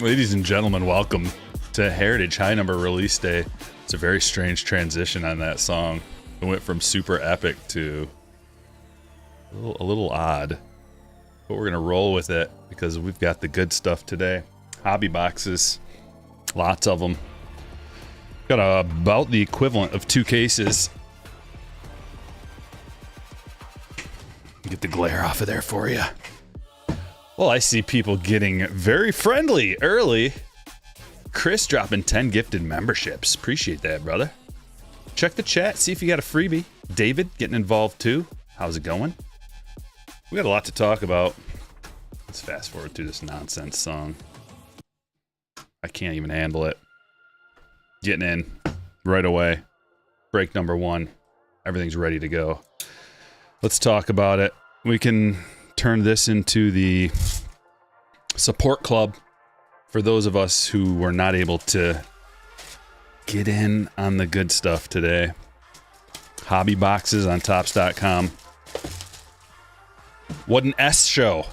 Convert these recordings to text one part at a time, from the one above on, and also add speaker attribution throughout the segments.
Speaker 1: Ladies and gentlemen, welcome to Heritage High Number Release Day. It's a very strange transition on that song. It went from super epic to a little odd. But we're going to roll with it because we've got the good stuff today. Hobby boxes, lots of them. Got about the equivalent of 2 cases. Get the glare off of there for you. Well, I see people getting very friendly early. Chris dropping 10 gifted memberships. Appreciate that, brother. Check the chat, see if you got a freebie. David getting involved too. How's it going? We got a lot to talk about. Let's fast forward through this nonsense song. I can't even handle it. Getting in right away. Break number 1. Everything's ready to go. Let's talk about it. We can turn this into the support club for those of us who were not able to get in on the good stuff today. Hobby boxes on Topps.com. What an S show.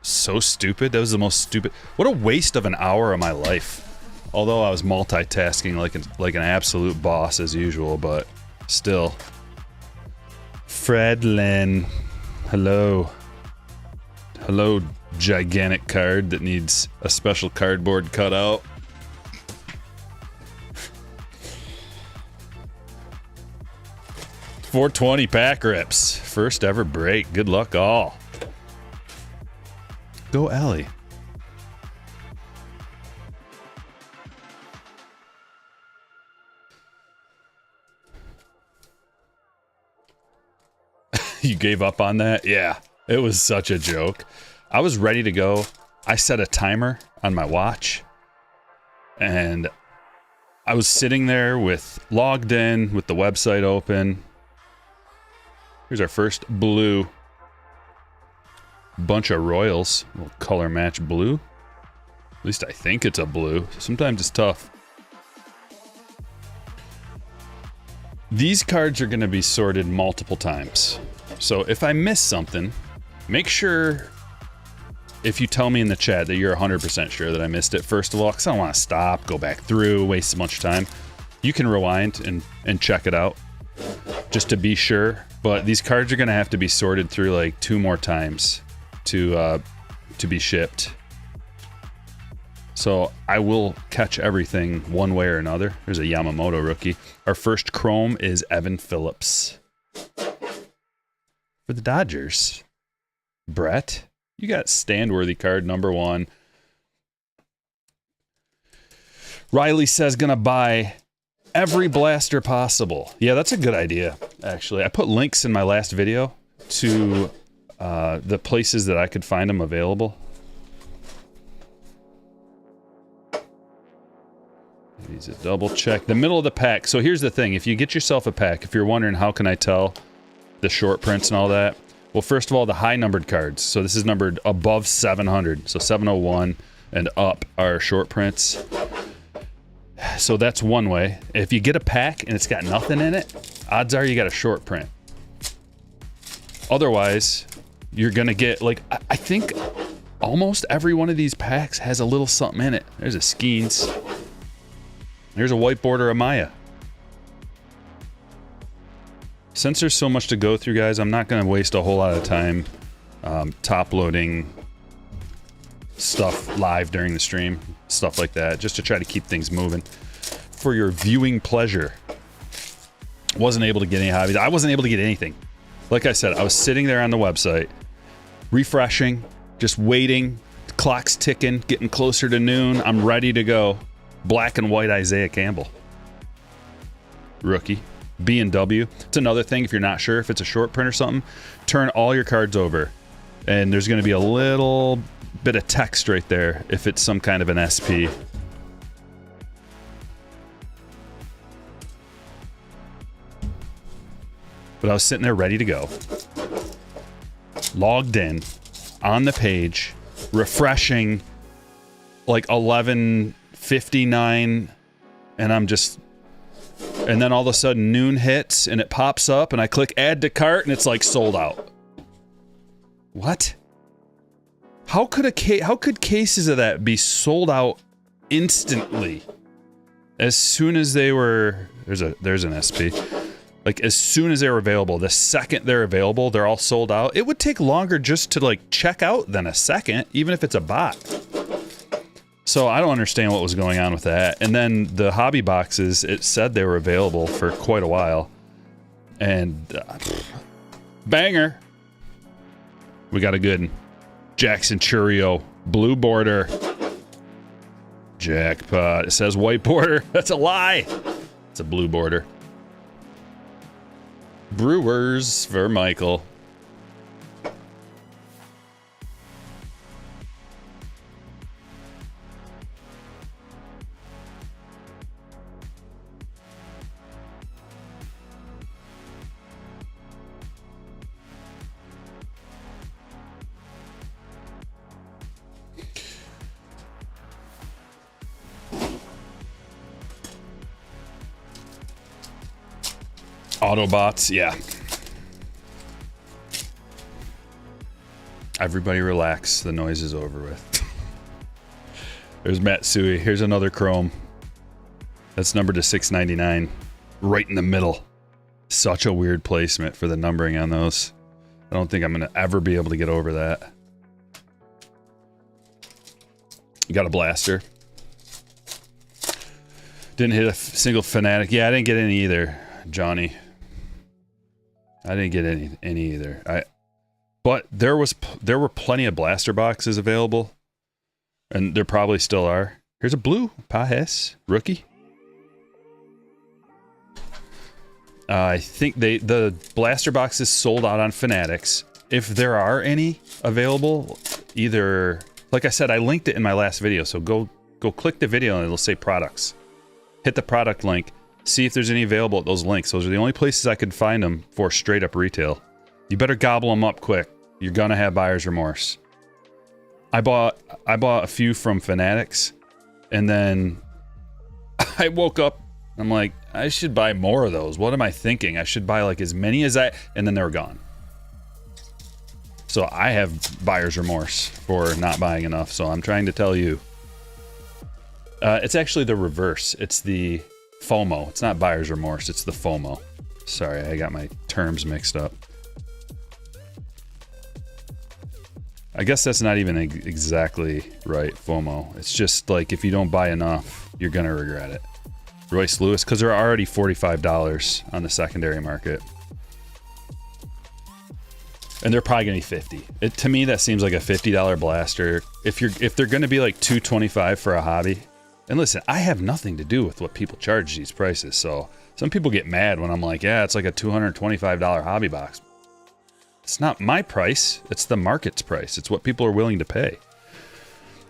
Speaker 1: So stupid. That was the most stupid. What a waste of an hour of my life. Although I was multitasking like an absolute boss as usual, but still. Fredlin. Hello. Hello, gigantic card that needs a special cardboard cutout. $420 pack rips. First ever break. Good luck all. Go Ellie. You gave up on that? Yeah, it was such a joke. I was ready to go. I set a timer on my watch, and I was sitting there logged in with the website open. Here's our first blue. Bunch of Royals. A little color match blue. At least I think it's a blue. Sometimes it's tough. These cards are going to be sorted multiple times. So if I miss something, make sure if you tell me in the chat that you're 100% sure that I missed it, first of all, because I don't want to stop, go back through, waste so much time. You can rewind and check it out just to be sure. But these cards are going to have to be sorted through like 2 more times to be shipped. So I will catch everything one way or another. There's a Yamamoto rookie. Our first chrome is Evan Phillips. For the Dodgers. Brett, you got stand-worthy card number 1. Riley says gonna buy every blaster possible. Yeah, that's a good idea, actually. I put links in my last video to the places that I could find them available. Needs a double check. The middle of the pack. So here's the thing. If you get yourself a pack, if you're wondering how can I tell the short prints and all that, well, first of all, the high numbered cards. So this is numbered above 700. So 701 and up are short prints. So that's one way. If you get a pack and it's got nothing in it, odds are you got a short print. Otherwise, you're gonna get, like, I think almost every one of these packs has a little something in it. There's a Skeens. There's a white border of Maya. Since there's so much to go through, guys, I'm not going to waste a whole lot of time top-loading stuff live during the stream, stuff like that, just to try to keep things moving for your viewing pleasure. Wasn't able to get any hobbies. I wasn't able to get anything. Like I said, I was sitting there on the website, refreshing, just waiting. The clock's ticking, getting closer to noon. I'm ready to go. Black and white Isaiah Campbell. Rookie. B&W. It's another thing, if you're not sure if it's a short print or something, turn all your cards over. And there's going to be a little bit of text right there if it's some kind of an SP. But I was sitting there ready to go. Logged in, on the page, refreshing, like 11:59, and I'm just... And then all of a sudden noon hits and it pops up and I click add to cart and it's like sold out. What? How could cases of that be sold out instantly? As soon as they were, there's an SP. Like as soon as they were available, the second they're available, they're all sold out. It would take longer just to like check out than a second, even if it's a bot. So I don't understand what was going on with that. And then the hobby boxes, it said they were available for quite a while. And banger. We got a good one. Jackson Churio, blue border. Jackpot. It says white border. That's a lie. It's a blue border. Brewers for Michael. Autobots, yeah. Everybody relax. The noise is over with. There's Matsui. Here's another Chrome. That's numbered to $6.99. Right in the middle. Such a weird placement for the numbering on those. I don't think I'm going to ever be able to get over that. You got a blaster. Didn't hit a single Fanatic. Yeah, I didn't get any either, Johnny. I didn't get any either. But there were plenty of blaster boxes available, and there probably still are. Here's a blue Pajes rookie. I think the blaster boxes sold out on Fanatics. If there are any available, either like I said, I linked it in my last video, so go click the video and it'll say products. Hit the product link. See if there's any available at those links. Those are the only places I could find them for straight up retail. You better gobble them up quick. You're gonna have buyer's remorse. I bought a few from Fanatics, and then I woke up. I'm like, I should buy more of those. What am I thinking? I should buy like as many as and then they were gone. So I have buyer's remorse for not buying enough. So I'm trying to tell you. It's actually the reverse. It's the FOMO. It's not buyer's remorse. It's the FOMO. Sorry, I got my terms mixed up. I guess that's not even exactly right, FOMO. It's just like if you don't buy enough, you're going to regret it. Royce Lewis, because they're already $45 on the secondary market. And they're probably going to be $50. To me, that seems like a $50 blaster. If they're going to be like $225 for a hobby. And listen, I have nothing to do with what people charge these prices. So some people get mad when I'm like, yeah, it's like a $225 hobby box. It's not my price. It's the market's price. It's what people are willing to pay.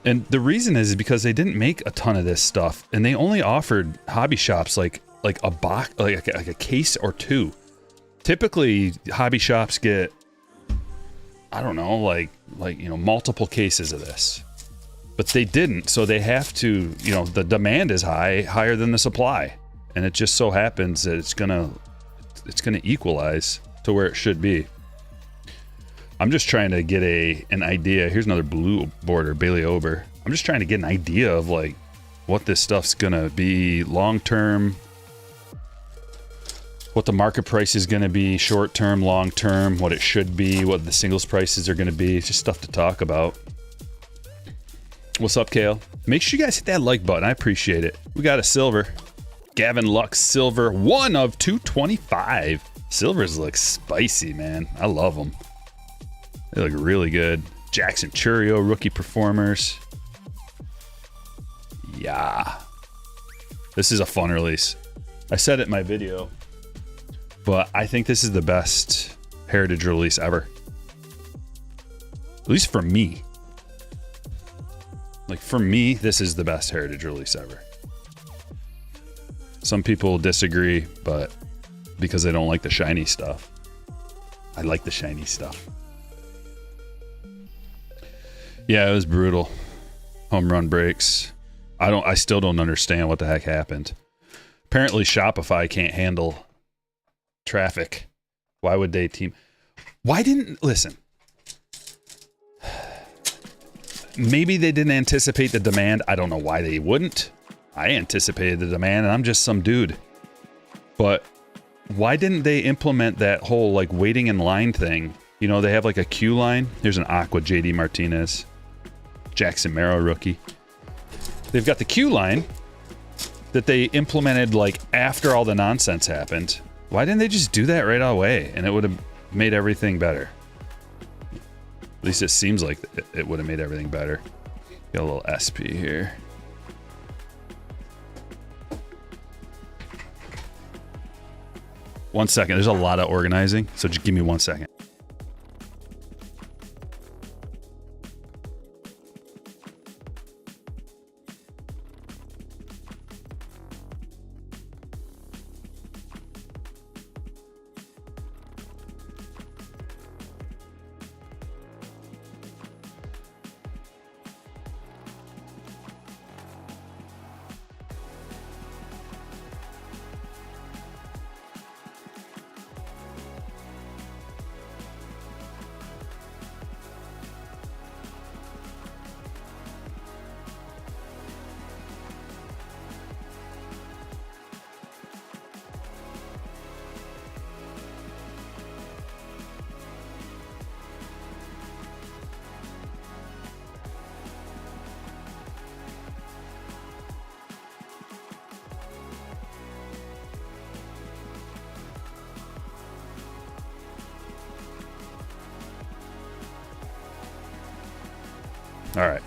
Speaker 1: And the reason is because they didn't make a ton of this stuff, and they only offered hobby shops like a box, like a case or two. Typically, hobby shops get, I don't know, like multiple cases of this. But they didn't, so they have to, the demand is higher than the supply. And it just so happens that it's gonna equalize to where it should be. I'm just trying to get an idea. Here's another blue border, Bailey Ober. I'm just trying to get an idea of like what this stuff's gonna be long term, what the market price is gonna be short term, long term, what it should be, what the singles prices are gonna be. It's just stuff to talk about. What's up, Kale? Make sure you guys hit that like button. I appreciate it. We got a silver. Gavin Lux silver, 1 of 225. Silvers look spicy, man. I love them. They look really good. Jackson Churio, rookie performers. Yeah. This is a fun release. I said it in my video, but I think this is the best Heritage release ever. At least for me. Like, for me, this is the best Heritage release ever. Some people disagree, but because they don't like the shiny stuff. I like the shiny stuff. Yeah, it was brutal. Home run breaks. I still don't understand what the heck happened. Apparently Shopify can't handle traffic. Why would they listen. maybe they didn't anticipate the demand. I don't know why they wouldn't. I anticipated the demand, and I'm just some dude. But why didn't they implement that whole like waiting in line thing? You know, they have like a queue line. Here's an Aqua JD Martinez, Jackson Merrow rookie. They've got the queue line that they implemented like after all the nonsense happened. Why didn't they just do that right away? And it would have made everything better. At least it seems like it would have made everything better. Got a little SP here. One second. There's a lot of organizing, so just give me 1 second. All right.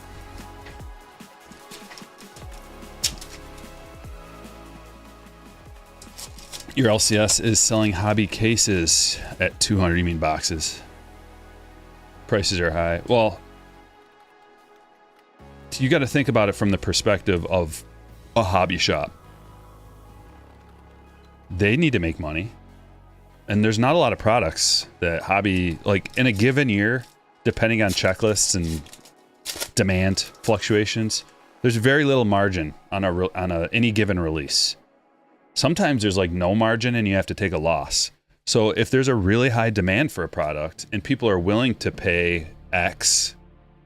Speaker 1: Your LCS is selling hobby cases at 200. You mean boxes? Prices are high. Well, you got to think about it from the perspective of a hobby shop. They need to make money. And there's not a lot of products that hobby, like in a given year, depending on checklists and demand fluctuations, there's very little margin on any given release. Sometimes there's like no margin and you have to take a loss. So if there's a really high demand for a product and people are willing to pay X,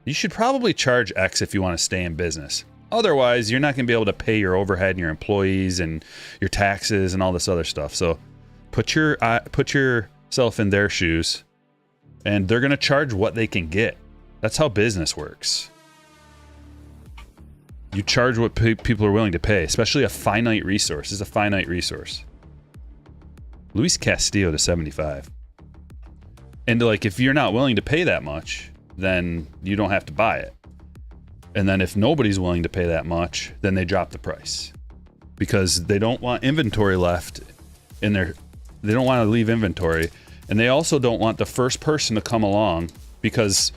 Speaker 1: you should probably charge X if you want to stay in business. Otherwise, you're not going to be able to pay your overhead and your employees and your taxes and all this other stuff. So put yourself in their shoes, and they're going to charge what they can get. That's how business works. You charge what people are willing to pay, especially a finite resource. This is a finite resource. Luis Castillo to 75. And like, if you're not willing to pay that much, then you don't have to buy it. And then if nobody's willing to pay that much, then they drop the price. Because they don't want inventory left in their... They don't want to leave inventory. And they also don't want the first person to come along, because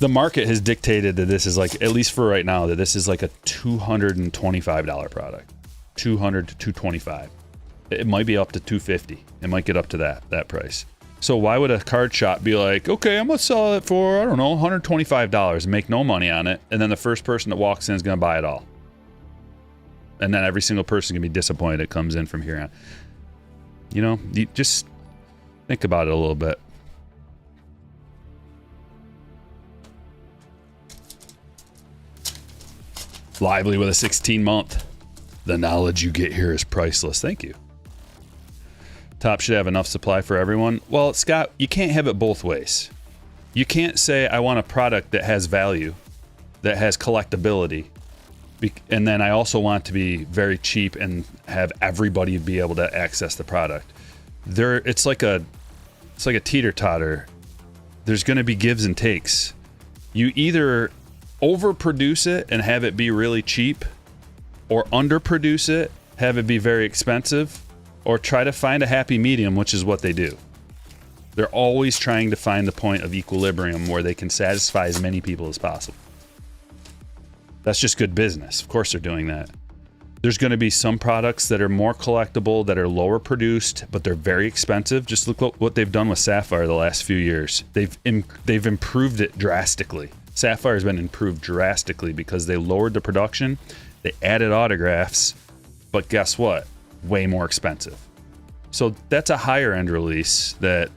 Speaker 1: the market has dictated that this is like, at least for right now, that this is like a $225 product. $200 to $225. It might be up to $250. It might get up to that price. So why would a card shop be like, okay, I'm gonna sell it for, I don't know, $125 and make no money on it, and then the first person that walks in is gonna buy it all, and then every single person is gonna be disappointed it comes in from here on. You know, you just think about it a little bit. Lively with a 16-month. The knowledge you get here is priceless. Thank you. Top should have enough supply for everyone. Well, Scott, you can't have it both ways. You can't say, I want a product that has value, that has collectability, and then I also want to be very cheap and have everybody be able to access the product. It's like a teeter-totter. There's going to be gives and takes. You either overproduce it and have it be really cheap, or underproduce it, have it be very expensive, or try to find a happy medium, which is what they do. They're always trying to find the point of equilibrium where they can satisfy as many people as possible. That's just good business. Of course they're doing that. There's going to be some products that are more collectible, that are lower produced, but they're very expensive. Just look what they've done with Sapphire the last few years. They've improved it drastically. Sapphire has been improved drastically because they lowered the production, they added autographs, but guess what? Way more expensive. So that's a higher end release that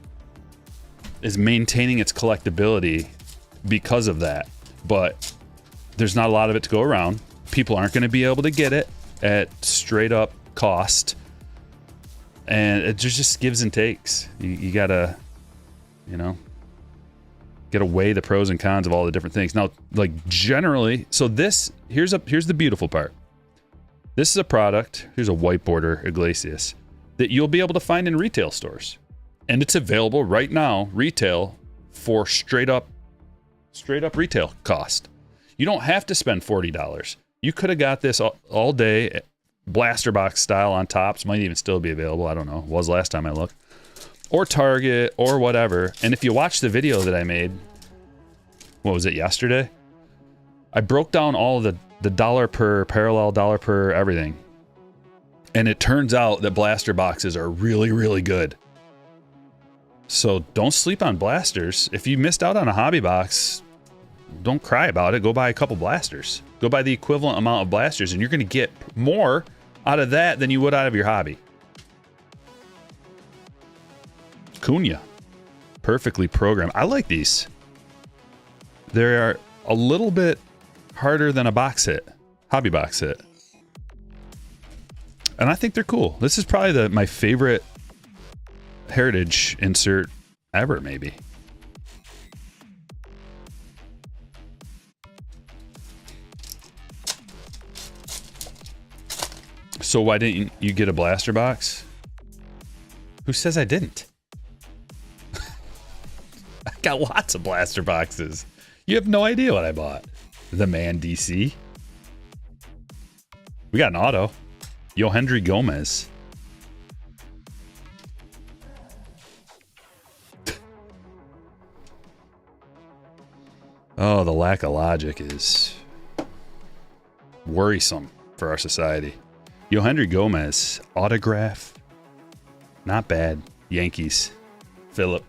Speaker 1: is maintaining its collectability because of that. but there's not a lot of it to go around. People aren't going to be able to get it at straight up cost. And it just gives and takes. You gotta, you know, gotta weigh the pros and cons of all the different things. Now, like generally, so this, here's the beautiful part. This is a product, here's a whiteboarder Iglesias, that you'll be able to find in retail stores. And it's available right now, retail, for straight up retail cost. You don't have to spend $40. You could have got this all day, blaster box style on tops, might even still be available. I don't know. It was last time I looked. Or Target or whatever. And if you watch the video that I made, what was it, yesterday? I broke down all of the dollar per parallel, dollar per everything. And it turns out that blaster boxes are really, really good. So don't sleep on blasters. If you missed out on a hobby box, don't cry about it. Go buy a couple blasters. Go buy the equivalent amount of blasters, and you're going to get more out of that than you would out of your hobby. Cunha. Perfectly programmed. I like these. They're a little bit harder than a box hit. Hobby box hit. And I think they're cool. This is probably my favorite heritage insert ever, maybe. So why didn't you get a blaster box? Who says I didn't? I got lots of blaster boxes. You have no idea what I bought. The Man DC. We got an auto. Yohendry Gomez. Oh, the lack of logic is worrisome for our society. Yohendry Gomez, autograph. Not bad. Yankees. Phillip.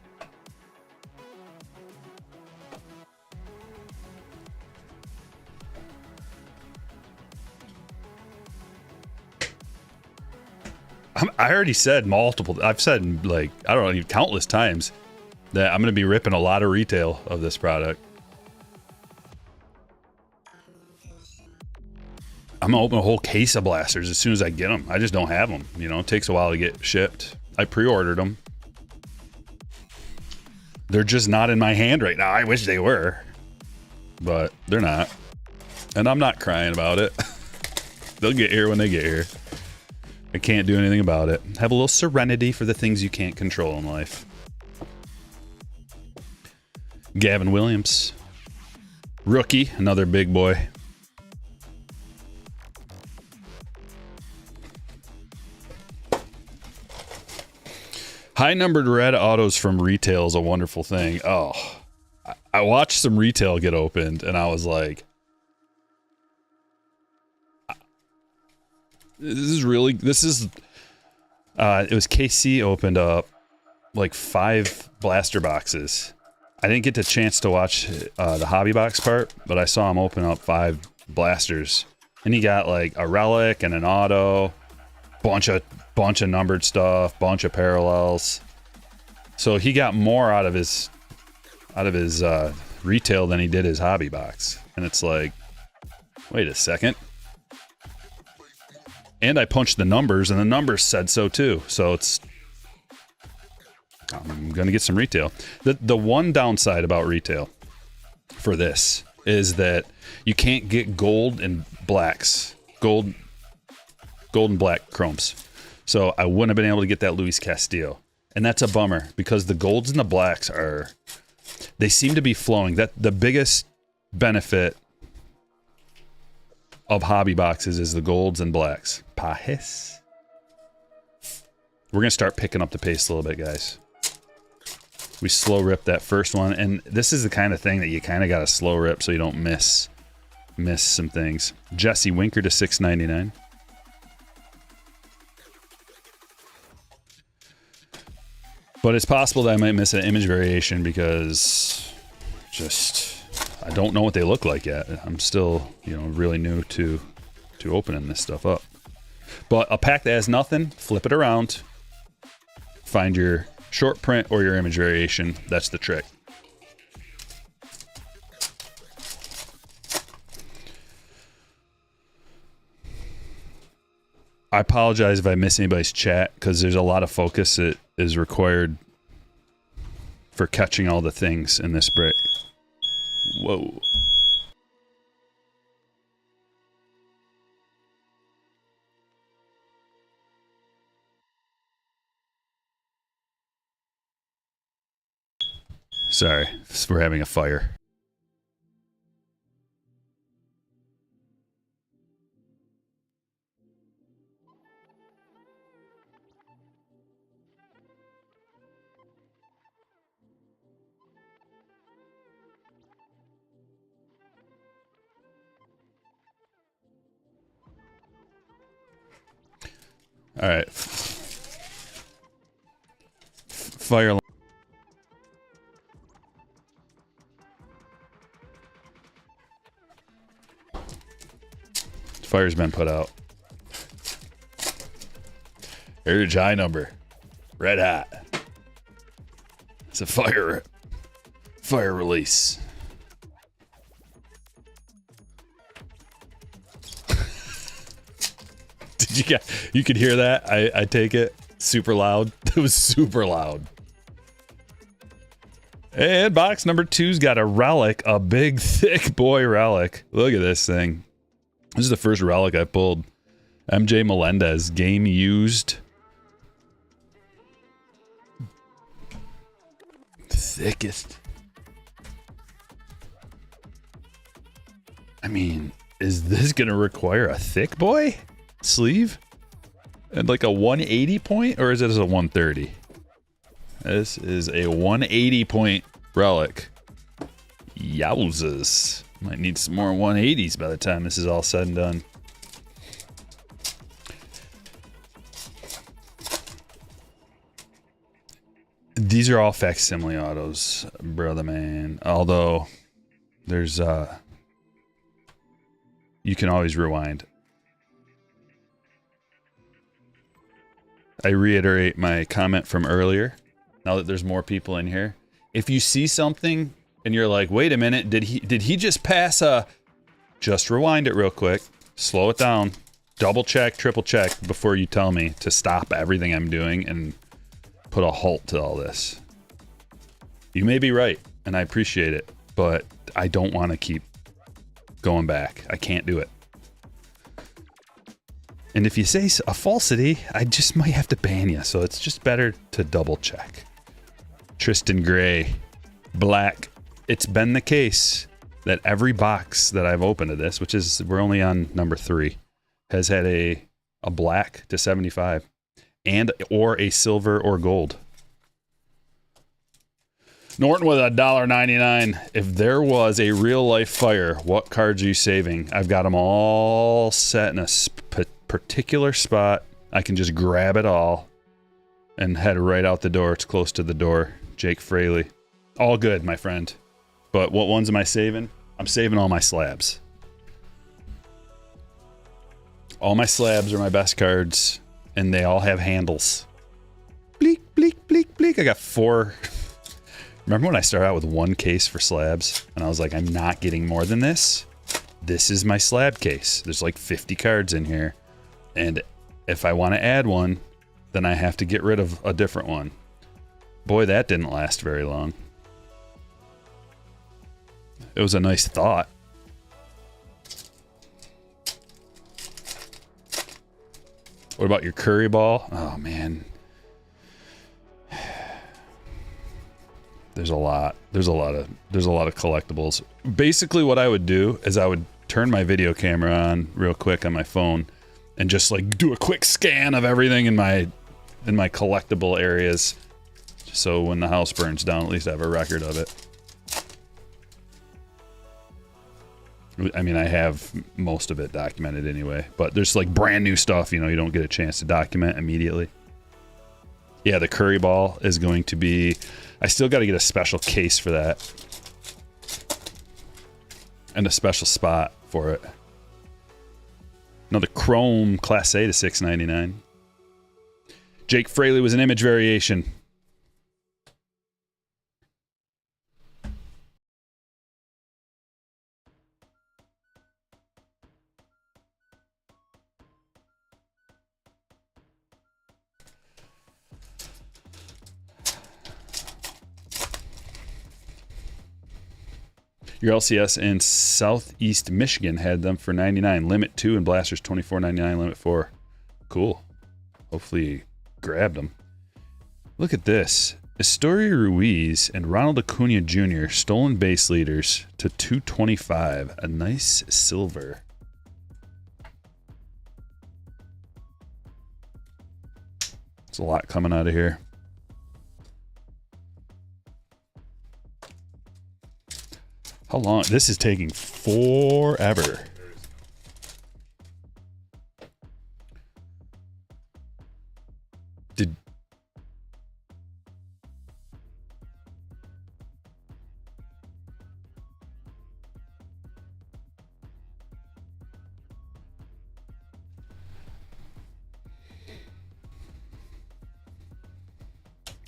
Speaker 1: I already said I've said like, I don't know, countless times that I'm going to be ripping a lot of retail of this product. I'm going to open a whole case of blasters as soon as I get them. I just don't have them. You know, it takes a while to get shipped. I pre-ordered them. They're just not in my hand right now. I wish they were, but they're not. And I'm not crying about it. They'll get here when they get here. I can't do anything about it. Have a little serenity for the things you can't control in life. Gavin Williams. Rookie, another big boy. High numbered red autos from retail is a wonderful thing. Oh, I watched some retail get opened and I was like, it was KC opened up like 5 blaster boxes. I didn't get the chance to watch the hobby box part, but I saw him open up 5 blasters and he got like a relic and an auto, bunch of numbered stuff, bunch of parallels. So he got more out of his retail than he did his hobby box. And it's like, wait a second. And I punched the numbers, and the numbers said so too. So I'm gonna get some retail. The one downside about retail for this is that you can't get gold and blacks, gold and black chromes. So I wouldn't have been able to get that Luis Castillo, and that's a bummer because the golds and the blacks they seem to be flowing. That the biggest benefit of hobby boxes is the golds and blacks. Pajes. We're gonna start picking up the pace a little bit, guys. We slow rip that first one, and this is the kind of thing that you kind of got to slow rip so you don't miss some things. Jesse Winker to $6.99. But it's possible that I might miss an image variation because I don't know what they look like yet. I'm still, really new to opening this stuff up. But a pack that has nothing, flip it around, find your short print or your image variation. That's the trick. I apologize if I miss anybody's chat because there's a lot of focus that is required for catching all the things in this brick. Whoa. Sorry, we're having a fire. All right. Fire. Fire's been put out. Heritage high number. Red hot. It's a fire release. You could hear that? I take it super loud. It was super loud. And box number 2's got a relic, a big thick boy relic. Look at this thing. This is the first relic I pulled. MJ Melendez, game used. Thickest. I mean, is this gonna require a thick boy sleeve? And like a 180 point, or is it a 130? This is a 180 point relic. Yowzas. Might need some more 180s by the time this is all said and done. These are all facsimile autos, brother man. Although, there's, you can always rewind. I reiterate my comment from earlier, now that there's more people in here. If you see something and you're like, wait a minute, did he just pass a... Just rewind it real quick, slow it down, double check, triple check before you tell me to stop everything I'm doing and put a halt to all this. You may be right, and I appreciate it, but I don't want to keep going back. I can't do it. And if you say a falsity, I just might have to ban you, so it's just better to double check. Tristan Gray, black. It's been the case that every box that I've opened of this, which is, we're only on number 3, has had a black to 75 and or a silver or gold. Norton with $1.99. If there was a real life fire, what cards are you saving? I've got them all set in a particular spot. I can just grab it all and head right out the door. It's close to the door. Jake Fraley. All good, my friend. But what ones am I saving? I'm saving all my slabs. All my slabs are my best cards, and they all have handles. Bleak, bleak, bleak, bleak. I got 4. Remember when I started out with 1 case for slabs? And I was like, I'm not getting more than this. This is my slab case. There's like 50 cards in here. And if I want to add one, then I have to get rid of a different one. Boy, that didn't last very long. It was a nice thought. What about your curry ball? Oh man. There's a lot of collectibles. Basically what I would do is I would turn my video camera on real quick on my phone and just like do a quick scan of everything in my collectible areas. So when the house burns down, at least I have a record of it. I mean, I have most of it documented anyway, but there's like brand new stuff, you know, you don't get a chance to document immediately. Yeah, the curry ball is going to be, I still got to get a special case for that. And a special spot for it. Another chrome Class A to $6.99. Jake Fraley was an image variation. Your LCS in Southeast Michigan had them for $99. Limit 2 and Blasters $24.99. Limit 4. Cool. Hopefully you grabbed them. Look at this. Estory Ruiz and Ronald Acuna Jr. stolen base leaders to 225. A nice silver. There's a lot coming out of here. How long? This is taking forever. Did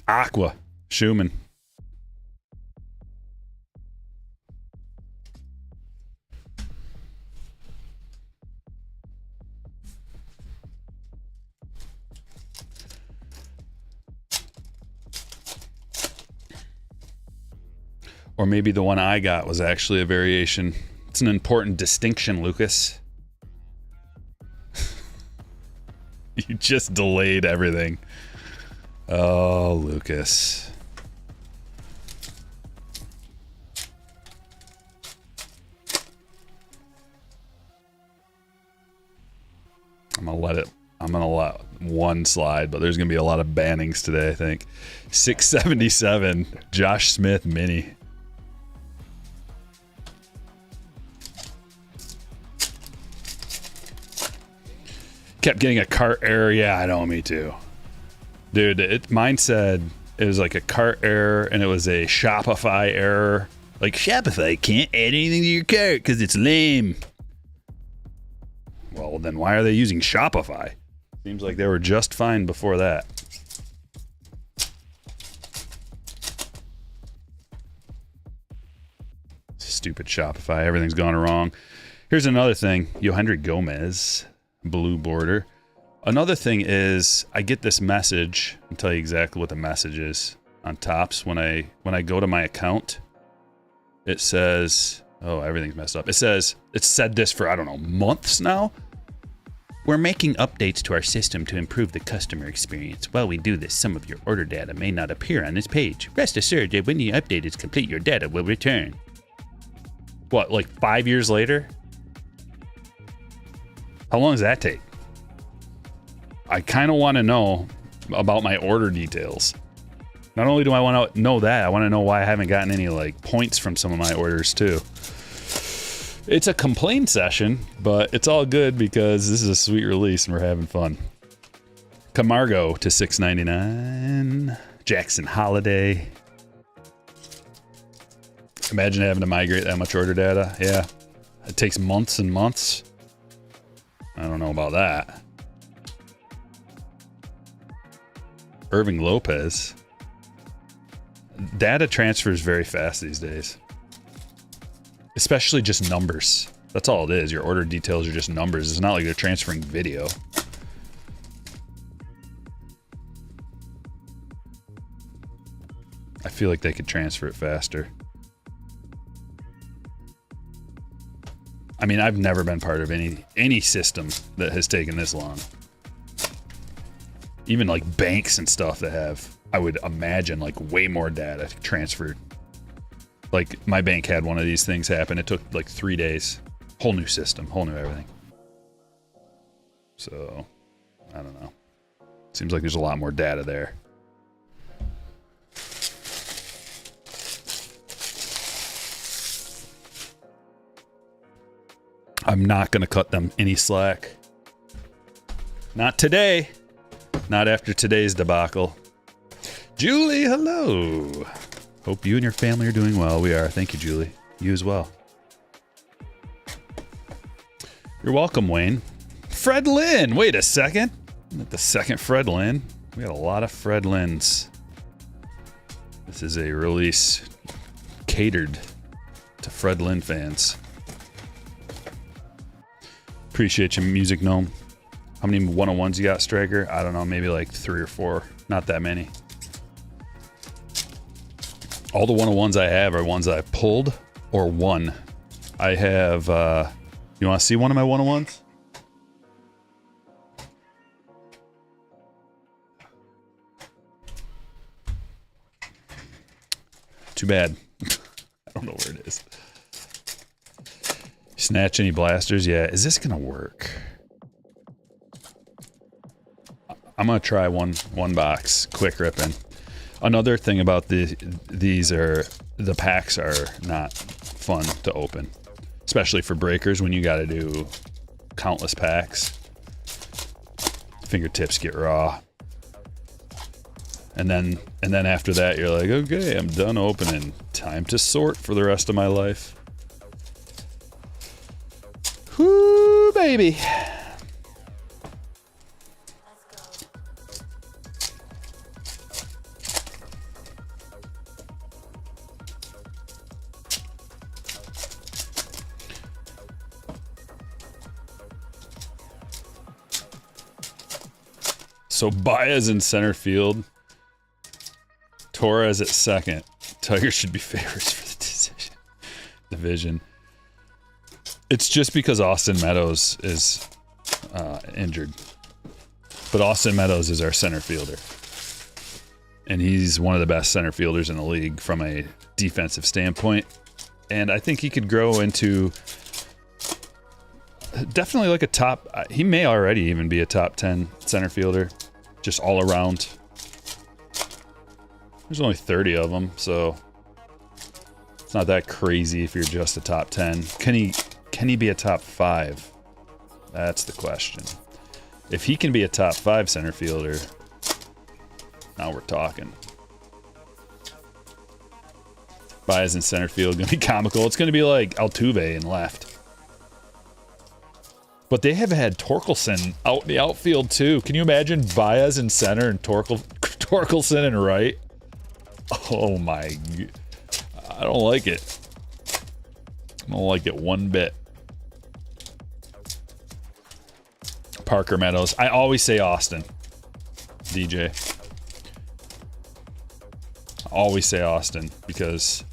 Speaker 1: Aqua Schumann. Or maybe the one I got was actually a variation. It's an important distinction, Lucas. You just delayed everything. Oh, Lucas. I'm gonna let one slide, but there's gonna be a lot of bannings today, I think. 677, Josh Smith mini. Kept getting a cart error. Yeah, I know, me too. Dude, mine said it was like a cart error and it was a Shopify error. Like, Shopify can't add anything to your cart because it's lame. Well, then why are they using Shopify? Seems like they were just fine before that. Stupid Shopify. Everything's gone wrong. Here's another thing. Yohendry Gomez. Blue border. Another thing is I get this message. I'll tell you exactly what the message is on Topps. When I go to my account, it says, oh, everything's messed up. It says, it's said this for, I don't know, months now. We're making updates to our system to improve the customer experience. While we do this, some of your order data may not appear on this page. Rest assured that when the update is complete, your data will return. What, like 5 years later? How long does that take? I kind of want to know about my order details. Not only do I want to know that, I want to know why I haven't gotten any like points from some of my orders too. It's a complaint session, but it's all good because this is a sweet release and we're having fun. Camargo to $6.99. Jackson Holiday. Imagine having to migrate that much order data. Yeah, it takes months and months. I don't know about that. Irving Lopez. Data transfers very fast these days. Especially just numbers. That's all it is. Your order details are just numbers. It's not like they're transferring video. I feel like they could transfer it faster. I mean, I've never been part of any system that has taken this long. Even like banks and stuff that have, I would imagine, like way more data transferred. Like my bank had one of these things happen. It took like 3 days. Whole new system, whole new everything. So, I don't know. Seems like there's a lot more data there. I'm not going to cut them any slack. Not today. Not after today's debacle. Julie, hello. Hope you and your family are doing well. We are. Thank you, Julie. You as well. You're welcome, Wayne. Fred Lynn. Wait a second. Not the second Fred Lynn. We got a lot of Fred Lynns. This is a release catered to Fred Lynn fans. Appreciate you, Music Gnome. How many 101s you got, Stryker? I don't know, maybe like 3 or 4. Not that many. All the 101s I have are ones that I pulled or one. I have, you want to see one of my 101s? Too bad. I don't know where it is. Snatch any blasters? Yeah. Is this gonna work? I'm gonna try one box. Quick ripping. Another thing about these are the packs are not fun to open, especially for breakers when you got to do countless packs. Fingertips get raw. And then after that, you're like, okay, I'm done opening. Time to sort for the rest of my life. Whoo, baby. So Baez in center field. Torres at second. Tigers should be favorites for the division. It's just because Austin Meadows is injured. But Austin Meadows is our center fielder. And he's one of the best center fielders in the league from a defensive standpoint. And I think he could grow into definitely like a top... He may already even be a top 10 center fielder. Just all around. There's only 30 of them, so it's not that crazy if you're just a top 10. Can he be a top 5? That's the question. If he can be a top 5 center fielder, now we're talking. Baez in center field gonna be comical. It's gonna be like Altuve in left. But they have had Torkelson out in the outfield too. Can you imagine Baez in center and Torkelson in right? Oh my... I don't like it. I don't like it one bit. Parker Meadows. I always say Austin. DJ. I always say Austin because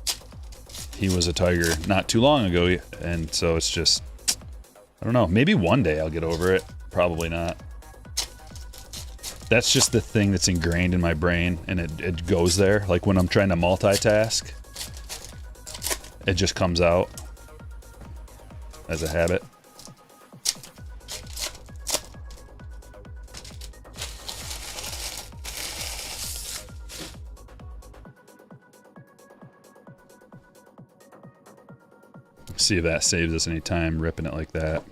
Speaker 1: he was a Tiger not too long ago. And so it's just... I don't know. Maybe one day I'll get over it. Probably not. That's just the thing that's ingrained in my brain, and it goes there. Like when I'm trying to multitask, it just comes out as a habit. See if that saves us any time ripping it like that.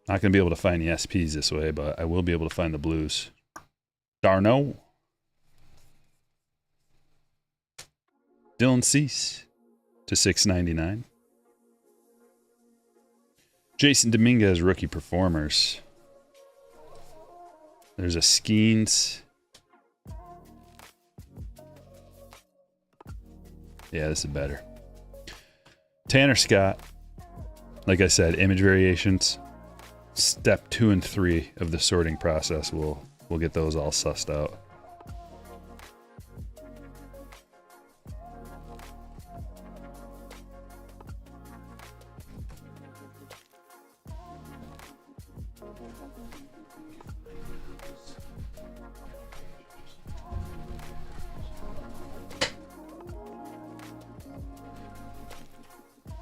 Speaker 1: Not going to be able to find the SPs this way, but I will be able to find the blues. Darno. Dylan Cease to 699. Jason Dominguez, rookie performers. There's a Skeens. Yeah, this is better. Tanner Scott. Like I said, image variations. Step 2 and 3 of the sorting process. We'll get those all sussed out.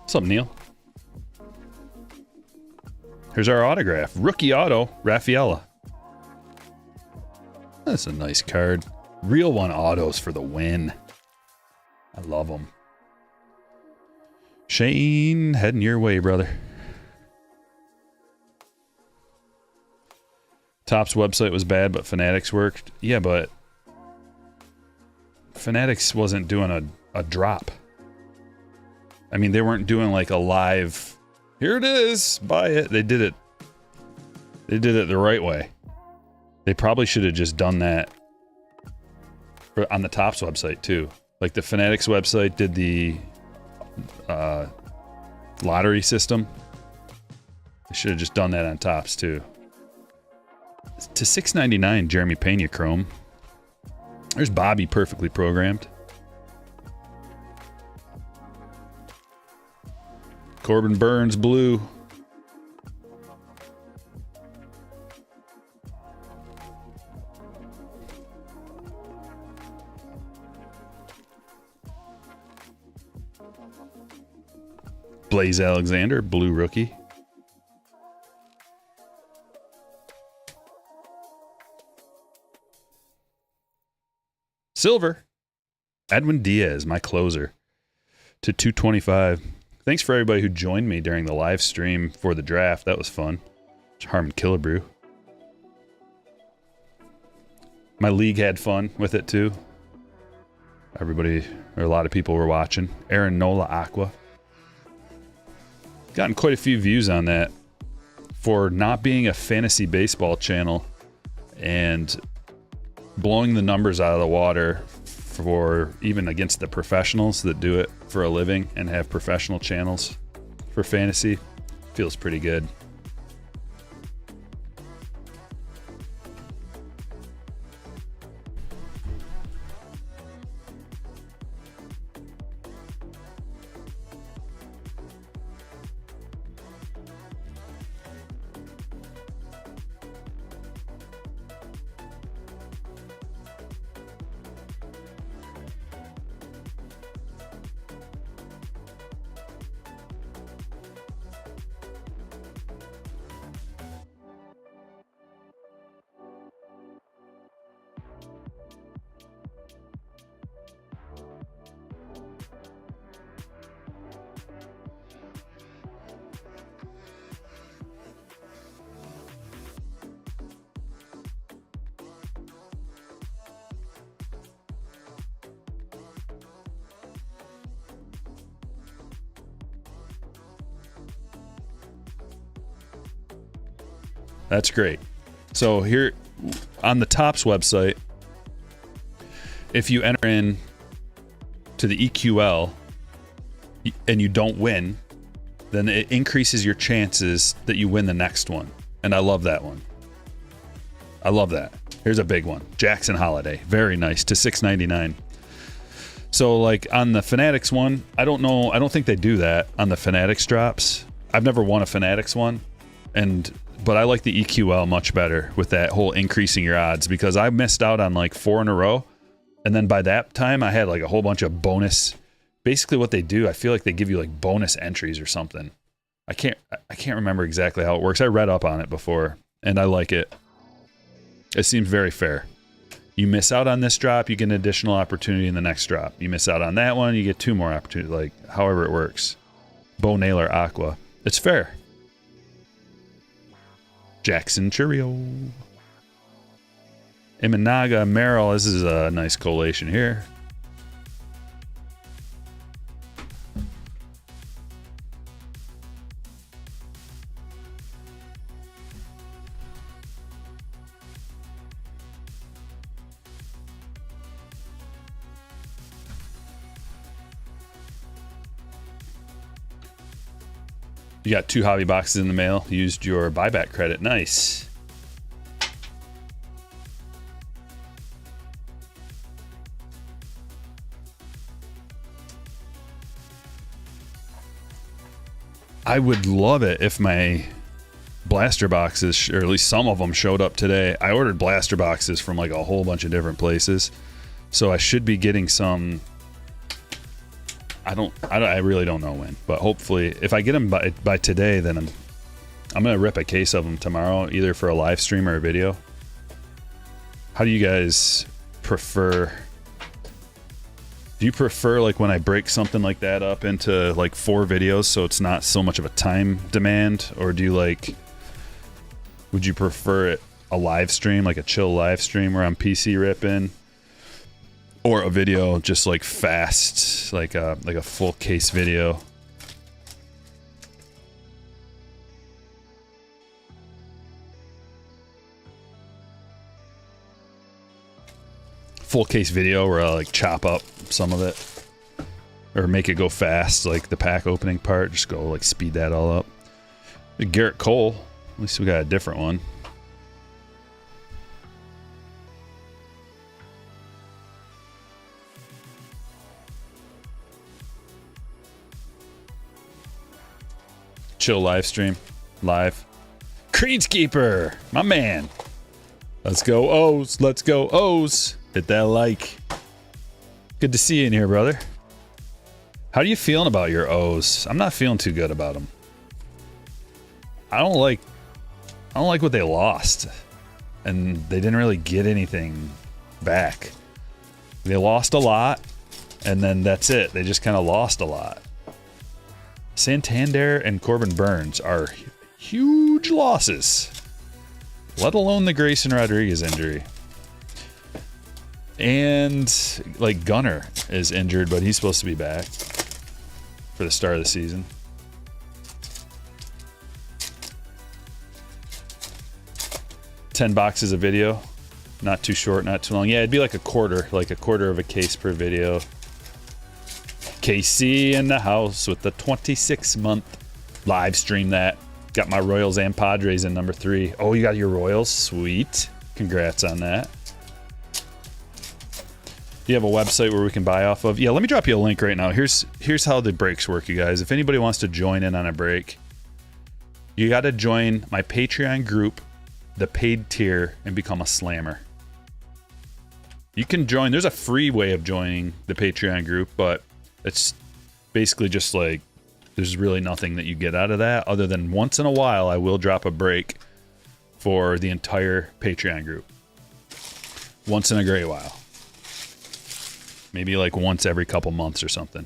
Speaker 1: What's up, Neil? Here's our autograph. Rookie auto, Rafaela. That's a nice card. Real one autos for the win. I love them. Shane, heading your way, brother. Topps website was bad, but Fanatics worked. Yeah, but Fanatics wasn't doing a drop. I mean, they weren't doing like a live... Here it is, buy it. They did it the right way. They probably should have just done that on the Topps website too. Like the Fanatics website did the lottery system. They should have just done that on Topps too. To $6.99, Jeremy Pena Chrome. There's Bobby, perfectly programmed. Corbin Burns, blue. Blaze Alexander, blue rookie. Silver, Edwin Diaz, my closer, to 225. Thanks for everybody who joined me during the live stream for the draft. That was fun. Harmon Killebrew. My league had fun with it too. Everybody, or a lot of people were watching. Aaron Nola Aqua. Gotten quite a few views on that for not being a fantasy baseball channel and blowing the numbers out of the water for even against the professionals that do it for a living and have professional channels for fantasy. Feels pretty good. That's great. So here on the Topps website, if you enter in to the EQL and you don't win, then it increases your chances that you win the next one. And I love that one. I love that. Here's a big one. Jackson Holiday. Very nice to $6.99. So like on the Fanatics one, I don't know. I don't think they do that on the Fanatics drops. I've never won a Fanatics one. But I like the EQL much better with that whole increasing your odds, because I missed out on like 4 in a row. And then by that time I had like a whole bunch of bonus. Basically what they do, I feel like they give you like bonus entries or something. I can't remember exactly how it works. I read up on it before and I like it. It seems very fair. You miss out on this drop, you get an additional opportunity in the next drop. You miss out on that one, you get 2 more opportunities, like however it works. Bo Naylor Aqua. It's fair. Jackson Churio. Imanaga Merrill. This is a nice collation here. You got 2 hobby boxes in the mail. Used your buyback credit. Nice. I would love it if my blaster boxes, or at least some of them, showed up today. I ordered blaster boxes from like a whole bunch of different places, so I should be getting some. I really don't know when, but hopefully if I get them by today, then I'm gonna rip a case of them tomorrow, either for a live stream or a video. How do you guys prefer? Do you prefer like when I break something like that up into like 4 videos so it's not so much of a time demand, or do you like? Would you prefer it a live stream, like a chill live stream where I'm PC ripping? Or a video just like fast, like a full case video. Full case video where I like chop up some of it. Or make it go fast, like the pack opening part. Just go like speed that all up. Garrett Cole, at least we got a different one. chill live stream. Live. Greenskeeper, my man. Let's go O's. Let's go O's. Hit that like. Good to see you in here, brother. How are you feeling about your O's? I'm not feeling too good about them. I don't like what they lost. And they didn't really get anything back. They lost a lot, and then that's it. They just kind of lost a lot. Santander and Corbin Burns are huge losses, let alone the Grayson Rodriguez injury. And, like, Gunner is injured, but he's supposed to be back for the start of the season. $10 a video. Not too short, not too long. Yeah, it'd be like a quarter of a case per video. KC in the house with the 26-month live stream that. Got my Royals and Padres in number 3. Oh, you got your Royals? Sweet. Congrats on that. Do you have a website where we can buy off of? Yeah, let me drop you a link right now. Here's how the breaks work, you guys. If anybody wants to join in on a break, you got to join my Patreon group, the paid tier, and become a slammer. You can join. There's a free way of joining the Patreon group, but it's basically just like there's really nothing that you get out of that other than once in a while I will drop a break for the entire Patreon group. Once in a great while. Maybe like once every couple months or something.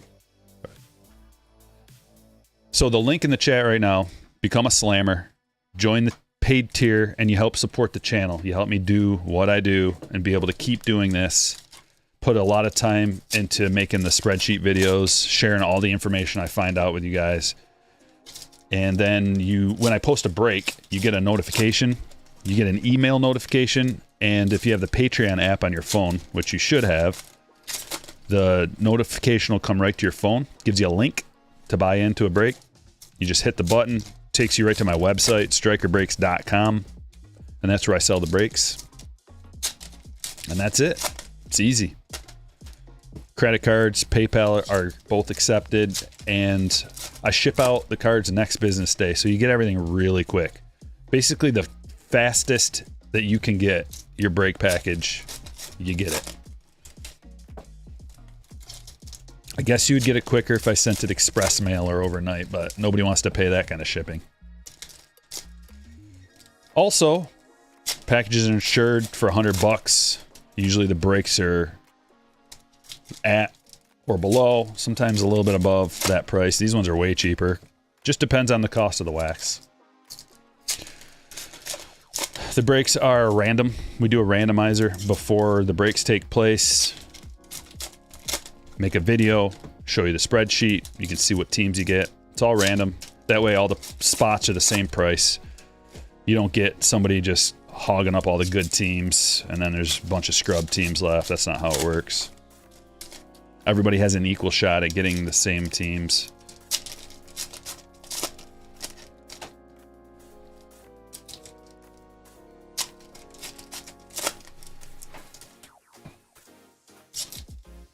Speaker 1: So the link in the chat right now, become a slammer, join the paid tier, and you help support the channel. You help me do what I do and be able to keep doing this. Put a lot of time into making the spreadsheet videos, sharing all the information I find out with you guys. And then when I post a break, you get a notification. You get an email notification. And if you have the Patreon app on your phone, which you should have, the notification will come right to your phone. Gives you a link to buy into a break. You just hit the button. Takes you right to my website, strykerbreaks.com. And that's where I sell the breaks. And that's it. It's easy. Credit cards, PayPal are both accepted, and I ship out the cards next business day, so you get everything really quick. Basically, the fastest that you can get your break package, you get it. I guess you would get it quicker if I sent it express mail or overnight, but nobody wants to pay that kind of shipping. Also, packages are insured for $100. Usually the breaks are at or below, sometimes a little bit above that price. These ones are way cheaper. Just depends on the cost of the wax. The breaks are random. We do a randomizer before the breaks take place. Make a video, show you the spreadsheet. You can see what teams you get. It's all random. That way all the spots are the same price. You don't get somebody just hogging up all the good teams and then there's a bunch of scrub teams left. That's not how it works. Everybody has an equal shot at getting the same teams.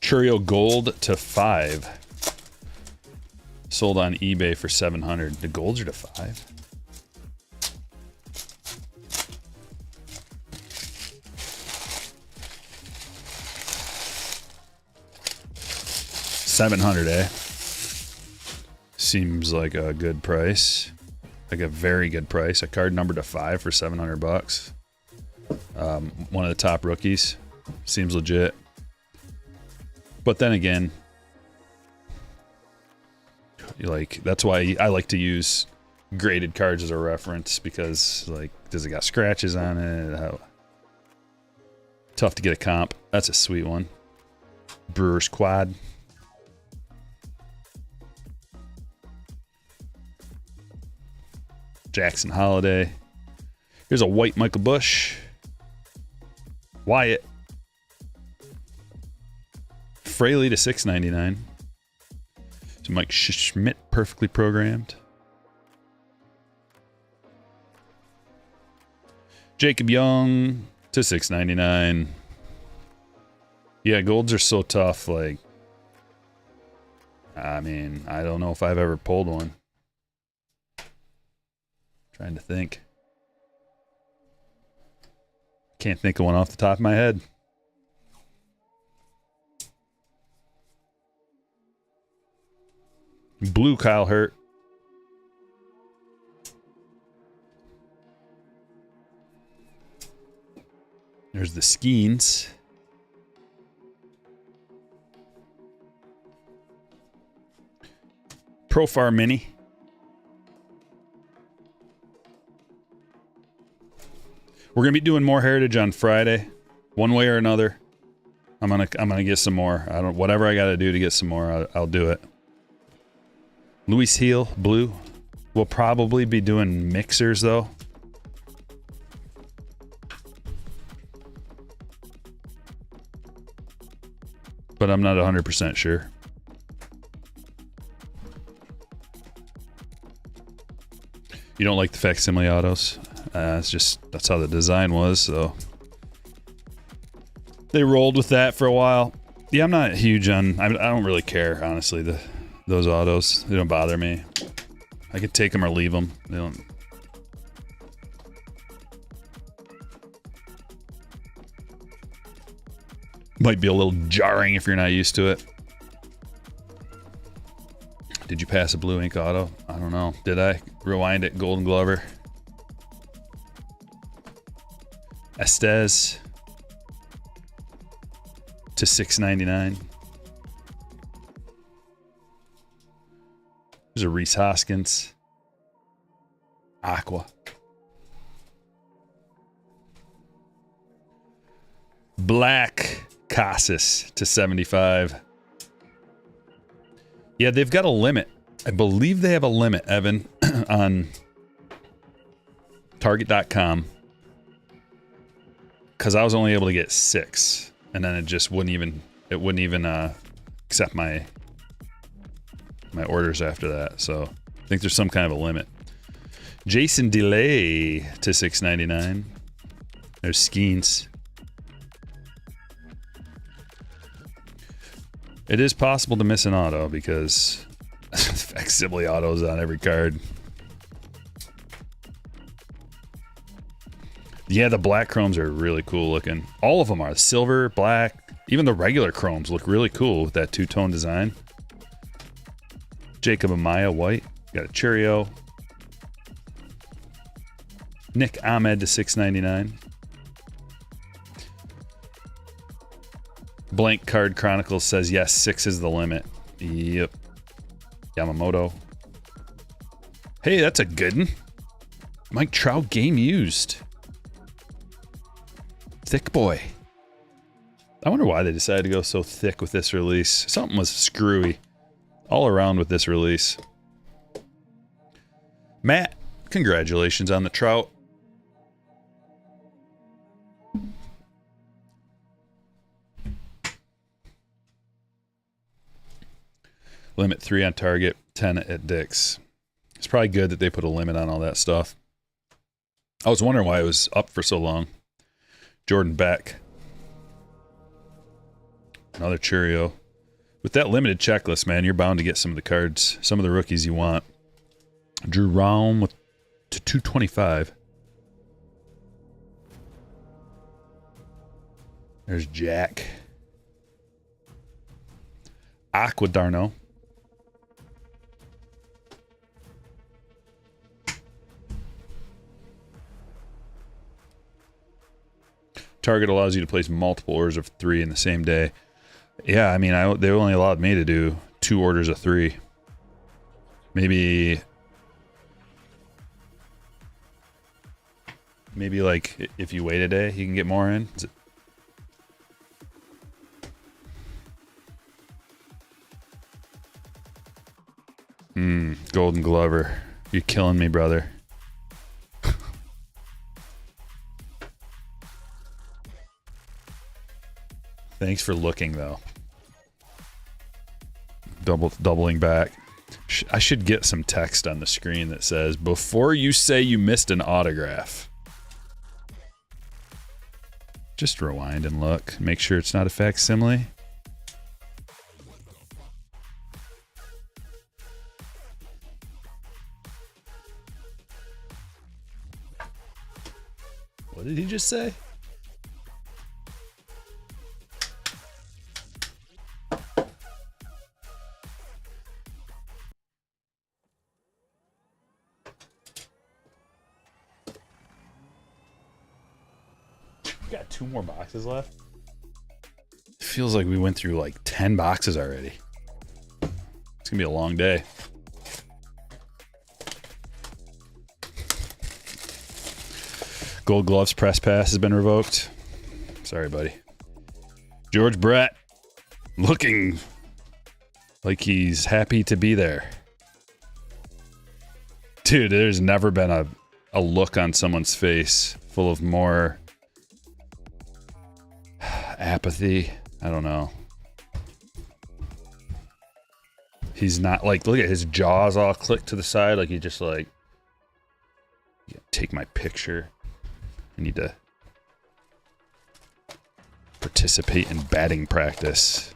Speaker 1: Churio gold to 5. Sold on eBay for 700. The golds are to 5. $700, eh? Seems like a good price. Like a very good price. A card number to 5 for $700. One of the top rookies. Seems legit. But then again, like, that's why I like to use graded cards as a reference, because, like, does it got scratches on it? How tough to get a comp. That's a sweet one. Brewers quad. Jackson Holiday. Here's a white Michael Bush. Wyatt. Fraley to $6.99. So Mike Schmidt, perfectly programmed. Jacob Young to $6.99. Yeah, golds are so tough. Like, I mean, I don't know if I've ever pulled one. Trying to think. Can't think of one off the top of my head. Blue Kyle Hurt. There's the Skeens. Profar Mini. We're gonna be doing more Heritage on Friday, one way or another. I'm gonna get some more. Whatever I gotta do to get some more, I'll do it. Luis Heel, blue. We'll probably be doing mixers though. But I'm not 100% sure. You don't like the facsimile autos? That's how the design was, so. They rolled with that for a while. Yeah, I'm not huge on, I don't really care, honestly, those autos. They don't bother me. I could take them or leave them. They don't. Might be a little jarring if you're not used to it. Did you pass a blue ink auto? I don't know. Did I? Rewind it, Golden Glover. Estes to $6.99. There's a Reese Hoskins. Aqua. Black Casas to 75. Yeah, they've got a limit. I believe they have a limit, Evan, on Target.com. Because I was only able to get 6, and then it just wouldn't even accept my orders after that. So I think there's some kind of a limit. Jason Delay to $6.99. There's Skeens. It is possible to miss an auto because facsimile autos on every card. Yeah, the black chromes are really cool looking. All of them are. Silver, black, even the regular chromes look really cool with that two-tone design. Jacob Amaya, white. Got a Cheerio. Nick Ahmed to $6.99. Blank Card Chronicles says, yes, 6 is the limit. Yep. Yamamoto. Hey, that's a good one. Mike Trout, game used. Thick boy. I wonder why they decided to go so thick with this release. Something was screwy all around with this release. Matt, congratulations on the Trout. Limit 3 on Target, 10 at Dick's. It's probably good that they put a limit on all that stuff. I was wondering why it was up for so long. Jordan Beck. Another Cheerio. With that limited checklist, man, you're bound to get some of the cards, some of the rookies you want. Drew Raum with to 225. There's Jack. Aqua Darno. Target allows you to place multiple orders of 3 in the same day. Yeah, I mean, they only allowed me to do 2 orders of 3. Maybe like if you wait a day, you can get more in. Golden Glover. You're killing me, brother. Thanks for looking, though. Doubling back. I should get some text on the screen that says, before you say you missed an autograph. Just rewind and look. Make sure it's not a facsimile. What did he just say? We got 2 more boxes left. It feels like we went through like 10 boxes already. It's gonna be a long day. Gold Gloves press pass has been revoked. Sorry, buddy. George Brett looking like he's happy to be there. Dude, there's never been a look on someone's face full of more apathy. I don't know. He's not like, look at his jaws all clicked to the side. Like he just like, yeah, take my picture. I need to participate in batting practice.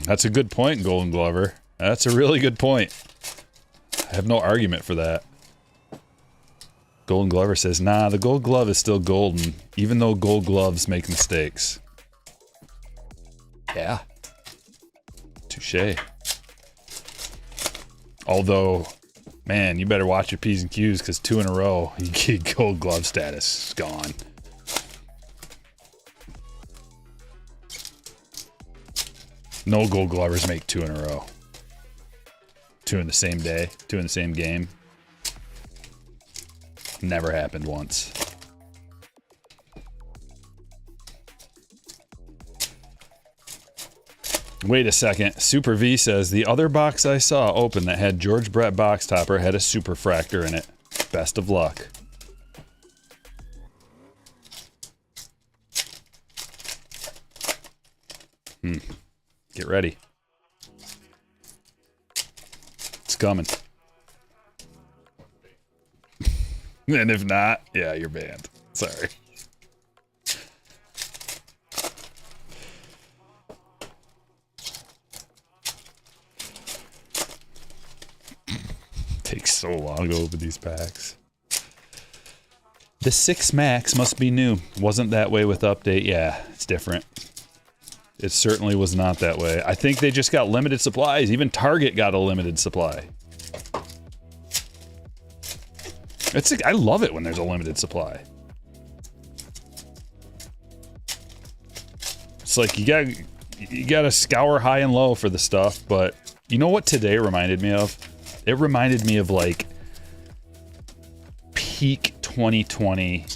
Speaker 1: That's a good point, Golden Glover. That's a really good point. I have no argument for that. Golden Glover says, nah, the Gold Glove is still golden, even though Gold Gloves make mistakes. Yeah. Touche. Although, man, you better watch your P's and Q's, because 2 in a row, you get Gold Glove status. It's gone. No Gold Glovers make 2 in a row. 2 in the same day, 2 in the same game. Never happened once. Wait a second. Super V says, the other box I saw open that had George Brett box topper had a super fractor in it. Best of luck. Get ready. It's coming. And if not, yeah, you're banned. Sorry. Takes so long to open these packs. The 6 Max must be new. Wasn't that way with update. Yeah, it's different. It certainly was not that way. I think they just got limited supplies. Even Target got a limited supply. I love it when there's a limited supply. It's like you gotta scour high and low for the stuff, but you know what today reminded me of? It reminded me of like peak 2020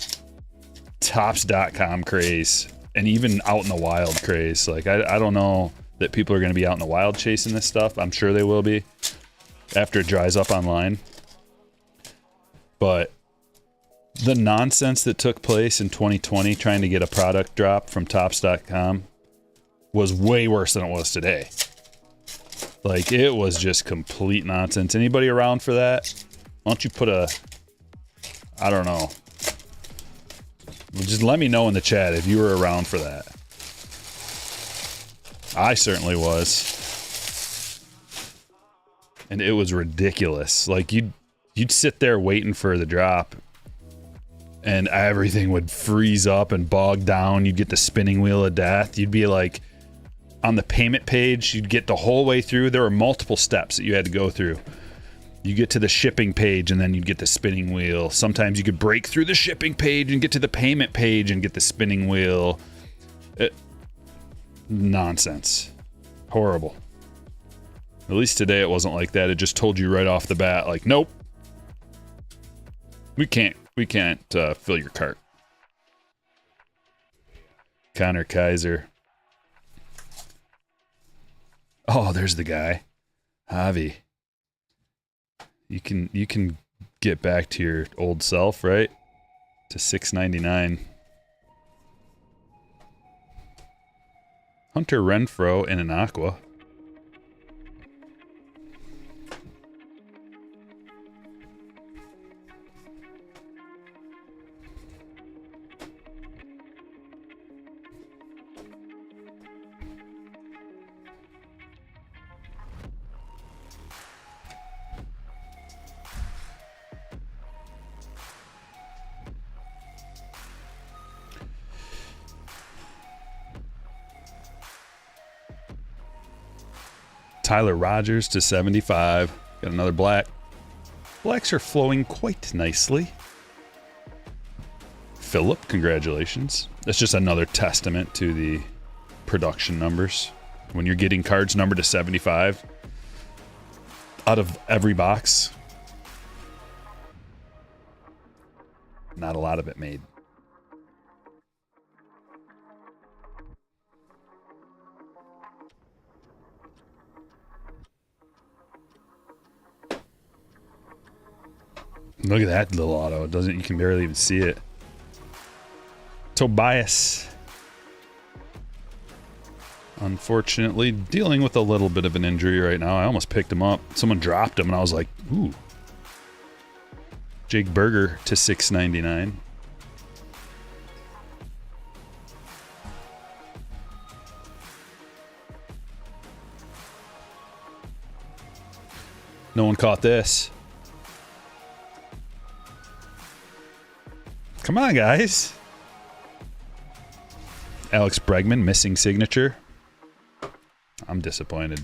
Speaker 1: Topps.com craze, and even out in the wild craze. Like I don't know that people are gonna be out in the wild chasing this stuff. I'm sure they will be after it dries up online. But the nonsense that took place in 2020 trying to get a product drop from Topps.com was way worse than it was today. Like, it was just complete nonsense. Anybody around for that? Why don't you put a... I don't know. Just let me know in the chat if you were around for that. I certainly was. And it was ridiculous. Like, you'd sit there waiting for the drop, and everything would freeze up and bog down. You'd get the spinning wheel of death. You'd be like, on the payment page, you'd get the whole way through. There were multiple steps that you had to go through. You get to the shipping page, and then you'd get the spinning wheel. Sometimes you could break through the shipping page and get to the payment page and get the spinning wheel. Nonsense. Horrible. At least today it wasn't like that. It just told you right off the bat, like, nope. We can't fill your cart. Connor Kaiser. Oh, there's the guy. Javi. You can get back to your old self, right? To $6.99. Hunter Renfroe in an aqua. Tyler Rogers to 75. Got another black. Blacks are flowing quite nicely. Phillip, congratulations. That's just another testament to the production numbers. When you're getting cards numbered to 75 out of every box, not a lot of it made. Look at that little auto. It doesn't, you can barely even see it. Tobias, unfortunately, dealing with a little bit of an injury right now. I almost picked him up. Someone dropped him, and I was like, ooh. Jake Berger to 699. No one caught this. Come on, guys. Alex Bregman, missing signature. I'm disappointed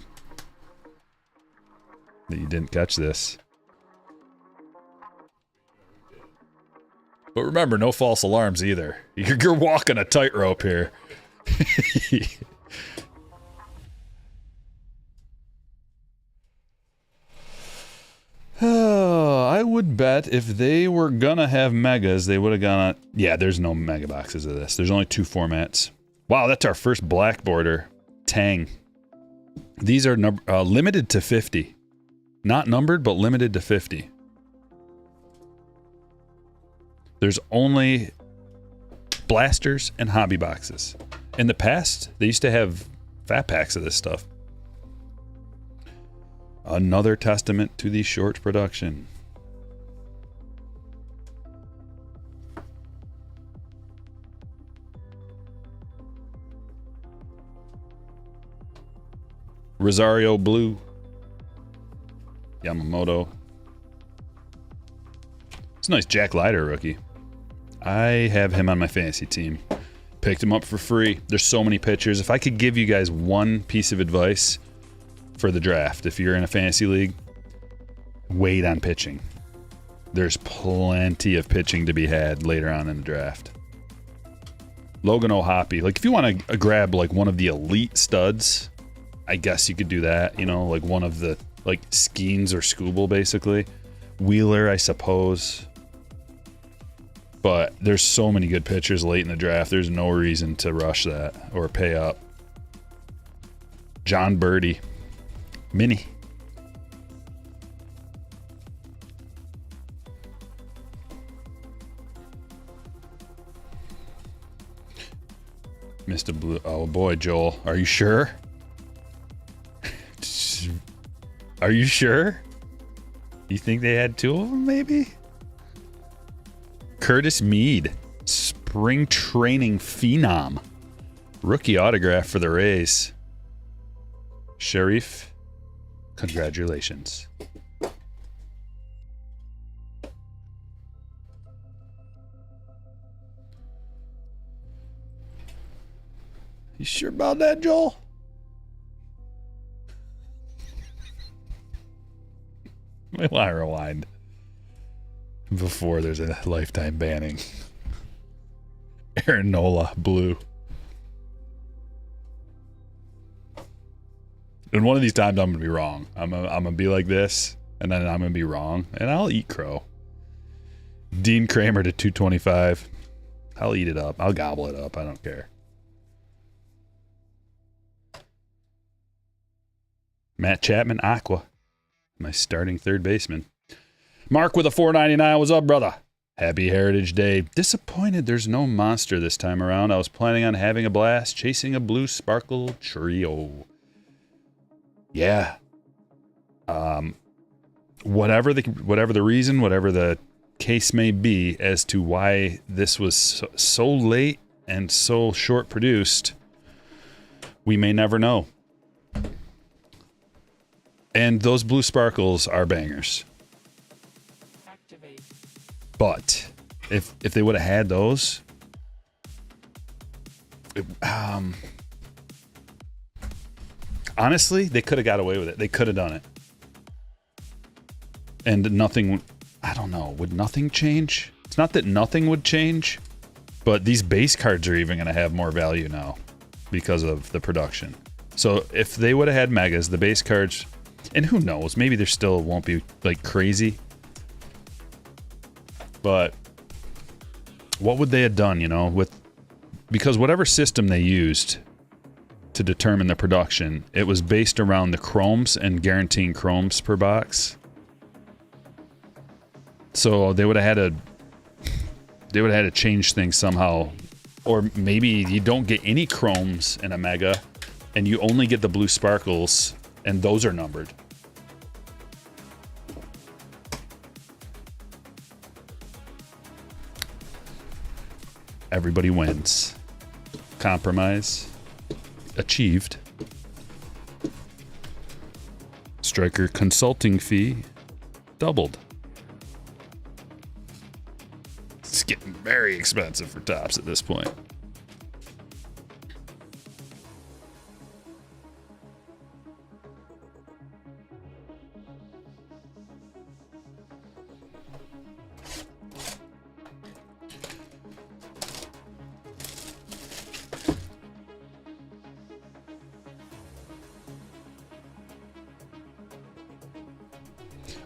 Speaker 1: that you didn't catch this. But remember, no false alarms either. You're walking a tightrope here. I would bet if they were gonna have megas, they would have gone. Yeah, there's no mega boxes of this. There's only 2 formats. Wow, that's our first black border. Tang. These are limited to 50. Not numbered, but limited to 50. There's only blasters and hobby boxes. In the past, they used to have fat packs of this stuff. Another testament to the short production. Rosario Blue. Yamamoto. It's a nice Jack Leiter rookie. I have him on my fantasy team. Picked him up for free. There's so many pitchers. If I could give you guys one piece of advice for the draft, if you're in a fantasy league, wait on pitching. There's plenty of pitching to be had later on in the draft. Logan O'Hoppe. Like, if you want to grab like one of the elite studs, I guess you could do that. You know, like one of the like Skeens or Skubal, basically. Wheeler, I suppose. But there's so many good pitchers late in the draft. There's no reason to rush that or pay up. John Birdie. Mini. Mr. Blue. Oh boy, Joel. Are you sure? Are you sure? You think they had 2 of them, maybe? Curtis Mead. Spring training phenom. Rookie autograph for the Rays. Sharif. Congratulations. You sure about that, Joel? Wait while I rewind. Before there's a lifetime banning. Aaron Nola, blue. And one of these times I'm going to be wrong. I'm going to be like this, and then I'm going to be wrong, and I'll eat crow. Dean Kramer to 225. I'll eat it up. I'll gobble it up. I don't care. Matt Chapman, Aqua. My starting third baseman. Mark with a 499. What's up, brother? Happy Heritage Day. Disappointed there's no monster this time around. I was planning on having a blast chasing a blue sparkle trio. Yeah. Whatever the reason, whatever the case may be as to why this was so late and so short produced, we may never know. And those blue sparkles are bangers. But if they would have had those, honestly, they could have got away with it. They could have done it. And nothing, I don't know, would nothing change? It's not that nothing would change, but these base cards are even going to have more value now because of the production. So if they would have had megas, the base cards, and who knows, maybe there still won't be like crazy. But what would they have done, you know, with, because whatever system they used to determine the production, it was based around the chromes and guaranteeing chromes per box. So they would have had to change things somehow. Or maybe you don't get any chromes in a mega and you only get the blue sparkles and those are numbered. Everybody wins. Compromise achieved. Stryker consulting fee doubled. It's getting very expensive for tops at this point.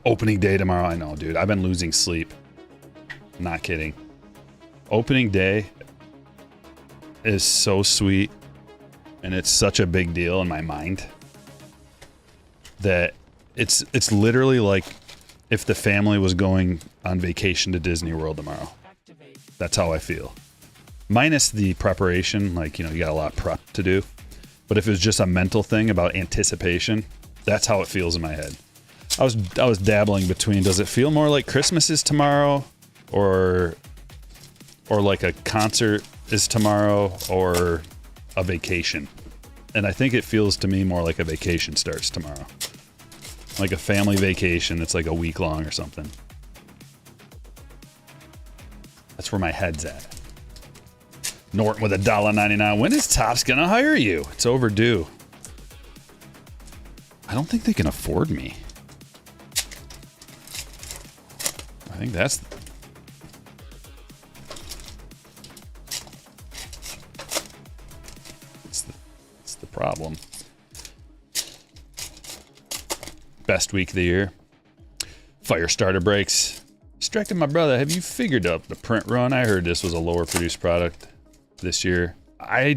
Speaker 1: Opening day tomorrow. I know, dude. I've been losing sleep. Not kidding. Opening day is so sweet, and it's such a big deal in my mind that it's literally like if the family was going on vacation to Disney World tomorrow. That's how I feel. Minus the preparation, like, you know, you got a lot of prep to do. But if it was just a mental thing about anticipation, that's how it feels in my head. I was dabbling between, does it feel more like Christmas is tomorrow, or like a concert is tomorrow, or a vacation? And I think it feels to me more like a vacation starts tomorrow. Like a family vacation that's like a week long or something. That's where my head's at. Norton with $1.99. When is Topps gonna hire you? It's overdue. I don't think they can afford me. I think that's the problem. Best week of the year. Fire starter breaks. Stryker, my brother, have you figured out the print run? I heard this was a lower produced product this year. I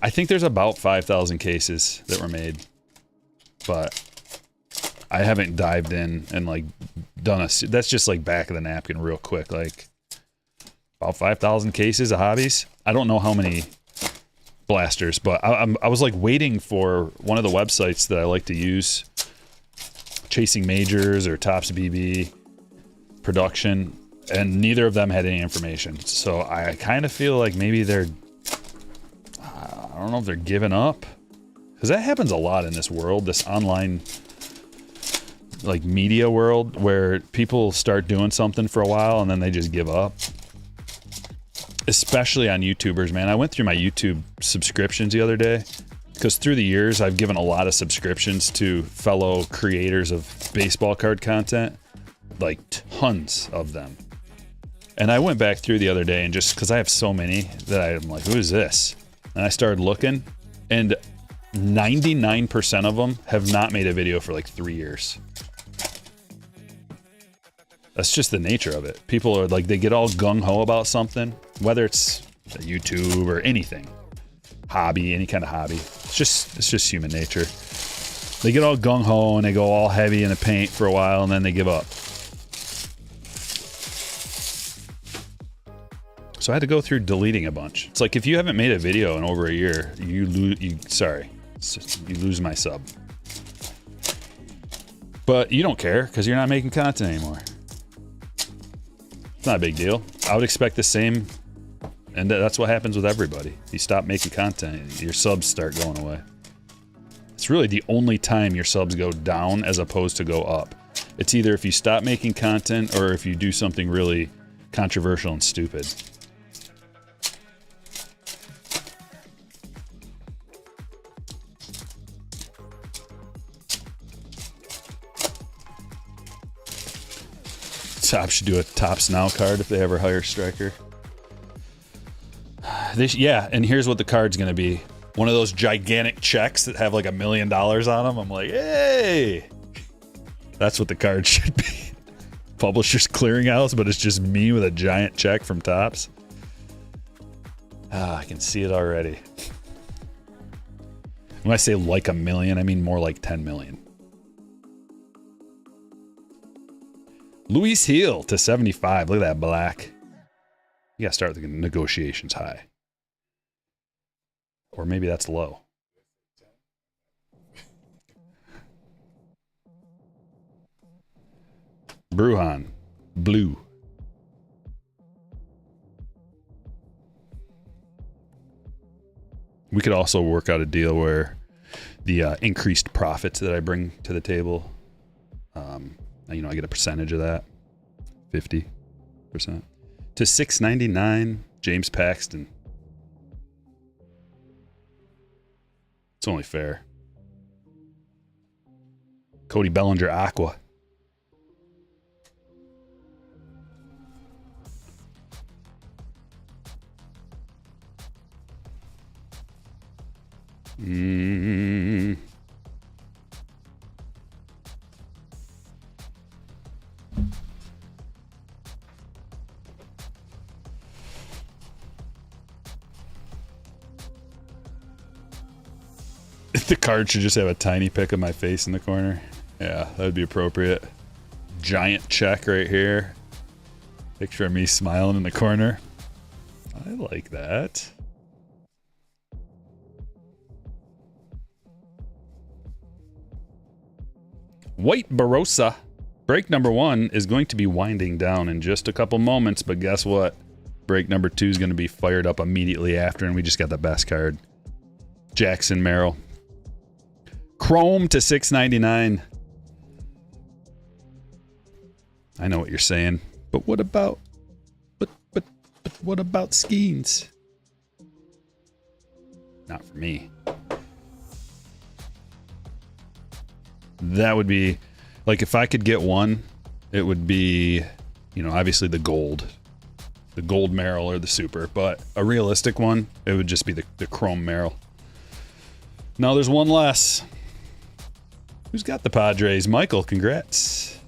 Speaker 1: think there's about 5,000 cases that were made, but I haven't dived in and like done that's just like back of the napkin real quick, like about 5,000 cases of hobbies. I don't know how many blasters, but I was like waiting for one of the websites that I like to use, Chasing Majors or Topps BB Production, and neither of them had any information. So I kind of feel like maybe they're, I don't know if they're giving up, because that happens a lot in this world, this online like media world, where people start doing something for a while and then they just give up. Especially on YouTubers, man. I went through my YouTube subscriptions the other day, because through the years I've given a lot of subscriptions to fellow creators of baseball card content, like tons of them. And I went back through the other day, and just because I have so many that I'm like, who is this? And I started looking, and 99% of them have not made a video for like 3 years. That's just the nature of it. People are like, they get all gung-ho about something, whether it's YouTube or anything, hobby, any kind of hobby. It's just human nature. They get all gung-ho and they go all heavy in the paint for a while, and then they give up. So I had to go through deleting a bunch. It's like if you haven't made a video in over a year, you lose my sub. But you don't care because you're not making content anymore. It's not a big deal. I would expect the same, and that's what happens with everybody. You stop making content, your subs start going away. It's really the only time your subs go down as opposed to go up. It's either if you stop making content or if you do something really controversial and stupid. Top should do a Tops Now card if they ever hire Stryker. Yeah, and here's what the card's going to be. One of those gigantic checks that have like $1 million on them. I'm like, hey! That's what the card should be. Publisher's Clearinghouse, but it's just me with a giant check from Tops. I can see it already. When I say like $1 million, I mean more like 10 million. Luis Heel to 75. Look at that black. You gotta start the negotiations high. Or maybe that's low. Bruhan. Blue. We could also work out a deal where the increased profits that I bring to the table, you know, I get a percentage of that, 50%. To 699, James Paxton. It's only fair. Cody Bellinger, Aqua. The card should just have a tiny pic of my face in the corner. Yeah, that would be appropriate. Giant check right here. Picture of me smiling in the corner. I like that. White Barossa. Break number 1 is going to be winding down in just a couple moments, but guess what? Break number 2 is going to be fired up immediately after, and we just got the best card. Jackson Merrill. Chrome to 699. I know what you're saying, but what about but what about Skeens? Not for me. That would be like if I could get one, it would be, you know, obviously the gold Merrill or the super, but a realistic one, it would just be the chrome Merrill. Now there's one less. Who's got the Padres? Michael, congrats.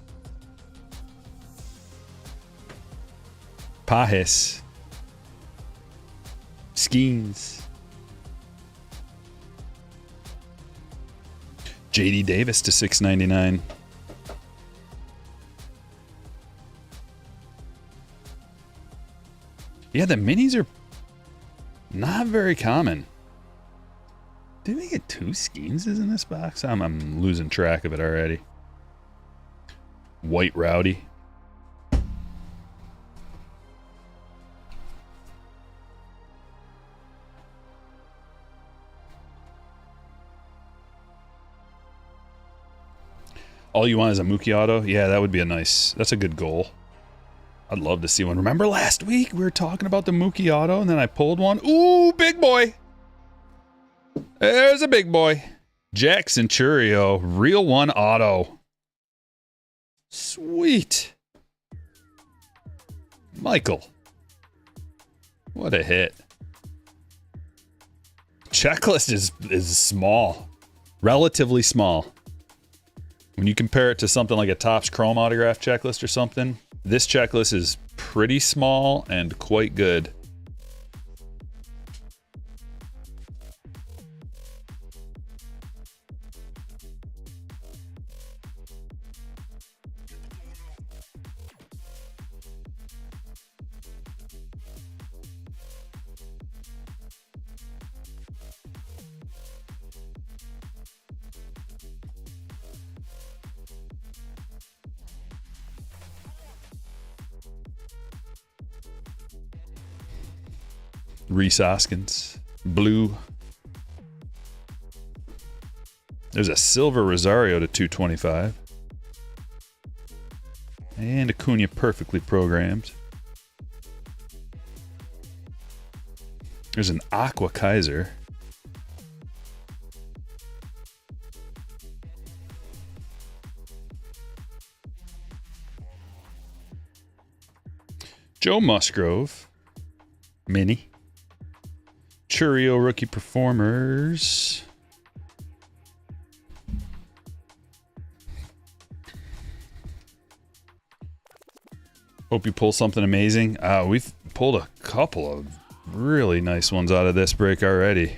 Speaker 1: Pajes. Skeens. JD Davis to 699. Yeah, the minis are not very common. Did we get 2 Skeens in this box? I'm losing track of it already. White Rowdy. All you want is a Mookie auto? Yeah, that would be that's a good goal. I'd love to see one. Remember last week we were talking about the Mookie auto and then I pulled one? Ooh, big boy. There's a big boy. Jack Centurio, real one auto. Sweet. Michael. What a hit. Checklist is small. Relatively small. When you compare it to something like a Topps Chrome autograph checklist or something, this checklist is pretty small and quite good. Rhys Hoskins, blue. There's a silver Rosario to 225. And Acuna perfectly programmed. There's an Aqua Kaiser. Joe Musgrove. Mini. Churio rookie performers. Hope you pull something amazing. We've pulled a couple of really nice ones out of this break already.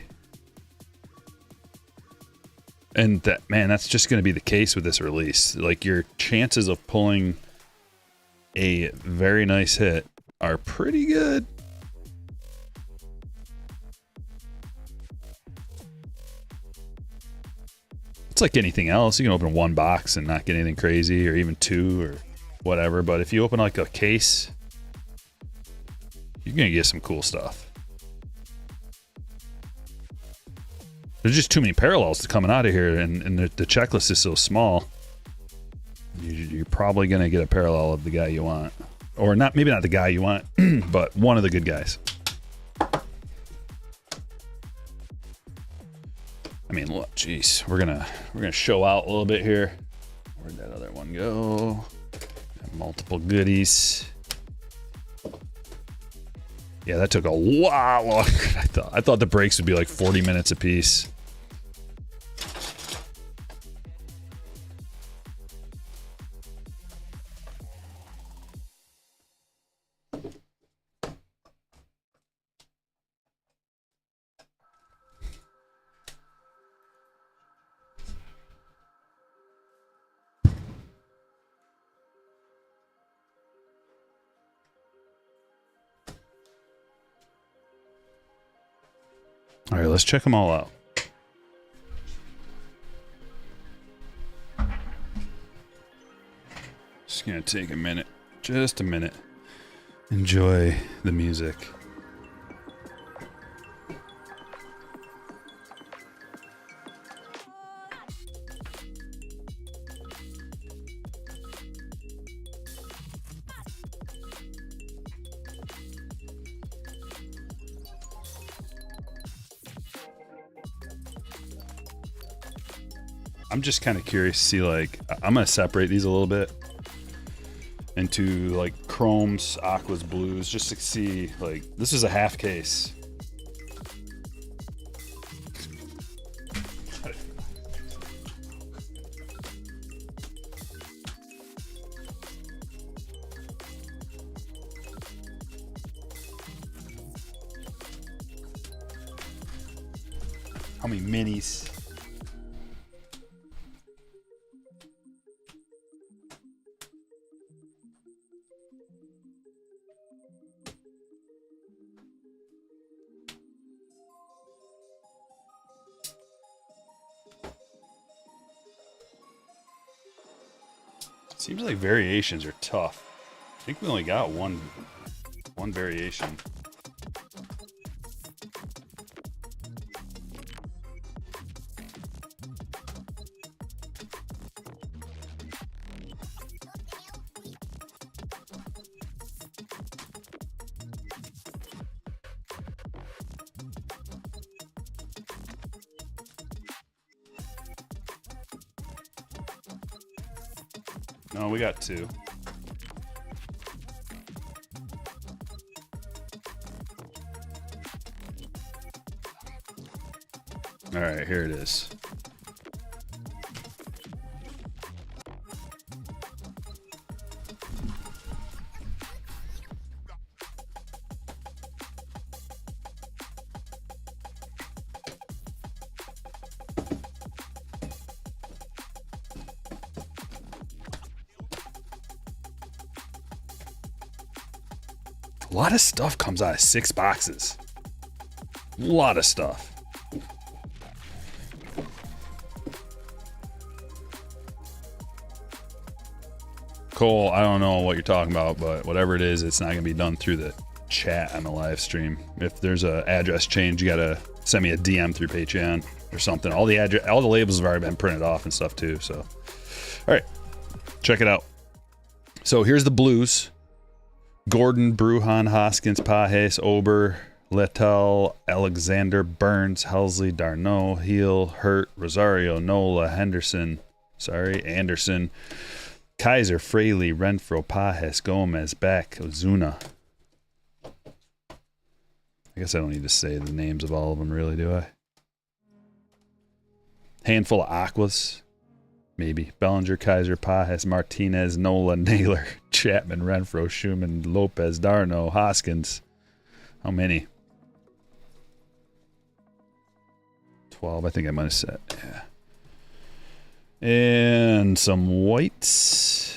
Speaker 1: And that, man, that's just going to be the case with this release. Like, your chances of pulling a very nice hit are pretty good. It's like anything else. You can open one box and not get anything crazy, or even two, or whatever. But if you open like a case, you're going to get some cool stuff. There's just too many parallels coming out of here, and the checklist is so small. You're probably going to get a parallel of the guy you want. Or not, maybe not the guy you want, but one of the good guys. I mean, look, geez, we're gonna show out a little bit here. Where'd that other one go? Multiple goodies. Yeah, that took a lot longer than I thought. I thought the breaks would be like 40 minutes a piece. All right, let's check them all out. Just gonna take a minute, just a minute. Enjoy the music. I'm just kind of curious to see, like, I'm going to separate these a little bit into, like, chromes, aquas, blues, just to see, like, this is a half case. How many minis? Seems like variations are tough. I think we only got one variation. No, we got two. All right, here it is. A lot of stuff comes out of 6 boxes. A lot of stuff. Cole, I don't know what you're talking about, but whatever it is, it's not going to be done through the chat on the live stream. If there's a address change, you got to send me a DM through Patreon or something. All the labels have already been printed off and stuff too. So, all right, check it out. So here's the blues. Gordon, Bruhan, Hoskins, Pajes, Ober, Lettel, Alexander, Burns, Helsley, Darno, Heel, Hurt, Rosario, Nola, Anderson, Kaiser, Fraley, Renfro, Pajes, Gomez, Beck, Ozuna, I guess I don't need to say the names of all of them, really, do I? Handful of Aquas. Maybe. Bellinger, Kaiser, Pajes, Martinez, Nola, Naylor, Chapman, Renfro, Schumann, Lopez, Darno, Hoskins. How many? 12, I think I might have said. Yeah. And some whites.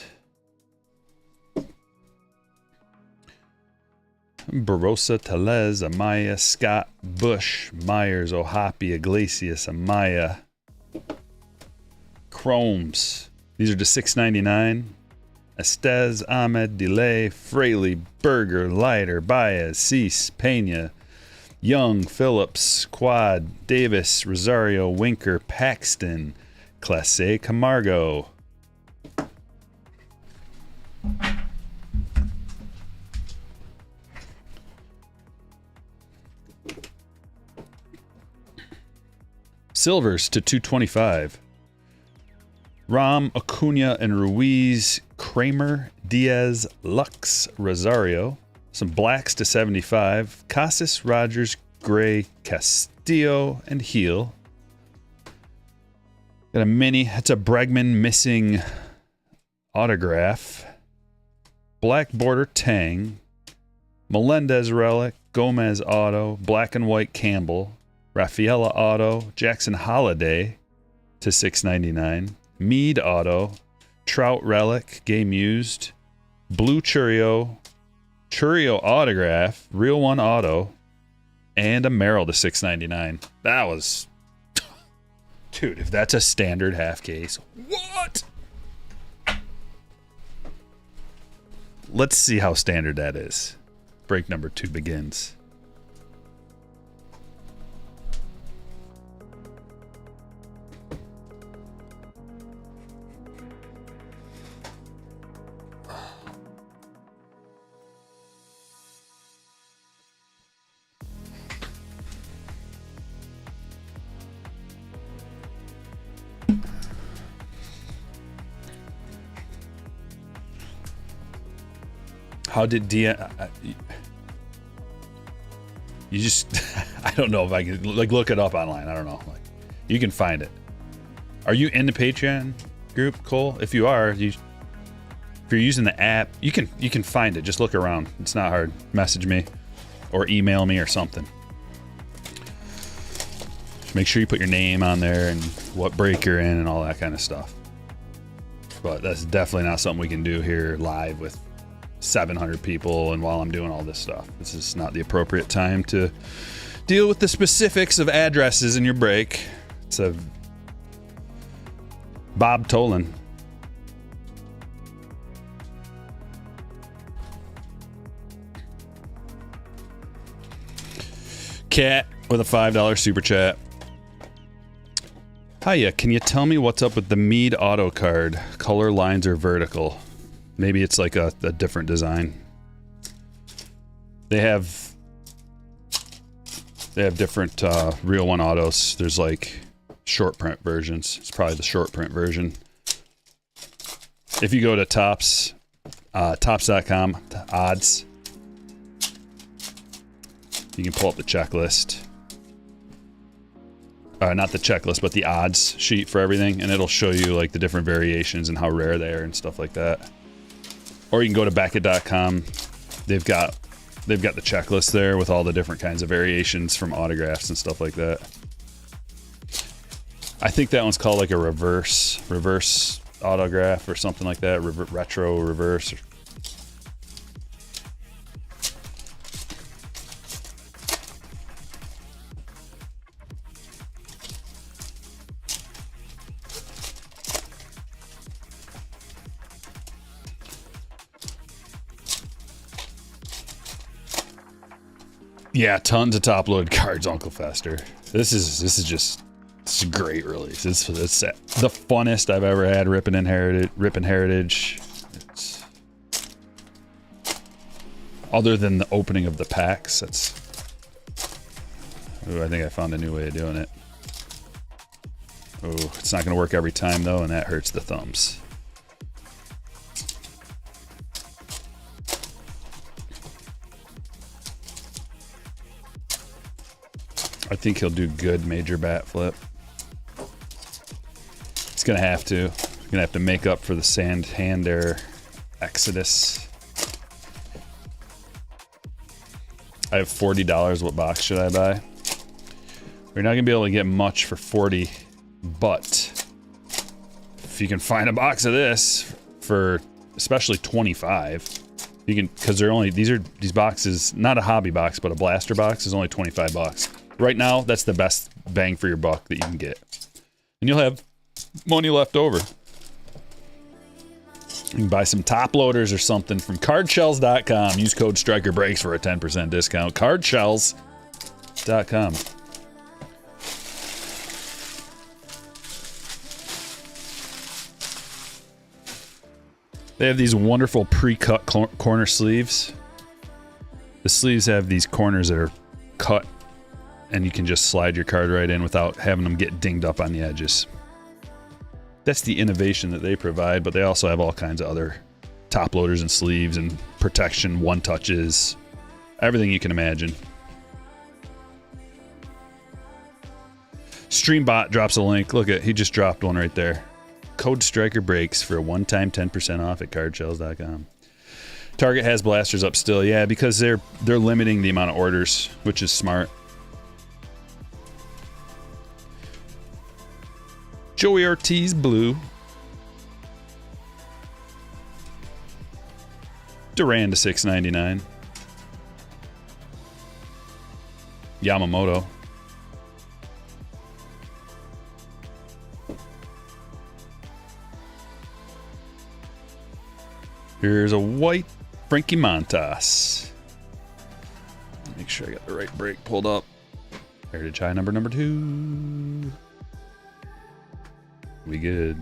Speaker 1: Barossa, Telez, Amaya, Scott, Bush, Myers, Ohapi, Iglesias, Amaya. Chromes. These are to $6.99. Estez, Ahmed, Delay, Fraley, Berger, Leiter, Baez, Cease, Pena, Young, Phillips, Quad, Davis, Rosario, Winker, Paxton, Classe, Camargo. Silvers to $225. Ram, Acuna, and Ruiz, Kramer, Diaz, Lux, Rosario. Some blacks to $75. Casas, Rogers, Gray, Castillo, and Heel. Got a mini. That's a Bregman missing autograph. Black border Tang. Melendez relic. Gomez auto. Black and white Campbell. Rafaela auto. Jackson Holiday to $6.99. Mead auto. Trout relic. Game used. Blue Churio. Churio autograph. Real one auto. And a Merrill to $6.99. That was... Dude, if that's a standard half case, what? Let's see how standard that is. Break number 2 begins. How did you just I don't know if I can look it up online. I don't know. You can find it. Are you in the Patreon group, Cole? If you are, if you're using the app, you can find it. Just look around. It's not hard. Message me or email me or something. Make sure you put your name on there and what break you're in and all that kind of stuff. But that's definitely not something we can do here live with 700 people and while I'm doing all this stuff. This is not the appropriate time to deal with the specifics of addresses in your break. It's a Bob Tolan. Cat with a $5 super chat. Hiya, can you tell me what's up with the Mead auto card? Color lines are vertical. Maybe it's like a different design. They have different real one autos. There's like short print versions. It's probably the short print version. If you go to tops.com, odds, you can pull up the checklist. Not the checklist, but the odds sheet for everything, and it'll show you like the different variations and how rare they are and stuff like that. Or you can go to Beckett.com. They've got the checklist there with all the different kinds of variations from autographs and stuff like that. I think that one's called like a reverse autograph or something like that. Retro reverse. Yeah, tons of top-loaded cards, Uncle Fester. This is a great release. It's the funnest I've ever had ripping Heritage. It's, other than the opening of the packs, that's. Ooh, I think I found a new way of doing it. Ooh, it's not going to work every time though, and that hurts the thumbs. I think he'll do good major bat flip. He's gonna have to. He's gonna have to make up for the Santander Exodus. I have $40. What box should I buy? We're not gonna be able to get much for 40, but if you can find a box of this for especially 25, you can, because they're only, these boxes, not a hobby box, but a blaster box is only 25 bucks. Right now, that's the best bang for your buck that you can get. And you'll have money left over. You can buy some top loaders or something from cardshells.com. Use code StrykerBreaks for a 10% discount. Cardshells.com. They have these wonderful pre-cut corner sleeves. The sleeves have these corners that are cut, and you can just slide your card right in without having them get dinged up on the edges. That's the innovation that they provide, but they also have all kinds of other top loaders and sleeves and protection, one-touches, everything you can imagine. Streambot drops a link. Look at, he just dropped one right there. Code StrykerBreaks for a one-time 10% off at cardshells.com. Target has blasters up still, yeah, because they're limiting the amount of orders, which is smart. Joey Ortiz blue. Duran to $6.99. Yamamoto. Here's a white Frankie Montas. Make sure I got the right break pulled up. Heritage High number 2. We good.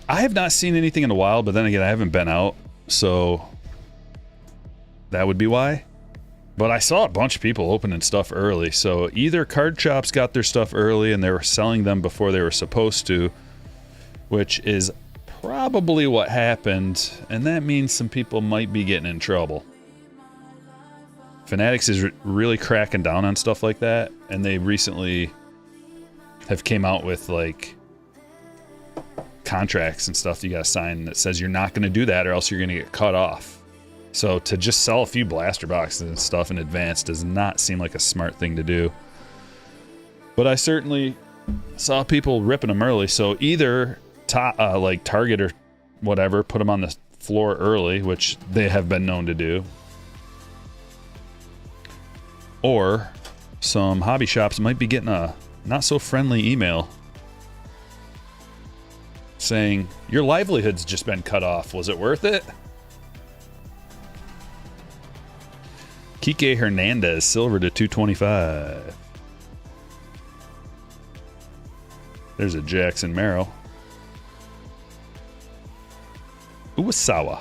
Speaker 1: I have not seen anything in a while, but then again, I haven't been out, so that would be why. But I saw a bunch of people opening stuff early, so either card shops got their stuff early and they were selling them before they were supposed to, which is probably what happened, and that means some people might be getting in trouble. Fanatics is really cracking down on stuff like that, and they recently have came out with like contracts and stuff you gotta sign that says you're not gonna do that or else you're gonna get cut off. So to just sell a few blaster boxes and stuff in advance does not seem like a smart thing to do. But I certainly saw people ripping them early, so either like Target or whatever put them on the floor early, which they have been known to do, or some hobby shops might be getting a not so friendly email saying your livelihood's just been cut off. Was it worth it? Kike Hernandez, silver to 225. There's a Jackson Merrill. Uwasawa.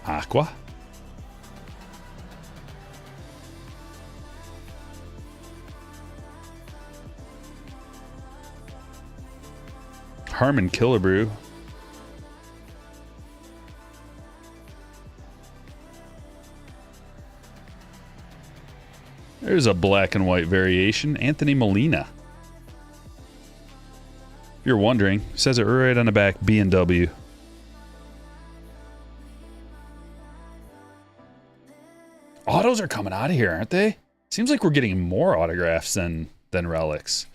Speaker 1: Aqua. Harmon Killebrew. There's a black and white variation. Anthony Molina. If you're wondering, it says it right on the back, B&W. Autos are coming out of here, aren't they? Seems like we're getting more autographs than relics.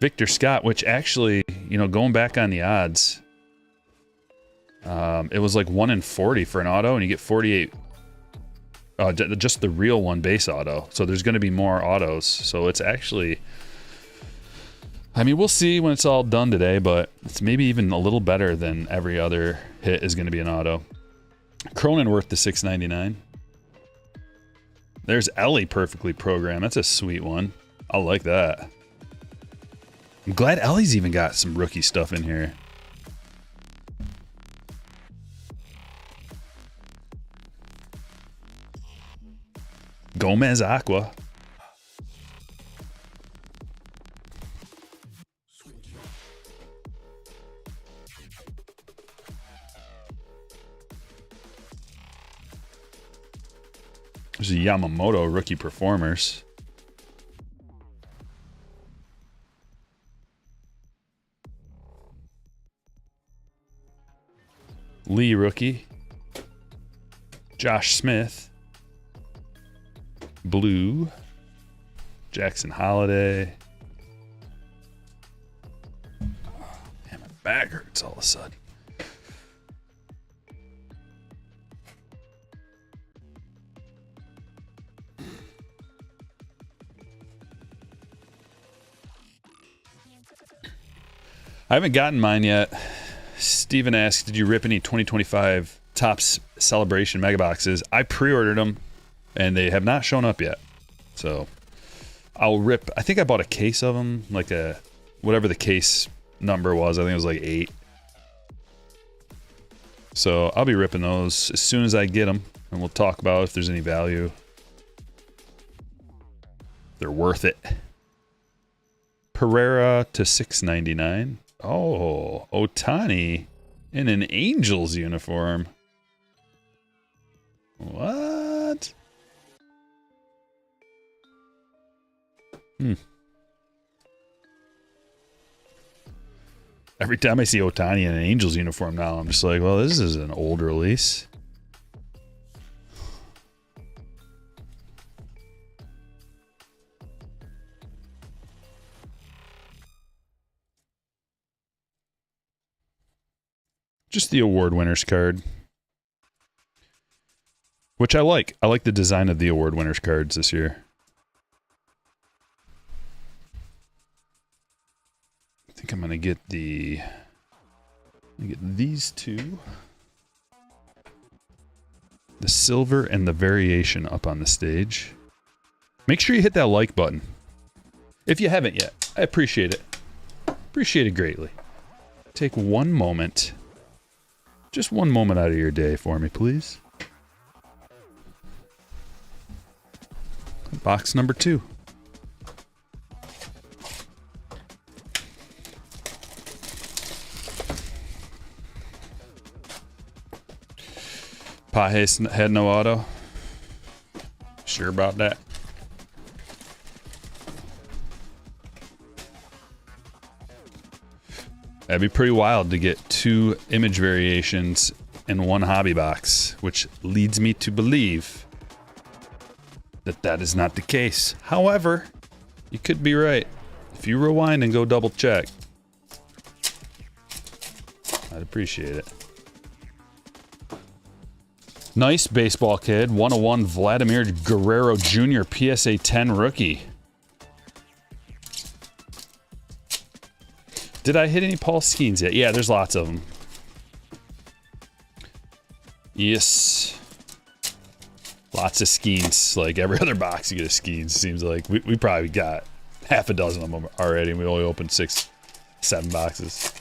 Speaker 1: Victor Scott, which actually, you know, going back on the odds, it was like 1 in 40 for an auto, and you get 48. Just the real one base auto. So there's going to be more autos. So it's actually, I mean, we'll see when it's all done today, but it's maybe even a little better than every other hit is going to be an auto. Cronenworth to $6.99. There's Ellie perfectly programmed. That's a sweet one. I like that. I'm glad Ellie's even got some rookie stuff in here. Gomez Aqua. There's a Yamamoto rookie performers. Lee rookie. Josh Smith. Blue. Jackson Holiday. Man, my back hurts all of a sudden. I haven't gotten mine yet. Steven asked, did you rip any 2025 Topps Celebration Mega Boxes? I pre-ordered them, and they have not shown up yet. So, I'll rip. I think I bought a case of them, like a, whatever the case number was. I think it was like 8. So, I'll be ripping those as soon as I get them, and we'll talk about if there's any value. They're worth it. Pereira to $6.99. Oh, Ohtani in an Angels uniform. What? Every time I see Ohtani in an Angels uniform now, I'm just like, well, this is an old release. Just the award winners card. Which I like. I like the design of the award winners cards this year. I think I'm gonna get these two. The silver and the variation up on the stage. Make sure you hit that like button. If you haven't yet, I appreciate it. Appreciate it greatly. Take one moment. Just one moment out of your day for me, please. Box number 2. Pages had no auto. Sure about that? That'd be pretty wild to get 2 image variations in one hobby box, which leads me to believe that that is not the case. However, you could be right. If you rewind and go double check, I'd appreciate it. Nice baseball kid. 101 Vladimir Guerrero Jr. PSA 10 rookie. Did I hit any Paul Skeens yet? Yeah, there's lots of them. Yes. Lots of Skeens. Like every other box you get a Skeens. Seems like we probably got half a dozen of them already. And we only opened 6, 7 boxes.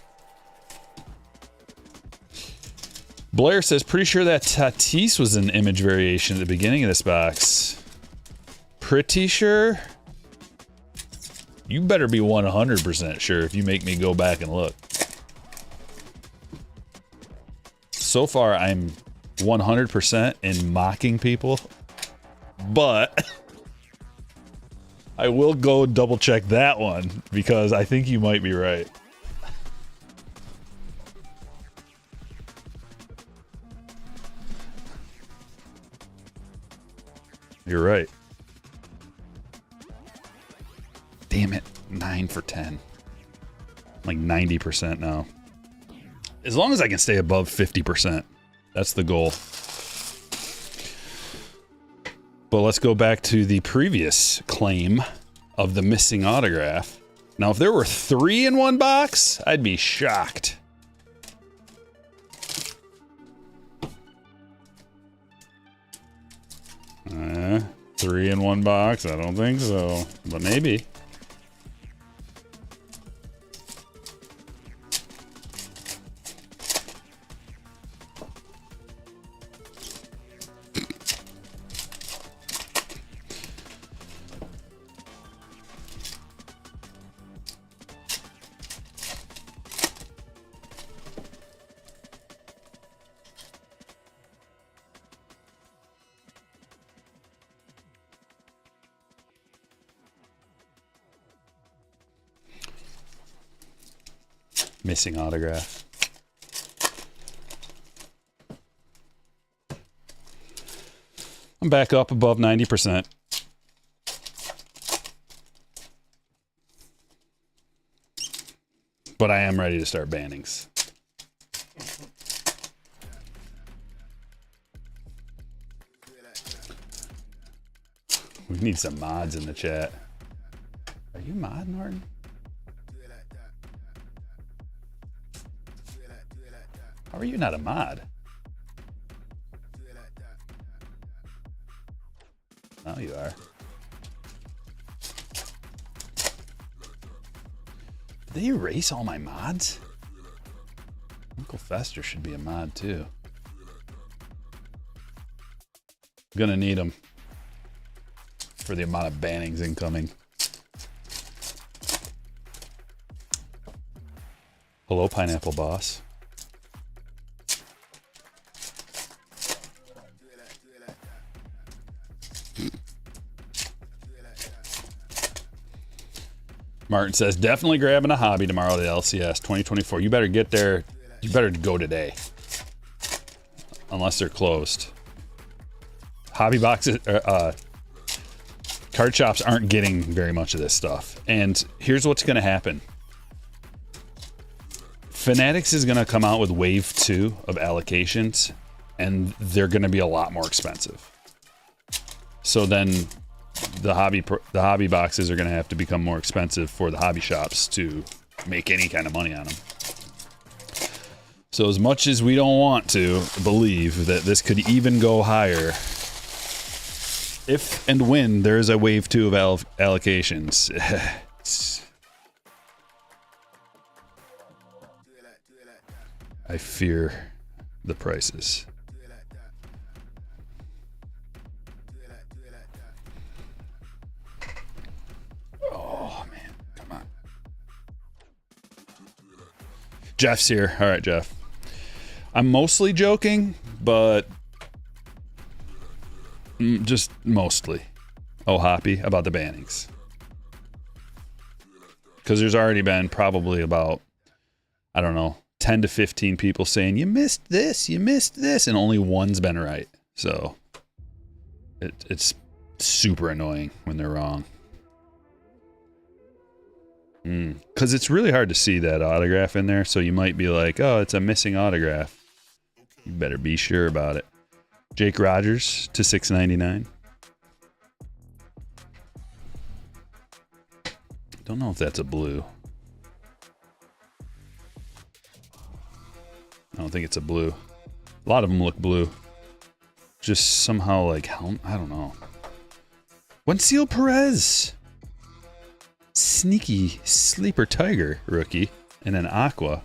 Speaker 1: Blair says, pretty sure that Tatis was an image variation at the beginning of this box. Pretty sure? You better be 100% sure if you make me go back and look. So far, I'm 100% in mocking people, but I will go double check that one because I think you might be right. You're right. Damn it. 9 for 10. Like 90% now. As long as I can stay above 50%. That's the goal. But let's go back to the previous claim of the missing autograph. Now, if there were 3 in one box, I'd be shocked. Three in one box? I don't think so. But maybe. Missing autograph. I'm back up above 90%. But I am ready to start bannings. We need some mods in the chat. Are you mod, Norton? How are you not a mod? Now you are. Did they erase all my mods? Uncle Fester should be a mod too. I'm gonna need them for the amount of bannings incoming. Hello, Pineapple Boss. Martin says, definitely grabbing a hobby tomorrow at LCS 2024. You better get there. You better go today. Unless they're closed. Hobby boxes, card shops aren't getting very much of this stuff. And here's what's going to happen. Fanatics is going to come out with wave 2 of allocations, and they're going to be a lot more expensive. So then the hobby boxes are going to have to become more expensive for the hobby shops to make any kind of money on them. So as much as we don't want to believe that this could even go higher, if and when there is a wave 2 of allocations, I fear the prices. Oh, man. Come on. Jeff's here. All right, Jeff. I'm mostly joking, but just mostly. Oh, Hoppy, about the bannings. Because there's already been probably about, I don't know, 10 to 15 people saying, you missed this, and only one's been right. So it's super annoying when they're wrong. Because it's really hard to see that autograph in there, so you might be like, oh, it's a missing autograph. You better be sure about it. Jake Rogers to $6.99. Don't know if that's a blue. I don't think it's a blue. A lot of them look blue. Just somehow like, I don't know. Juancil Perez. Sneaky sleeper tiger rookie. And an aqua.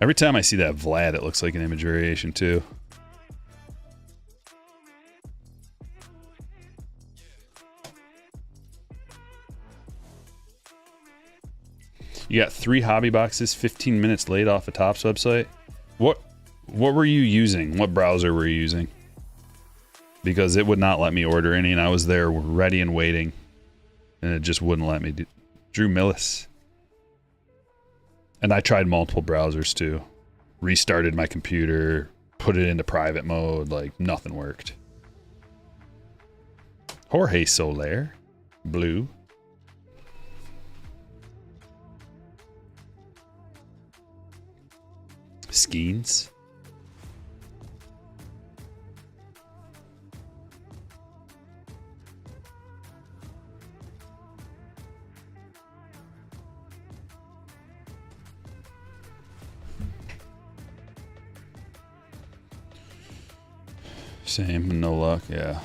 Speaker 1: Every time I see that Vlad, it looks like an image variation too. You got 3 hobby boxes 15 minutes late off of Topps website. What were you using? What browser were you using? Because it would not let me order any, and I was there ready and waiting, and it just wouldn't let me do. Drew Millis. And I tried multiple browsers too. Restarted my computer, put it into private mode, like nothing worked. Jorge Soler, blue. Skeens. Same, no luck, yeah.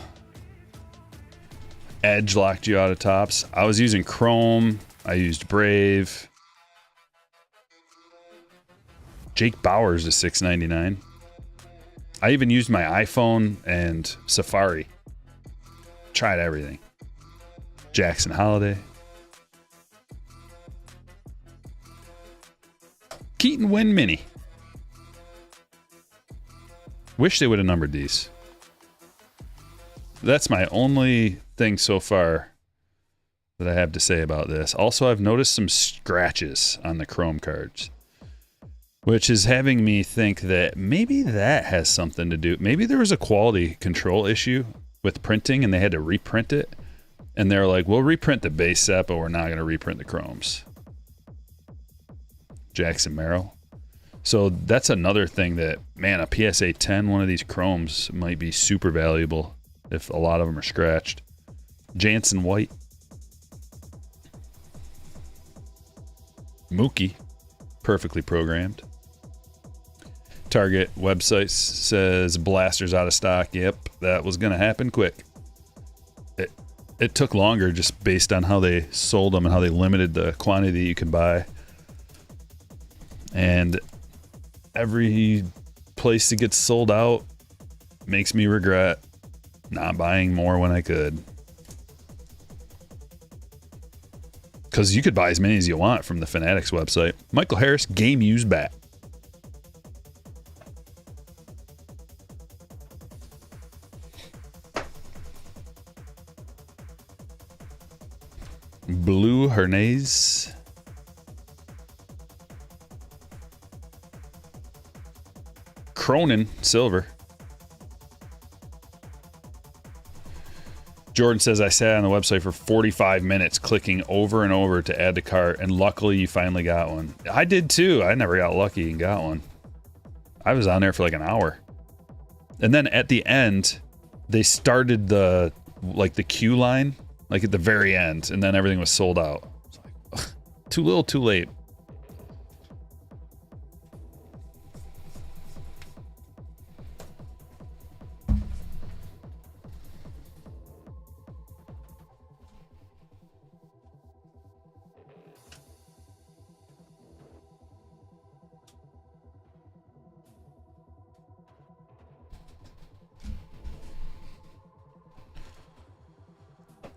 Speaker 1: Edge locked you out of Topps. I was using Chrome. I used Brave. Jake Bowers is $6.99. I even used my iPhone and Safari. Tried everything. Jackson Holiday. Keaton Win Mini. Wish they would have numbered these. That's my only thing so far that I have to say about this. Also, I've noticed some scratches on the Chrome cards, which is having me think that maybe that has something to do. Maybe there was a quality control issue with printing and they had to reprint it. And they're like, we'll reprint the base set, but we're not going to reprint the Chromes. Jackson Merrill. So that's another thing that, man, a PSA 10, one of these Chromes might be super valuable if a lot of them are scratched. Jansen White. Mookie. Perfectly programmed. Target website says blasters out of stock. Yep, that was going to happen quick. It took longer just based on how they sold them and how they limited the quantity you can buy. And every place that gets sold out makes me regret not buying more when I could. Because you could buy as many as you want from the Fanatics website. Michael Harris, game used bat. Blue Hernandez. Cronin, silver. Jordan says, I sat on the website for 45 minutes clicking over and over to add to cart, and luckily you finally got one. I did too. I never got lucky and got one. I was on there for like an hour. And then at the end, they started the queue line, like at the very end, and then everything was sold out. It's like, ugh, too little, too late.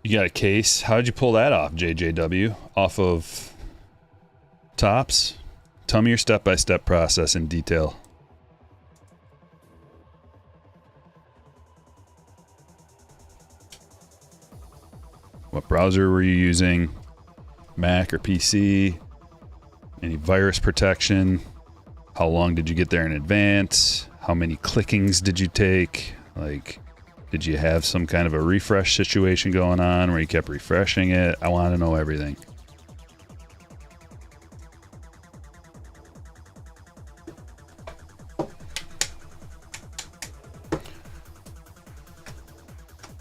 Speaker 1: You got a case. How'd you pull that off, JJW? Off of Tops? Tell me your step-by-step process in detail. What browser were you using? Mac or PC? Any virus protection? How long did you get there in advance? How many clickings did you take? Like, did you have some kind of a refresh situation going on where you kept refreshing it? I want to know everything.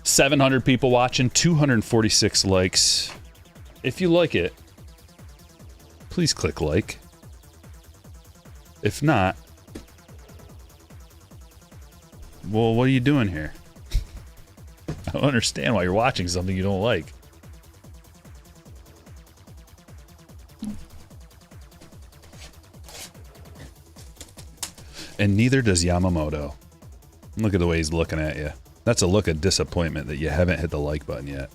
Speaker 1: $700 people watching, 246 likes. If you like it, please click like. If not, well, what are you doing here? I don't understand why you're watching something you don't like. And neither does Yamamoto. Look at the way he's looking at you. That's a look of disappointment that you haven't hit the like button yet.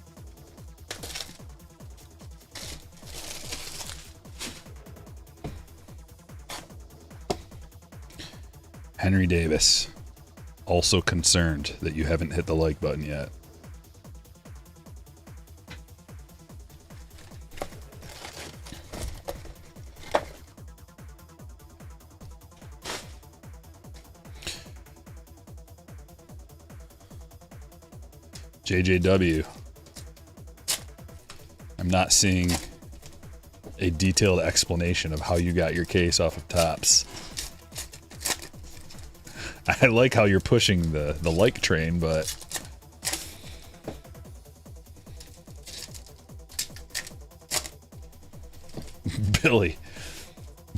Speaker 1: Henry Davis. Also concerned that you haven't hit the like button yet. JJW. I'm not seeing a detailed explanation of how you got your case off of Tops. I like how you're pushing the like train, but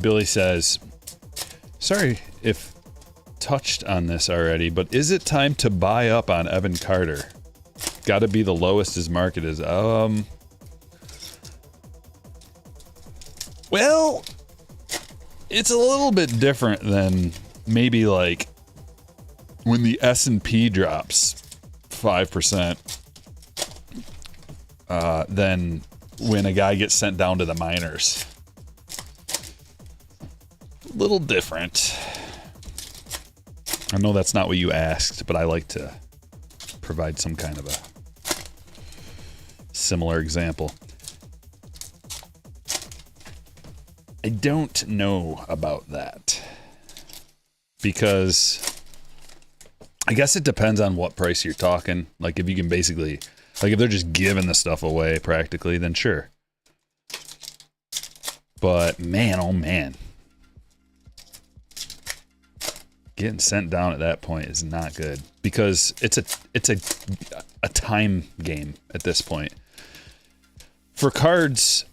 Speaker 1: Billy says, sorry if touched on this already, but is it time to buy up on Evan Carter? Got to be the lowest his market is. Well, it's a little bit different than maybe like when the S&P drops 5%, then when a guy gets sent down to the minors. A little different. I know that's not what you asked, but I like to provide some kind of a similar example. I don't know about that because I guess it depends on what price you're talking. Like if you can basically, like if they're just giving the stuff away practically, then sure. But man, oh man. Getting sent down at that point is not good because it's a time game at this point. For cards,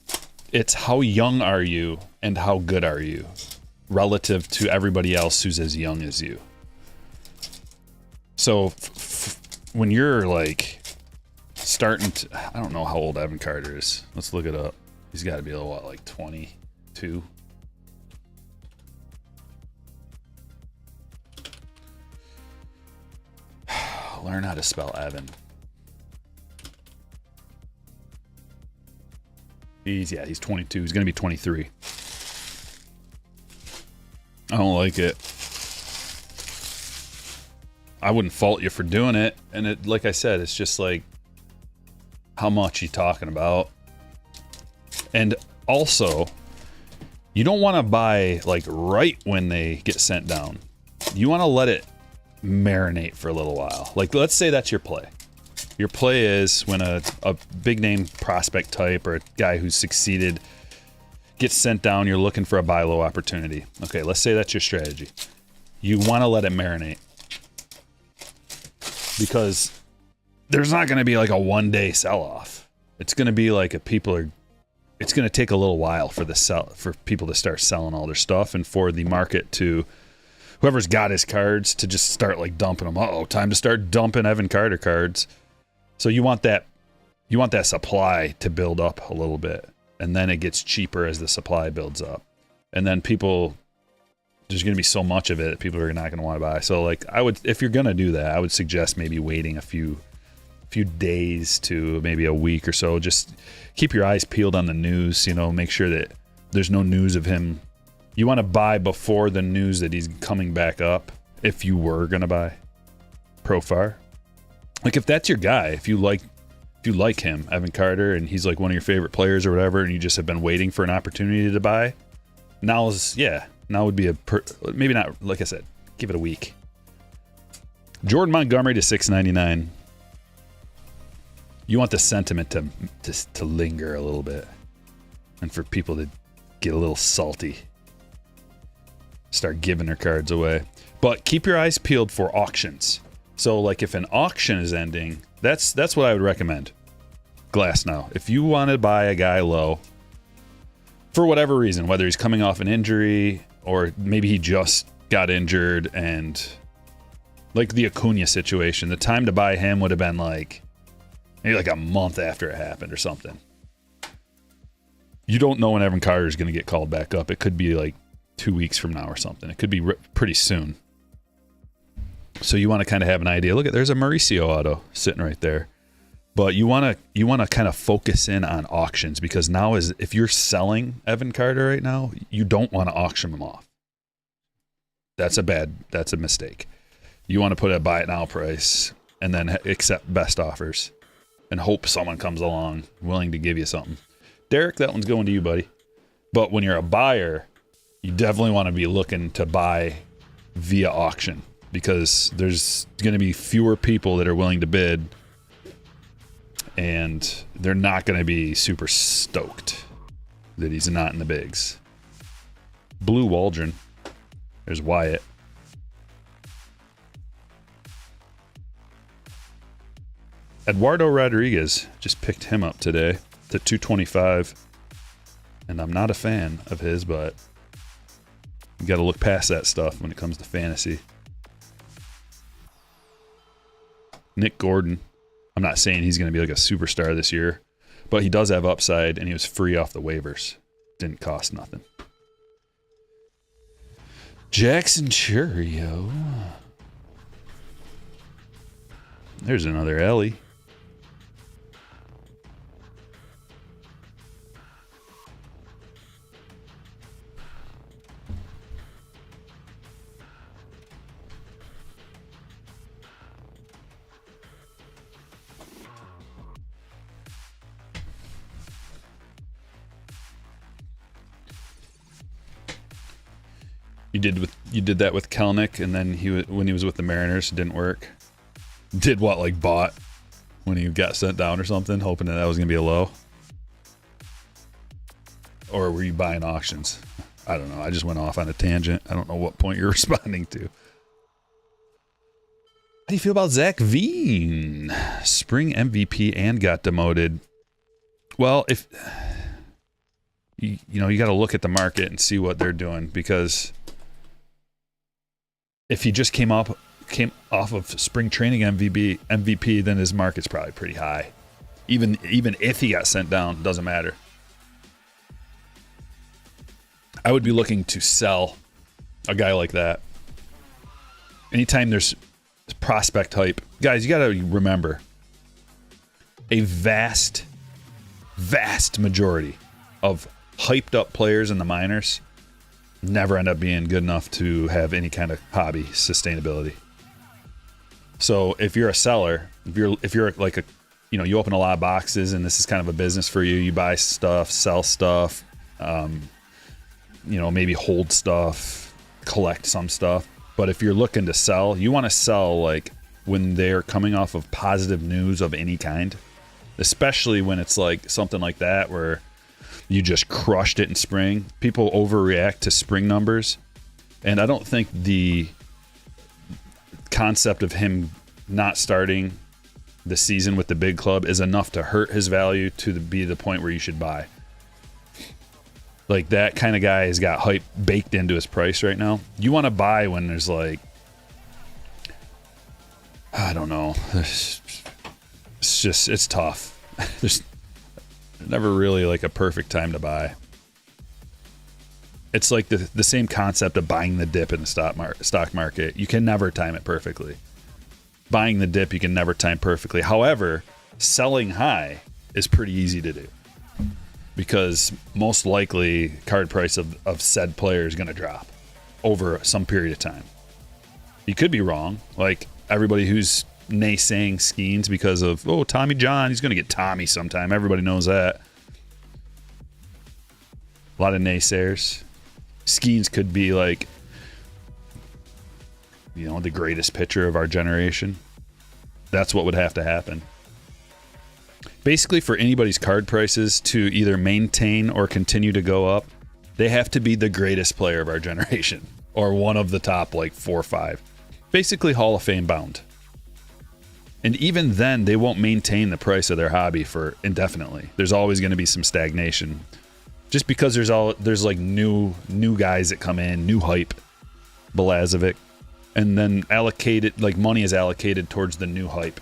Speaker 1: it's how young are you and how good are you relative to everybody else who's as young as you. So when you're like starting to, I don't know how old Evan Carter is. Let's look it up. He's got to be what, like 22? Learn how to spell Evan. He's 22. He's going to be 23. I don't like it. I wouldn't fault you for doing it. And it, like I said, it's just like, how much you talking about? And also, you don't want to buy like right when they get sent down. You want to let it marinate for a little while. Like, let's say that's your play. Your play is when a big name prospect type or a guy who's succeeded gets sent down, you're looking for a buy low opportunity. Okay, let's say that's your strategy. You want to let it marinate because there's not going to be like a one-day sell-off. It's going to be like it's going to take a little while for people to start selling all their stuff and for the market to, whoever's got his cards, to just start like dumping them. Uh-oh, time to start dumping Evan Carter cards. So you want that supply to build up a little bit, and then it gets cheaper as the supply builds up. And then there's going to be so much of it that people are not going to want to buy. So like if you're going to do that, I would suggest maybe waiting a few days to maybe a week or so. Just keep your eyes peeled on the news, make sure that there's no news of him. You want to buy before the news that he's coming back up. If you were going to buy Profar, like if that's your guy, if you like him, Evan Carter, and he's like one of your favorite players or whatever, and you just have been waiting for an opportunity to buy, now would be maybe not, like I said, give it a week. Jordan Montgomery to $6.99. You want the sentiment to linger a little bit, and for people to get a little salty, start giving their cards away. But keep your eyes peeled for auctions. So like if an auction is ending, that's what I would recommend. Glass now. If you want to buy a guy low for whatever reason, whether he's coming off an injury or maybe he just got injured, and like the Acuna situation, the time to buy him would have been like maybe like a month after it happened or something. You don't know when Evan Carter is going to get called back up. It could be like 2 weeks from now or something. It could be pretty soon. So you want to kind of have an idea. Look, there's a Mauricio auto sitting right there. But you want to kind of focus in on auctions, because now if you're selling Evan Carter right now, you don't want to auction him off. That's a mistake. You want to put a buy it now price and then accept best offers and hope someone comes along willing to give you something. Derek, that one's going to you, buddy. But when you're a buyer, you definitely want to be looking to buy via auction, because there's going to be fewer people that are willing to bid, and they're not going to be super stoked that he's not in the bigs. Blue Waldron. There's Wyatt. Eduardo Rodriguez, just picked him up today to 225. And I'm not a fan of his, but you got to look past that stuff when it comes to fantasy. Nick Gordon. I'm not saying he's going to be like a superstar this year, but he does have upside, and he was free off the waivers. Didn't cost nothing. Jackson Churio. There's another Ellie. You did that with Kelnick, and then when he was with the Mariners, it didn't work. Did what, like bought when he got sent down or something, hoping that was gonna be a low? Or were you buying auctions? I don't know. I just went off on a tangent. I don't know what point you're responding to. How do you feel about Zach Veen? Spring MVP and got demoted. Well, if you got to look at the market and see what they're doing, because if he just came off of spring training MVP, then his market's probably pretty high. Even if he got sent down, doesn't matter. I would be looking to sell a guy like that. Anytime there's prospect hype, guys, you got to remember, a vast majority of hyped up players in the minors never end up being good enough to have any kind of hobby sustainability. So if you're a seller, if you're like a, you open a lot of boxes and this is kind of a business for you, you buy stuff, sell stuff, maybe hold stuff, collect some stuff. But if you're looking to sell, you want to sell like when they're coming off of positive news of any kind, especially when it's like something like that where you just crushed it in spring. People overreact to spring numbers. And I don't think the concept of him not starting the season with the big club is enough to hurt his value to be the point where you should buy. Like, that kind of guy has got hype baked into his price right now. You want to buy when there's like, I don't know. It's tough. There's never really like a perfect time to buy. It's like the same concept of buying the dip in the stock market. You can never time it perfectly. Buying the dip, you can never time perfectly. However, selling high is pretty easy to do, because most likely card price of said player is going to drop over some period of time. You could be wrong. Like everybody who's naysaying Skeens because of, Tommy John, he's going to get Tommy sometime. Everybody knows that. A lot of naysayers. Skeens could be like, the greatest pitcher of our generation. That's what would have to happen. Basically, for anybody's card prices to either maintain or continue to go up, they have to be the greatest player of our generation, or one of the top like 4 or 5. Basically Hall of Fame bound. And even then, they won't maintain the price of their hobby for indefinitely. There's always going to be some stagnation, just because there's like new guys that come in, new hype, Balazovic, and then money is allocated towards the new hype.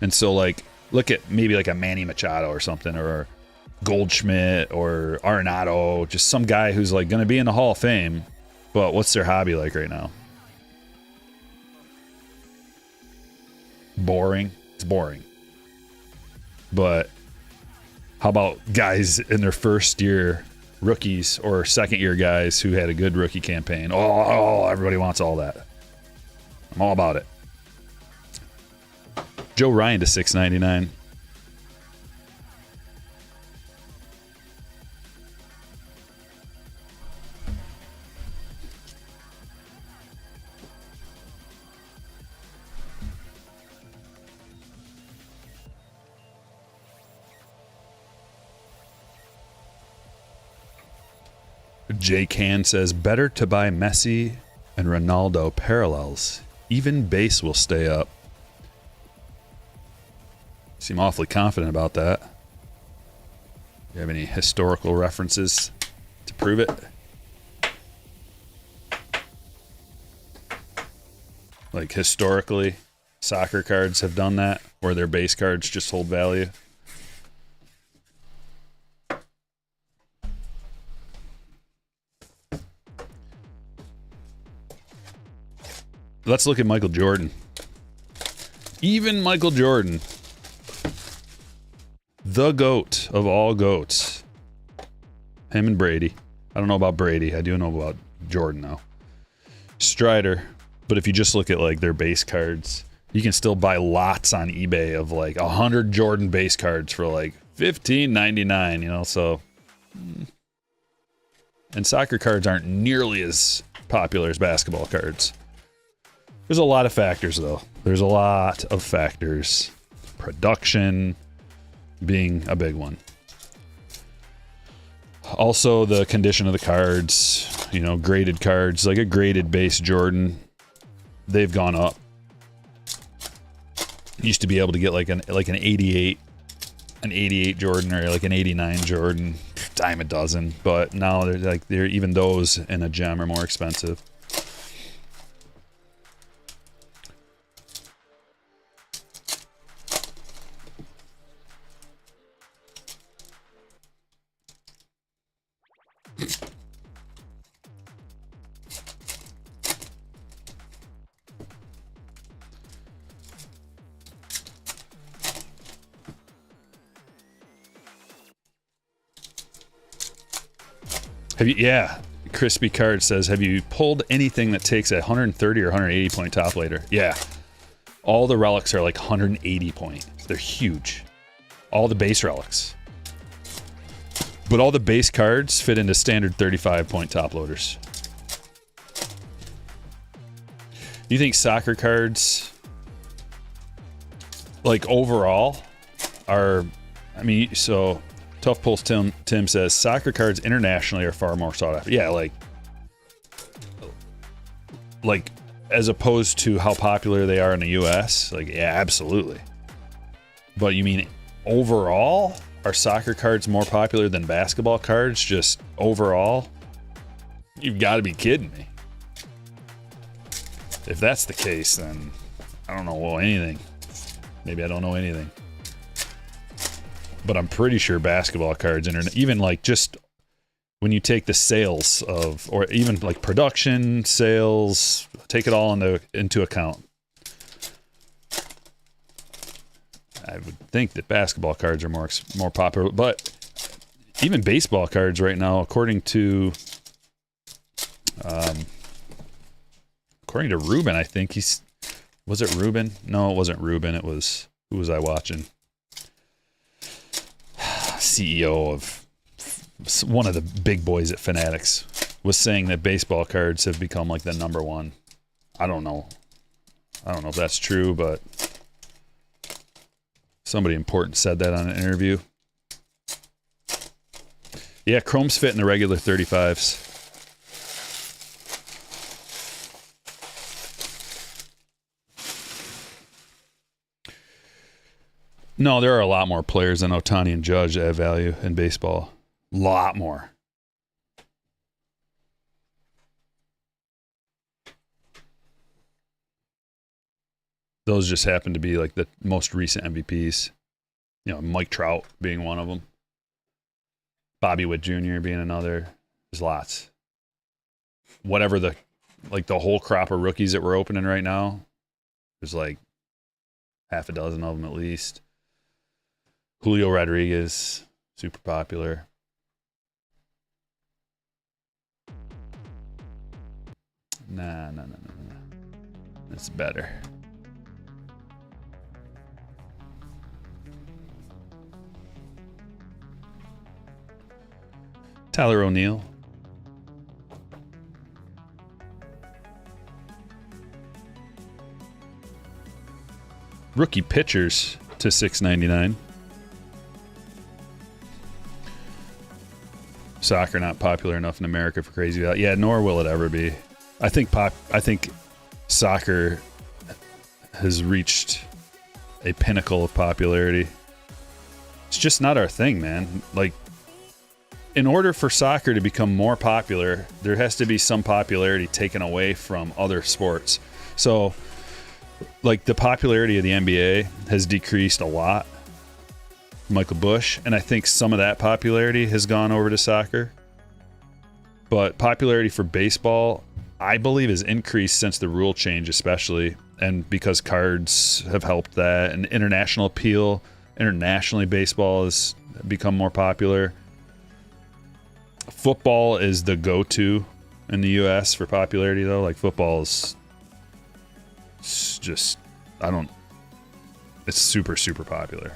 Speaker 1: And so like, look at maybe like a Manny Machado or something, or Goldschmidt or Arenado, just some guy who's like going to be in the Hall of Fame, but what's their hobby like right now? Boring. It's boring. But how about guys in their first year, rookies, or second year guys who had a good rookie campaign? Oh, everybody wants all that. I'm all about it. Joe Ryan to $6.99. Jay Can says, better to buy Messi and Ronaldo parallels. Even base will stay up. Seem awfully confident about that. Do you have any historical references to prove it? Like historically, soccer cards have done that, where their base cards just hold value. Let's look at Michael Jordan. Even Michael Jordan, the GOAT of all GOATs. Him and Brady. I don't know about Brady. I do know about Jordan, though. Strider. But if you just look at like their base cards, you can still buy lots on eBay of like 100 Jordan base cards for like $15.99, so. And soccer cards aren't nearly as popular as basketball cards. There's a lot of factors, though. There's a lot of factors. Production being a big one. Also, the condition of the cards, you know, graded cards, like a graded base Jordan, they've gone up. Used to be able to get like an 88 Jordan or like an 89 Jordan, dime a dozen, but now they're even those in a gem are more expensive. Have you, yeah, Crispy Card says, have you pulled anything that takes a 130 or 180 point top later? Yeah. All the relics are like 180 point. They're huge. All the base relics. But all the base cards fit into standard 35 point top loaders. You think soccer cards, like overall, are, I mean, so Tough Pulse Tim says soccer cards internationally are far more sought after. Yeah, like as opposed to how popular they are in the US, like yeah, absolutely. But you mean overall, are soccer cards more popular than basketball cards? Just overall? You've got to be kidding me. If that's the case, then I don't know anything. Maybe I don't know anything. But I'm pretty sure basketball cards, even like just when you take the sales of, or even like production, sales, take it all into account. I would think that basketball cards are more popular, but even baseball cards right now, according to Ruben, I think was it Ruben? No, it wasn't Ruben. It was, who was I watching? CEO of one of the big boys at Fanatics was saying that baseball cards have become like the #1. I don't know if that's true, but somebody important said that on an interview. Yeah, chromes fit in the regular 35s. No, there are a lot more players than Ohtani and Judge that have value in baseball. Lot more. Those just happen to be like the most recent MVPs. You know, Mike Trout being one of them. Bobby Witt Jr. being another. There's lots. Whatever the whole crop of rookies that we're opening right now, there's like half a dozen of them at least. Julio Rodriguez, super popular. Nah. That's better. Tyler O'Neill. Rookie pitchers to $6.99. Soccer not popular enough in America for crazy value. Yeah, nor will it ever be. I think soccer has reached a pinnacle of popularity. It's just not our thing, man. Like, in order for soccer to become more popular, there has to be some popularity taken away from other sports. So, like, the popularity of the NBA has decreased a lot. Michael Bush, and I think some of that popularity has gone over to soccer. But popularity for baseball, I believe, has increased since the rule change, especially, and because cards have helped that, and international appeal. Internationally, baseball has become more popular. Football is the go-to in the U.S. for popularity, though. Like, football is just, it's super, super popular.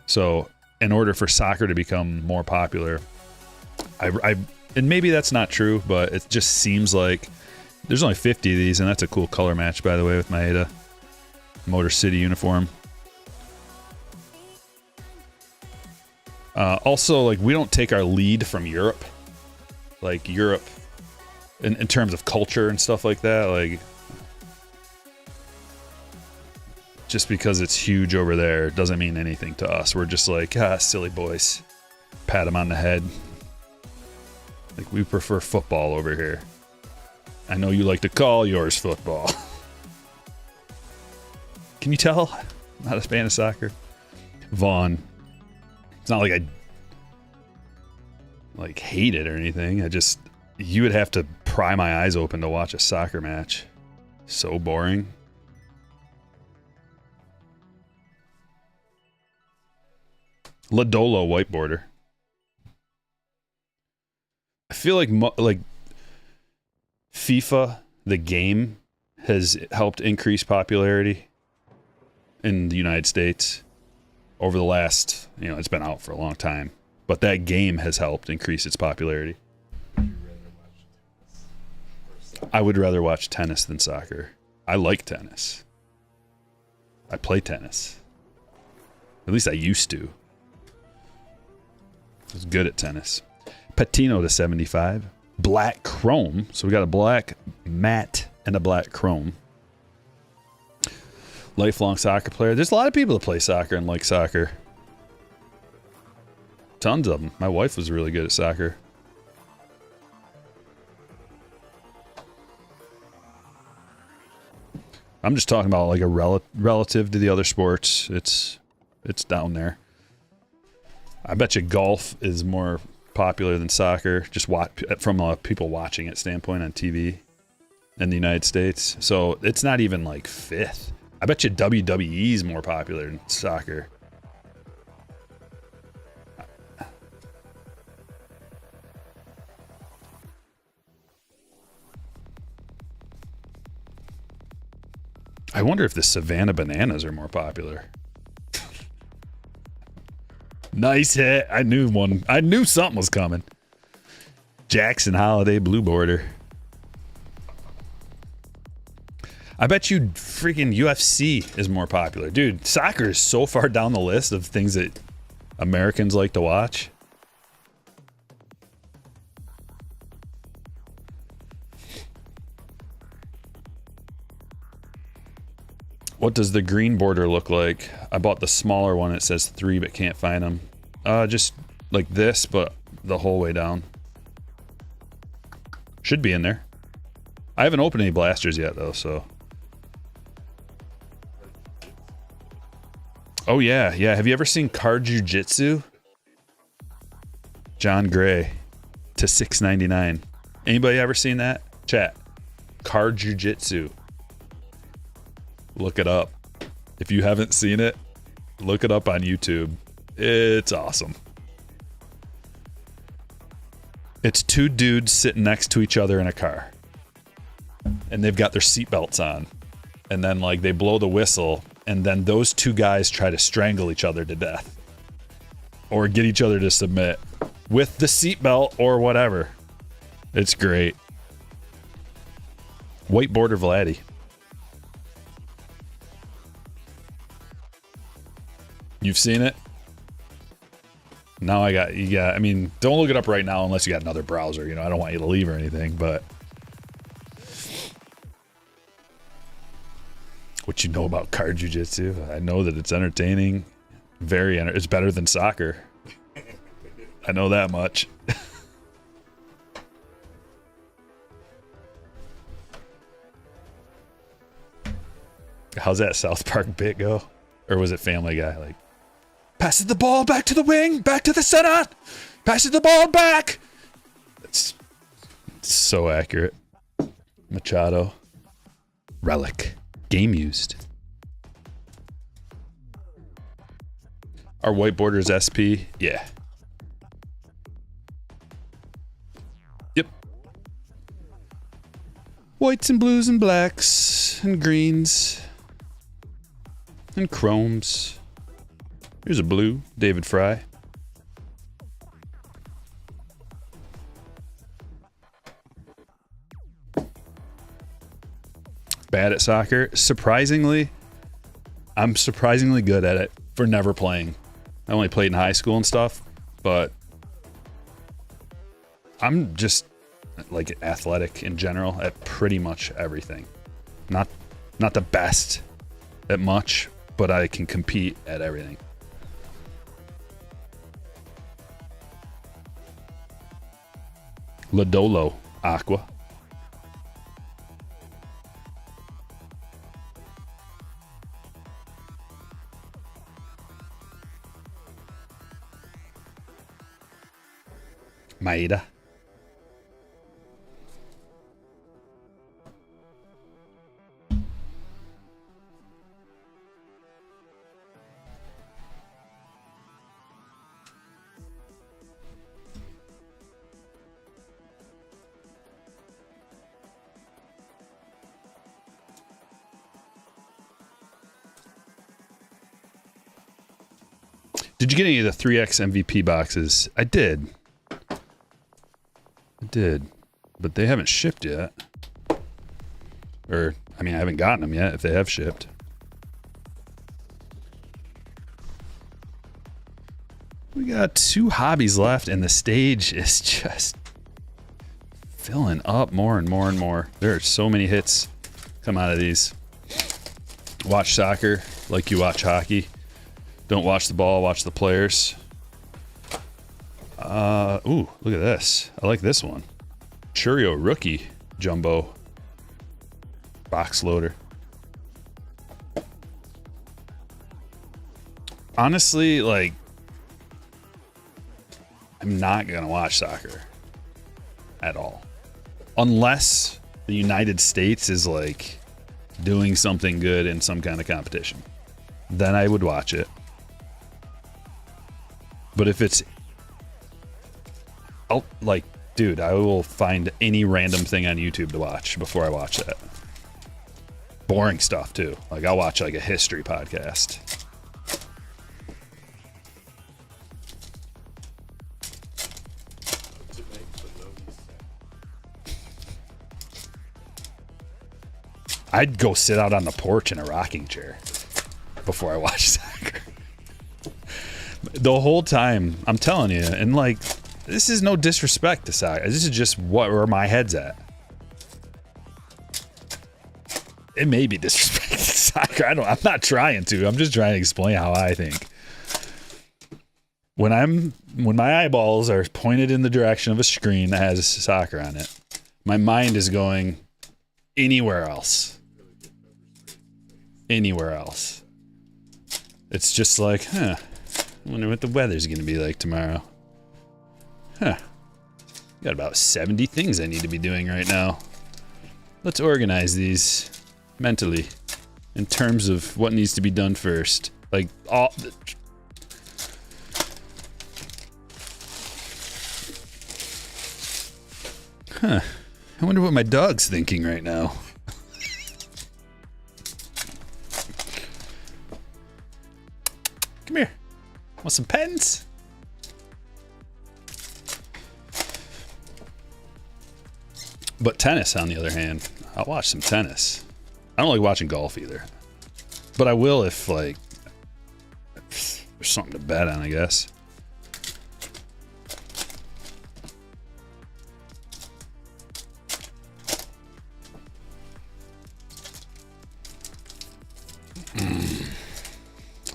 Speaker 1: So, in order for soccer to become more popular, and maybe that's not true, but it just seems like There's only 50 of these, and that's a cool color match, by the way, with my Ada Motor City uniform. Also, like, we don't take our lead from Europe. Like, Europe, in terms of culture and stuff like that, like, just because it's huge over there doesn't mean anything to us. We're just like, silly boys. Pat them on the head. Like, we prefer football over here. I know you like to call yours football. Can you tell? I'm not a fan of soccer. Vaughn. It's not like I like hate it or anything. You would have to pry my eyes open to watch a soccer match. So boring. Ladolo white border. I feel like FIFA, the game, has helped increase popularity in the United States over the last, it's been out for a long time, but that game has helped increase its popularity. I would rather watch tennis than soccer. I like tennis. I play tennis. At least I used to. I was good at tennis. Patino to 75. Black chrome. So we got a black matte and a black chrome. Lifelong soccer player. There's a lot of people that play soccer and like soccer. Tons of them. My wife was really good at soccer. I'm just talking about like a relative to the other sports. It's down there. I bet you golf is more popular than soccer, just from a people watching it standpoint on TV in the United States. So it's not even like fifth. I bet you WWE is more popular than soccer. I wonder if the Savannah Bananas are more popular. Nice hit. I knew something was coming. Jackson Holiday blue border. I bet you freaking UFC is more popular. Dude, soccer is so far down the list of things that Americans like to watch. What does the green border look like? I bought the smaller one. It says 3, but can't find them. Just like this, but the whole way down. Should be in there. I haven't opened any blasters yet, though, so. Oh, yeah. Have you ever seen Card Jiu-Jitsu? John Gray to $6.99. Anybody ever seen that? Chat. Card Jiu-Jitsu. Look it up. If you haven't seen it, look it up on YouTube. It's awesome. It's 2 dudes sitting next to each other in a car. And they've got their seatbelts on. And then, like, they blow the whistle. And then those 2 guys try to strangle each other to death. Or get each other to submit. With the seatbelt or whatever. It's great. White border Vladdy. You've seen it? Now I mean, don't look it up right now unless you got another browser. I don't want you to leave or anything, but what you know about card jiu-jitsu? I know that it's entertaining. It's better than soccer. I know that much. How's that South Park bit go? Or was it Family Guy? Like, passes the ball back to the wing, back to the center, passes the ball back. It's so accurate. Machado. Relic. Game used. Our white border is SP. Yeah. Yep. Whites and blues and blacks and greens and chromes. Here's a blue, David Fry. bad at soccer. Surprisingly, I'm surprisingly good at it for never playing. I only played in high school and stuff, but I'm just like athletic in general at pretty much everything. Not the best at much, but I can compete at everything. Lodolo Aqua. Maeda. Did you get any of the 3X MVP boxes? I did. But they haven't shipped yet. Or, I mean, I haven't gotten them yet if they have shipped. We got 2 hobbies left, and the stage is just filling up more and more and more. There are so many hits come out of these. Watch soccer like you watch hockey. Don't watch the ball, watch the players. Ooh, look at this. I like this one. Churio rookie jumbo box loader. Honestly, like, I'm not gonna watch soccer at all. Unless the United States is like doing something good in some kind of competition. Then I would watch it. But if it's, like, dude, I will find any random thing on YouTube to watch before I watch that. Boring stuff too. Like, I'll watch like a history podcast. I'd go sit out on the porch in a rocking chair before I watch soccer. The whole time, I'm telling you, and like, this is no disrespect to soccer. This is just where my head's at. It may be disrespect to soccer. I'm not trying to. I'm just trying to explain how I think. When my eyeballs are pointed in the direction of a screen that has soccer on it, my mind is going anywhere else. Anywhere else. It's just like, I wonder what the weather's going to be like tomorrow. Got about 70 things I need to be doing right now. Let's organize these mentally in terms of what needs to be done first. Like, all... I wonder what my dog's thinking right now. Come here. Want some pens? But tennis, on the other hand, I'll watch some tennis. I don't like watching golf either. But I will if, like, there's something to bet on, I guess. Mm.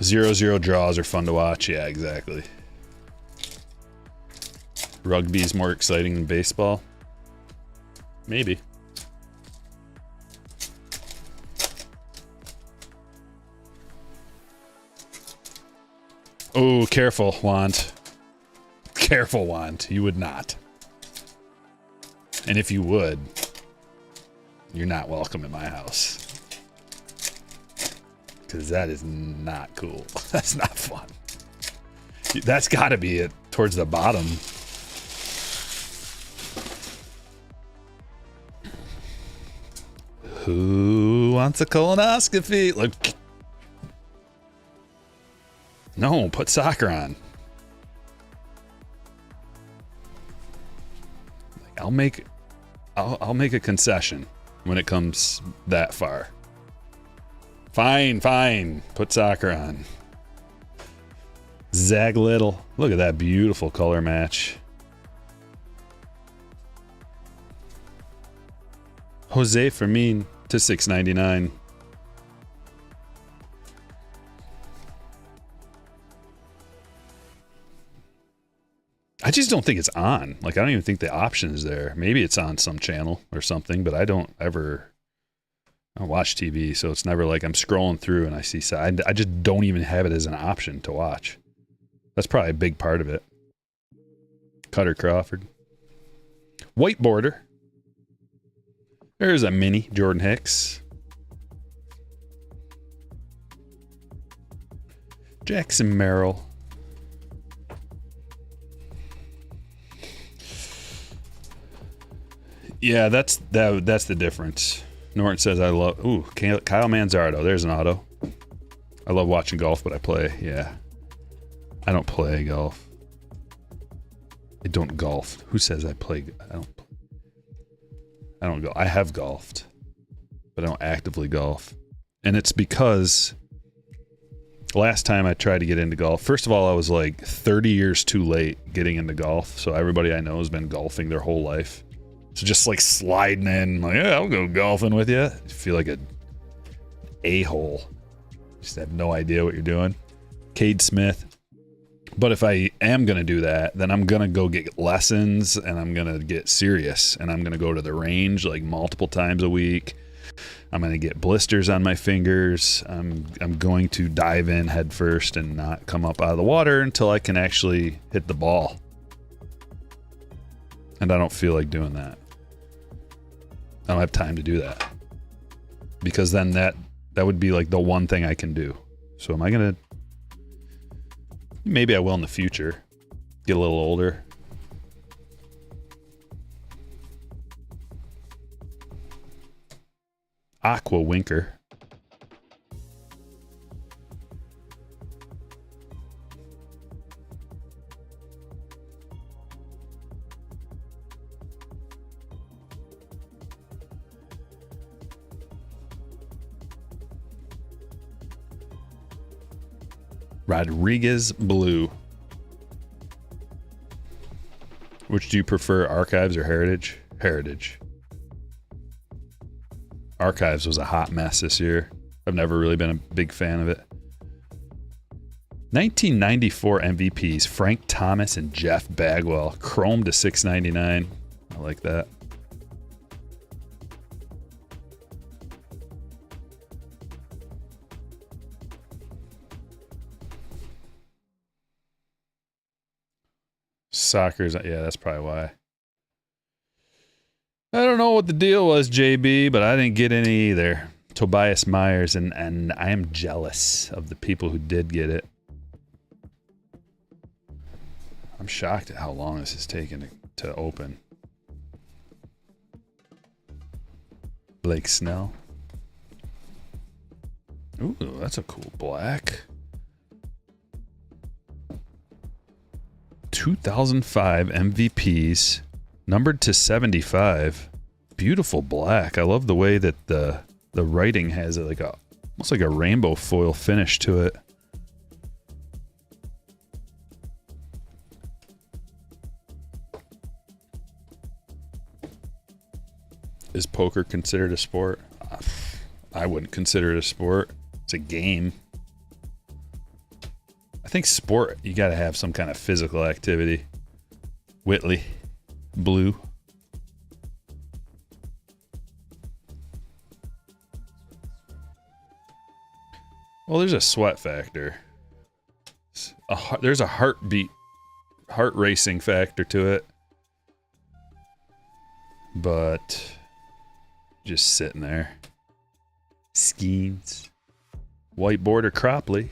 Speaker 1: 0-0 draws are fun to watch. Yeah, exactly. Rugby's more exciting than baseball. Maybe. Oh, careful, wand. Careful, wand. You would not. And if you would, you're not welcome in my house. Because that is not cool. That's not fun. That's got to be it towards the bottom. Who wants a colonoscopy? Look. No, put soccer on. I'll make a concession. when it comes that far. Fine. Put soccer on. Zag Little. Look at that beautiful color match. Jose Fermin to $6.99. I just don't think it's on. Like, I don't even think the option is there. Maybe it's on some channel or something, but I don't watch TV, so it's never like I'm scrolling through and I see. I just don't even have it as an option to watch. That's probably a big part of it. Cutter Crawford. White border. There's a mini Jordan Hicks. Jackson Merrill. Yeah, that's the difference. Norton says I love. Ooh, Kyle Manzardo. There's an auto. I love watching golf, but I play. Yeah, I don't play golf. I don't golf. Who says I play? I don't go. I have golfed, but I don't actively golf, and it's because last time I tried to get into golf. First of all, I was like 30 years too late getting into golf. So everybody I know has been golfing their whole life. So just like sliding in, like, yeah, I'll go golfing with you. I feel like a a-hole. Just have no idea what you're doing. Cade Smith. But if I am going to do that, then I'm going to go get lessons and I'm going to get serious and I'm going to go to the range like multiple times a week. I'm going to get blisters on my fingers. I'm going to dive in head first and not come up out of the water until I can actually hit the ball. And I don't feel like doing that. I don't have time to do that. Because then that would be like the one thing I can do. So am I going to... Maybe I will in the future. Get a little older. Aqua Winker. Rodriguez Blue. Which do you prefer, Archives or Heritage? Heritage. Archives was a hot mess this year. I've never really been a big fan of it. 1994 MVPs, Frank Thomas and Jeff Bagwell. Chrome to $6.99. I like that. Soccer's, yeah, that's probably why. I don't know what the deal was, JB, but I didn't get any either. Tobias Myers, and I am jealous of the people who did get it. I'm shocked at how long this has taken to open. Blake Snell. Ooh, that's a cool black. 2005 MVPs, numbered to 75. Beautiful black. I love the way that the writing has it like almost like a rainbow foil finish to it. Is poker considered a sport? I wouldn't consider it a sport. It's a game. I think sport, you got to have some kind of physical activity. Whitley, blue. Well, there's a sweat factor. There's a heart racing factor to it. But just sitting there. Skeens. White border Cropley.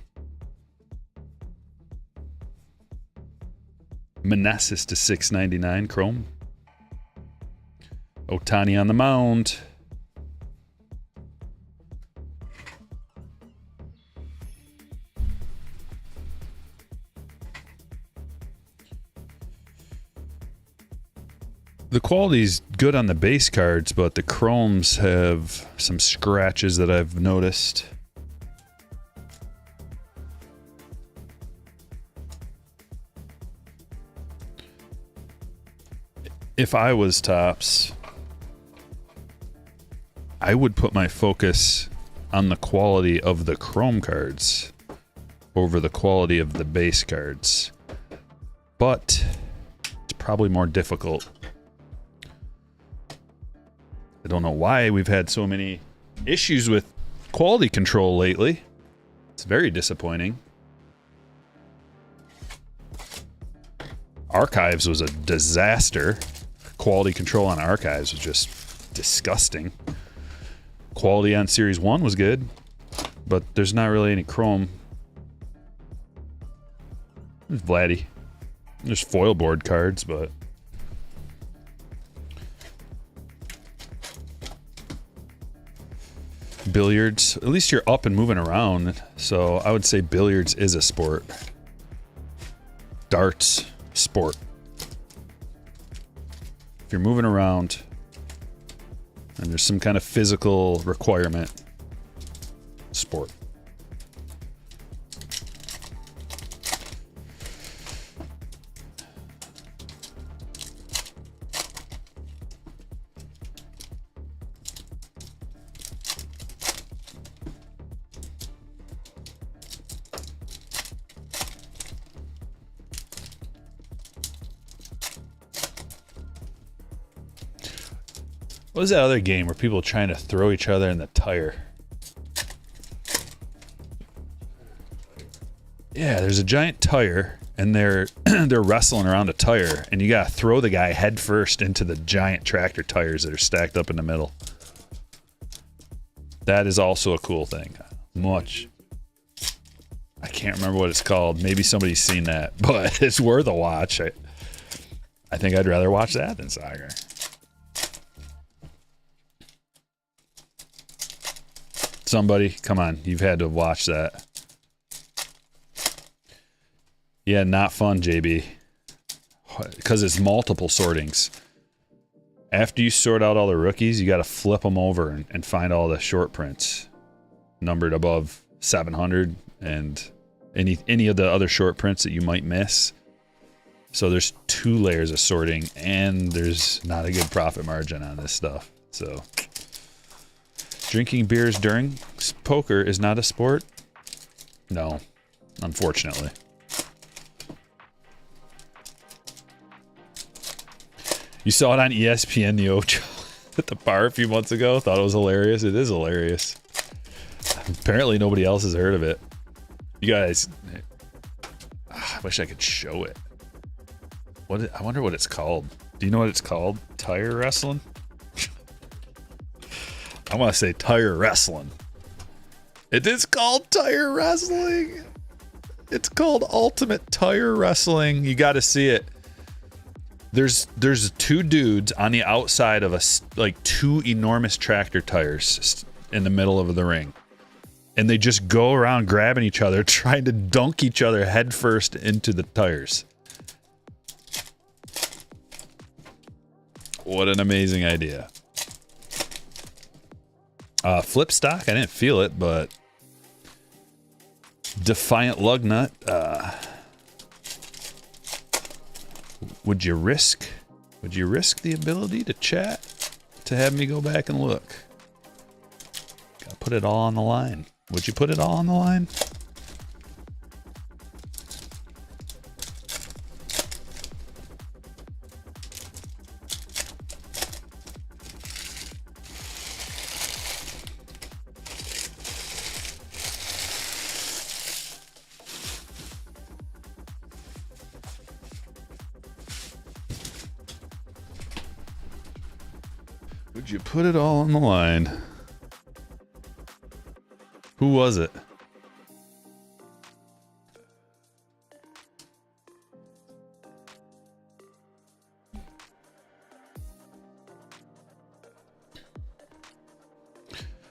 Speaker 1: Manassas to $6.99 Chrome. Otani on the mound. The quality's good on the base cards, but the chromes have some scratches that I've noticed. If I was Topps, I would put my focus on the quality of the chrome cards over the quality of the base cards. But it's probably more difficult. I don't know why we've had so many issues with quality control lately. It's very disappointing. Archives was a disaster. Quality control on Archives was just disgusting. Quality on Series 1 was good, but there's not really any chrome. There's Vladdy. There's foil board cards, but... Billiards. At least you're up and moving around, so I would say billiards is a sport. Darts, sport. If you're moving around and there's some kind of physical requirement, sport. What was that other game where people were trying to throw each other in the tire? Yeah, there's a giant tire, and they're wrestling around a tire, and you gotta throw the guy head first into the giant tractor tires that are stacked up in the middle. That is also a cool thing. I can't remember what it's called. Maybe somebody's seen that, but it's worth a watch. I think I'd rather watch that than soccer. Somebody, come on, you've had to watch that. Yeah, not fun, JB. Because it's multiple sortings. After you sort out all the rookies, you got to flip them over and find all the short prints numbered above 700 and any of the other short prints that you might miss. So there's 2 layers of sorting, and there's not a good profit margin on this stuff. So drinking beers during poker is not a sport? No, unfortunately. You saw it on ESPN, the Ocho at the bar a few months ago. Thought it was hilarious. It is hilarious. Apparently nobody else has heard of it. You guys, I wish I could show it. I wonder what it's called. Do you know what it's called? Tire wrestling? I want to say tire wrestling. It is called tire wrestling. It's called Ultimate Tire Wrestling. You got to see it. There's 2 dudes on the outside of like 2 enormous tractor tires in the middle of the ring. And they just go around grabbing each other, trying to dunk each other head first into the tires. What an amazing idea. Flip stock, I didn't feel it, but Defiant Lugnut. Would you risk the ability to chat to have me go back and look? Gotta put it all on the line. Would you put it all on the line? Would you put it all on the line? Who was it?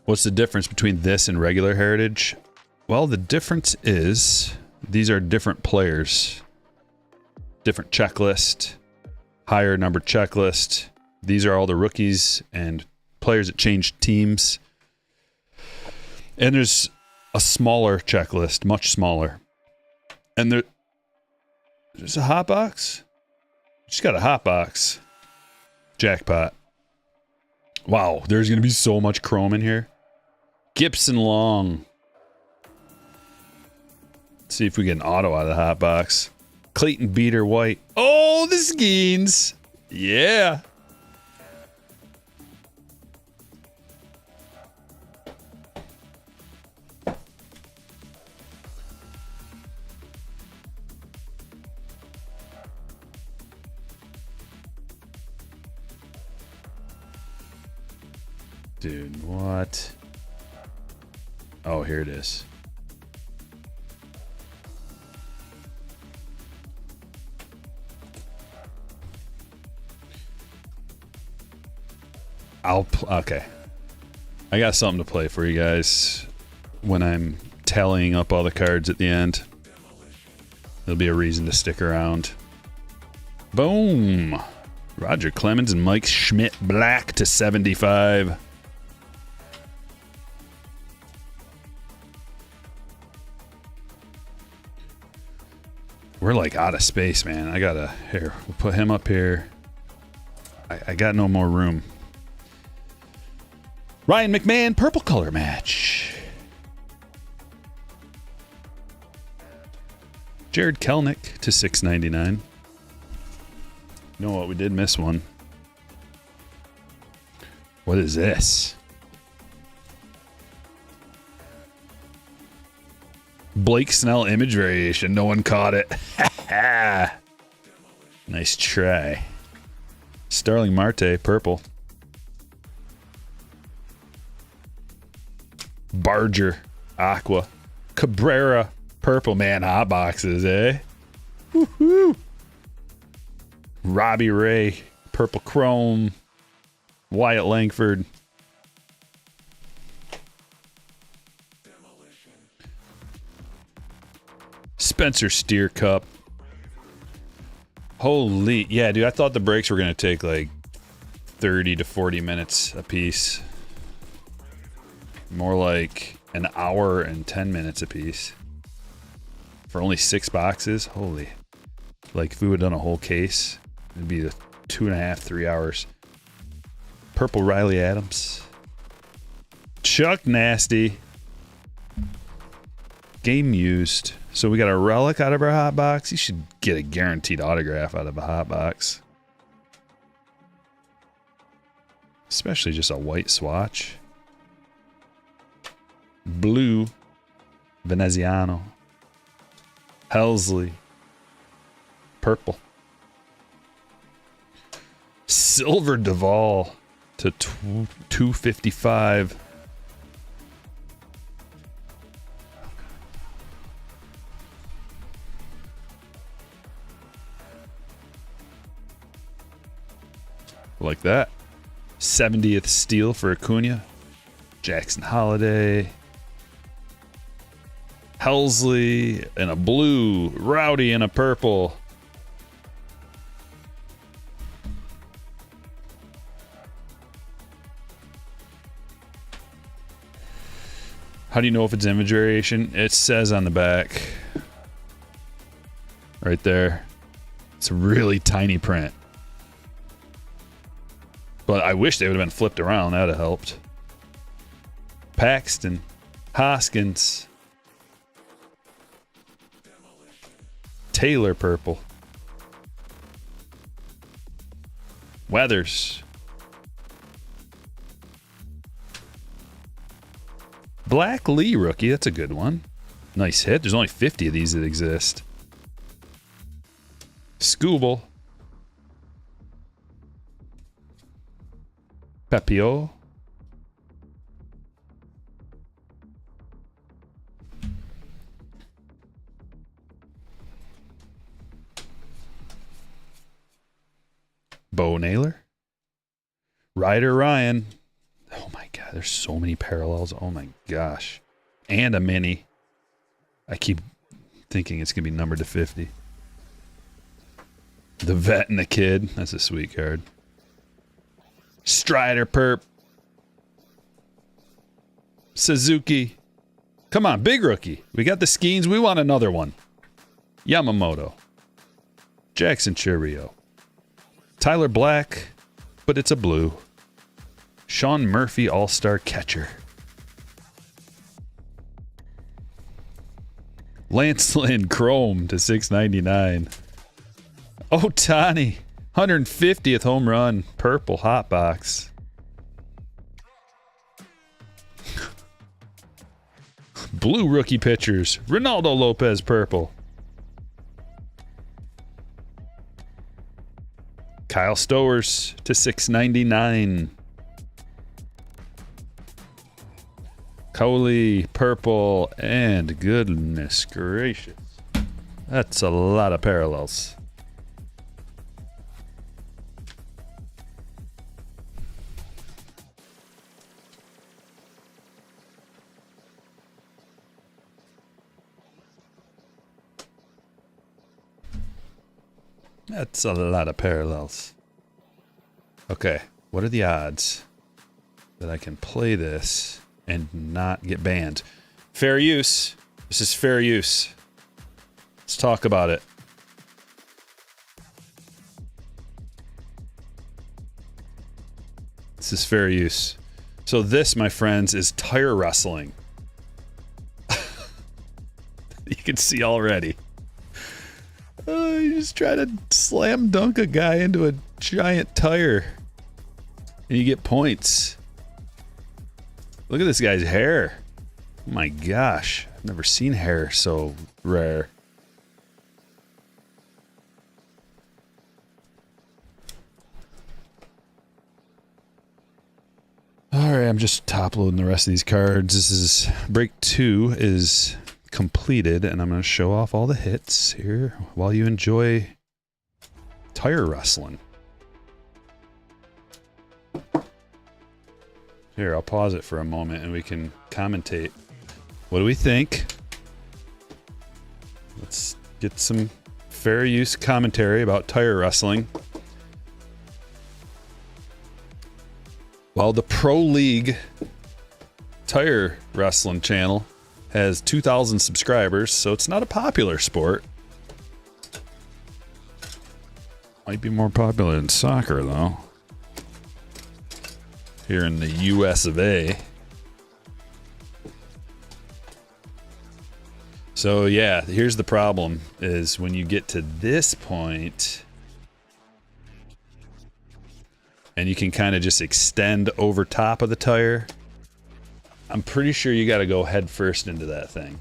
Speaker 1: What's the difference between this and regular Heritage? Well, the difference is these are different players, different checklist, higher number checklist. These are all the rookies and players that changed teams. And there's a smaller checklist, much smaller. And there's a hot box. Just got a hot box. Jackpot. Wow, there's going to be so much chrome in here. Gibson Long. Let's see if we get an auto out of the hot box. Clayton Beater White. Oh, the Skeens. Yeah. Dude, what? Oh, here it is. Okay. I got something to play for you guys when I'm tallying up all the cards at the end. There'll be a reason to stick around. Boom! Roger Clemens and Mike Schmidt Black to 75. We're like out of space, man. Here, we'll put him up here. I got no more room. Ryan McMahon, purple color match. Jared Kelnick to 699. You know what? We did miss one. What is this? Blake Snell image variation. No one caught it. Nice try. Starling Marte, purple. Barger, aqua. Cabrera, purple. Man, hot boxes, eh? Woohoo! Robbie Ray, purple chrome. Wyatt Langford. Spencer Steer Cup. Holy, yeah, dude, I thought the breaks were going to take like 30 to 40 minutes a piece. More like an hour and 10 minutes a piece. For only 6 boxes? Holy. Like if we would have done a whole case, it'd be 2.5, 3 hours. Purple Riley Adams. Chuck Nasty. Game used. So we got a relic out of our hot box. You should get a guaranteed autograph out of a hot box. Especially just a white swatch. Blue. Veneziano. Helsley. Purple. Silver Duvall to 255. Like that. 70th steal for Acuna. Jackson Holiday. Helsley in a blue. Rowdy in a purple. How do you know if it's image variation? It says on the back. Right there. It's a really tiny print. But I wish they would have been flipped around. That would have helped. Paxton. Hoskins. Taylor purple. Weathers. Black Lee rookie. That's a good one. Nice hit. There's only 50 of these that exist. Scooble. Pepio. Bo Naylor. Ryder Ryan. Oh my god, there's so many parallels. Oh my gosh. And a mini. I keep thinking it's going to be numbered to 50. The vet and the kid. That's a sweet card. Strider perp. Suzuki. Come on, big rookie. We got the Skeens. We want another one. Yamamoto. Jackson Chourio. Tyler Black, but it's a blue. Sean Murphy, all-star catcher. Lance Lynn, chrome to 699. Ohtani, 150th home run, purple hot box. Blue rookie pitchers, Ronaldo Lopez, purple. Kyle Stowers to 699. Coley, purple, and goodness gracious. That's a lot of parallels. That's a lot of parallels. Okay, what are the odds that I can play this and not get banned? Fair use. This is fair use. Let's talk about it. This is fair use. So this, my friends, is tire wrestling. You can see already. You just try to slam dunk a guy into a giant tire. And you get points. Look at this guy's hair. Oh my gosh. I've never seen hair so rare. Alright, I'm just top loading the rest of these cards. This is break 2 is completed, and I'm going to show off all the hits here while you enjoy tire wrestling. Here, I'll pause it for a moment and we can commentate. What do we think? Let's get some fair use commentary about tire wrestling. Well, the Pro League Tire Wrestling channel has 2,000 subscribers, so it's not a popular sport. Might be more popular than soccer, though. Here in the US of A. So yeah, here's the problem, is when you get to this point, and you can kind of just extend over top of the tire, I'm pretty sure you got to go head first into that thing.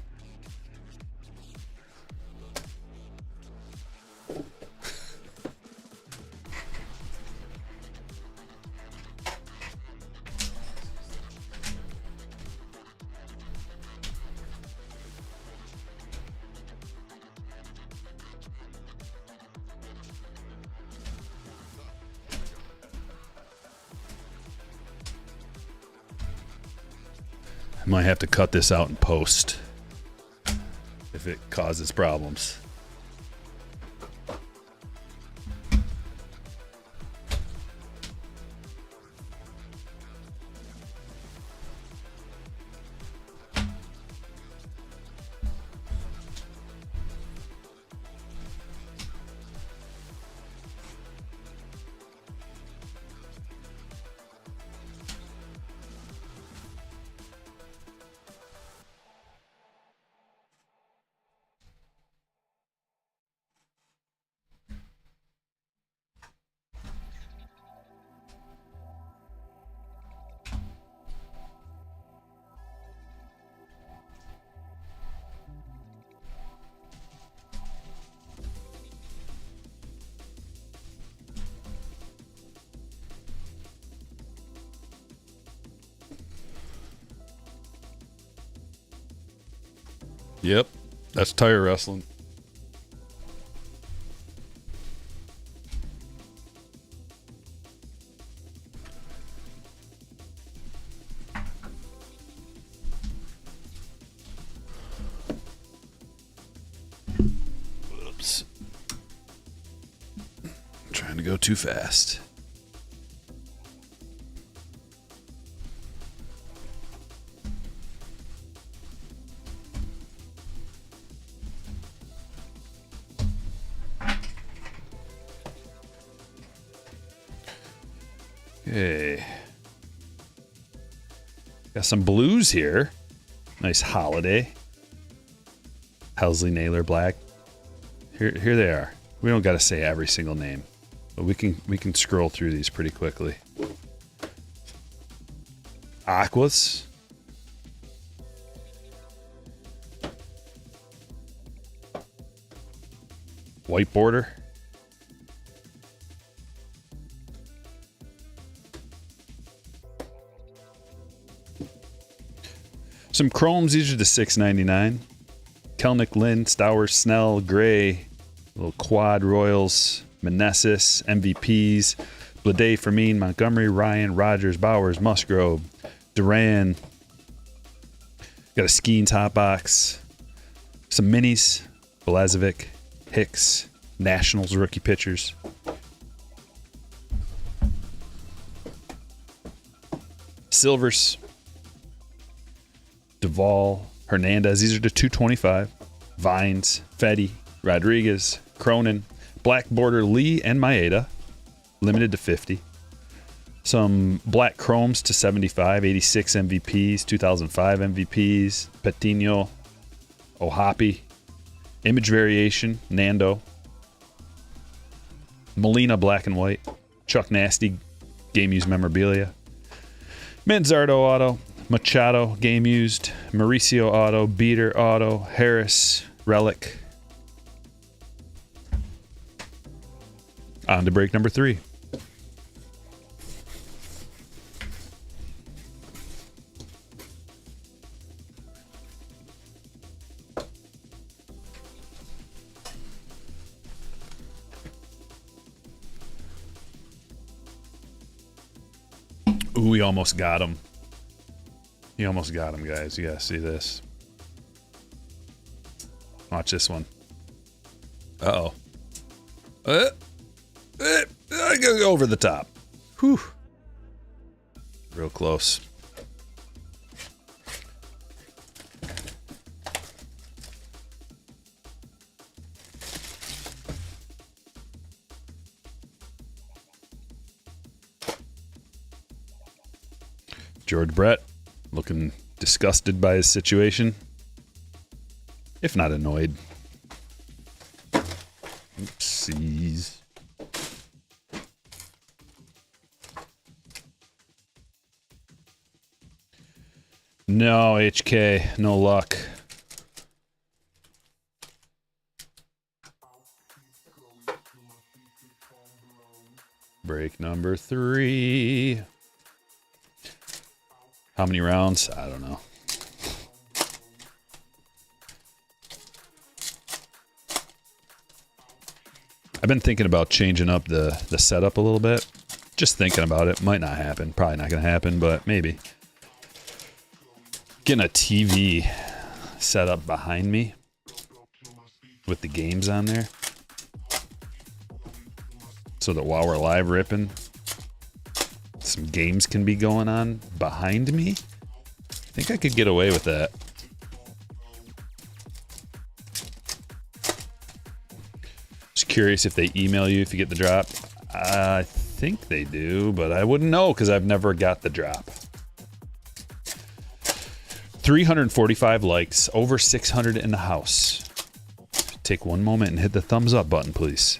Speaker 1: I might have to cut this out in post if it causes problems. Yep, that's tire wrestling. Oops. go too fast. Okay. Got some blues here. Nice holiday. Helsley, Naylor, Black. Here they are. We don't got to say every single name, but we can scroll through these pretty quickly. Aquas. White border. Some chromes, these are the $6.99. Kelnick, Lynn, Stowers, Snell, Gray, little quad royals, Meneses, MVPs, Blade, Fermin, Montgomery, Ryan, Rogers, Bowers, Musgrove, Duran. Got a Skeens hot box. Some minis, Belazovic, Hicks, Nationals rookie pitchers. Silvers. Duvall, Hernandez, these are the 225. Vines, Fetty, Rodriguez, Cronin, black border Lee and Maeda, limited to 50. Some black chromes to 75, 86 MVPs, 2005 MVPs, Patino, Ohapi, image variation, Nando, Molina black and white, Chuck Nasty, game used memorabilia, Manzardo auto, Machado, game used, Mauricio auto, Beater auto, Harris, relic. On to break number 3. Ooh, we almost got him. He almost got him, guys. You gotta see this. Watch this one. Uh-oh. I gotta go over the top. Whew. Real close. George Brett. Looking disgusted by his situation, if not annoyed. Oopsies. No, HK, no luck. Break number 3. How many rounds? I don't know. I've been thinking about changing up the setup a little bit. Just thinking about it. Might not happen. Probably not going to happen, but maybe. Getting a TV set up behind me with the games on there. So that while we're live ripping, some games can be going on behind me. I think I could get away with that. Just curious if they email you if you get the drop. I think they do, but I wouldn't know because I've never got the drop. 345 likes, over 600 in the house. Take one moment and hit the thumbs up button, please.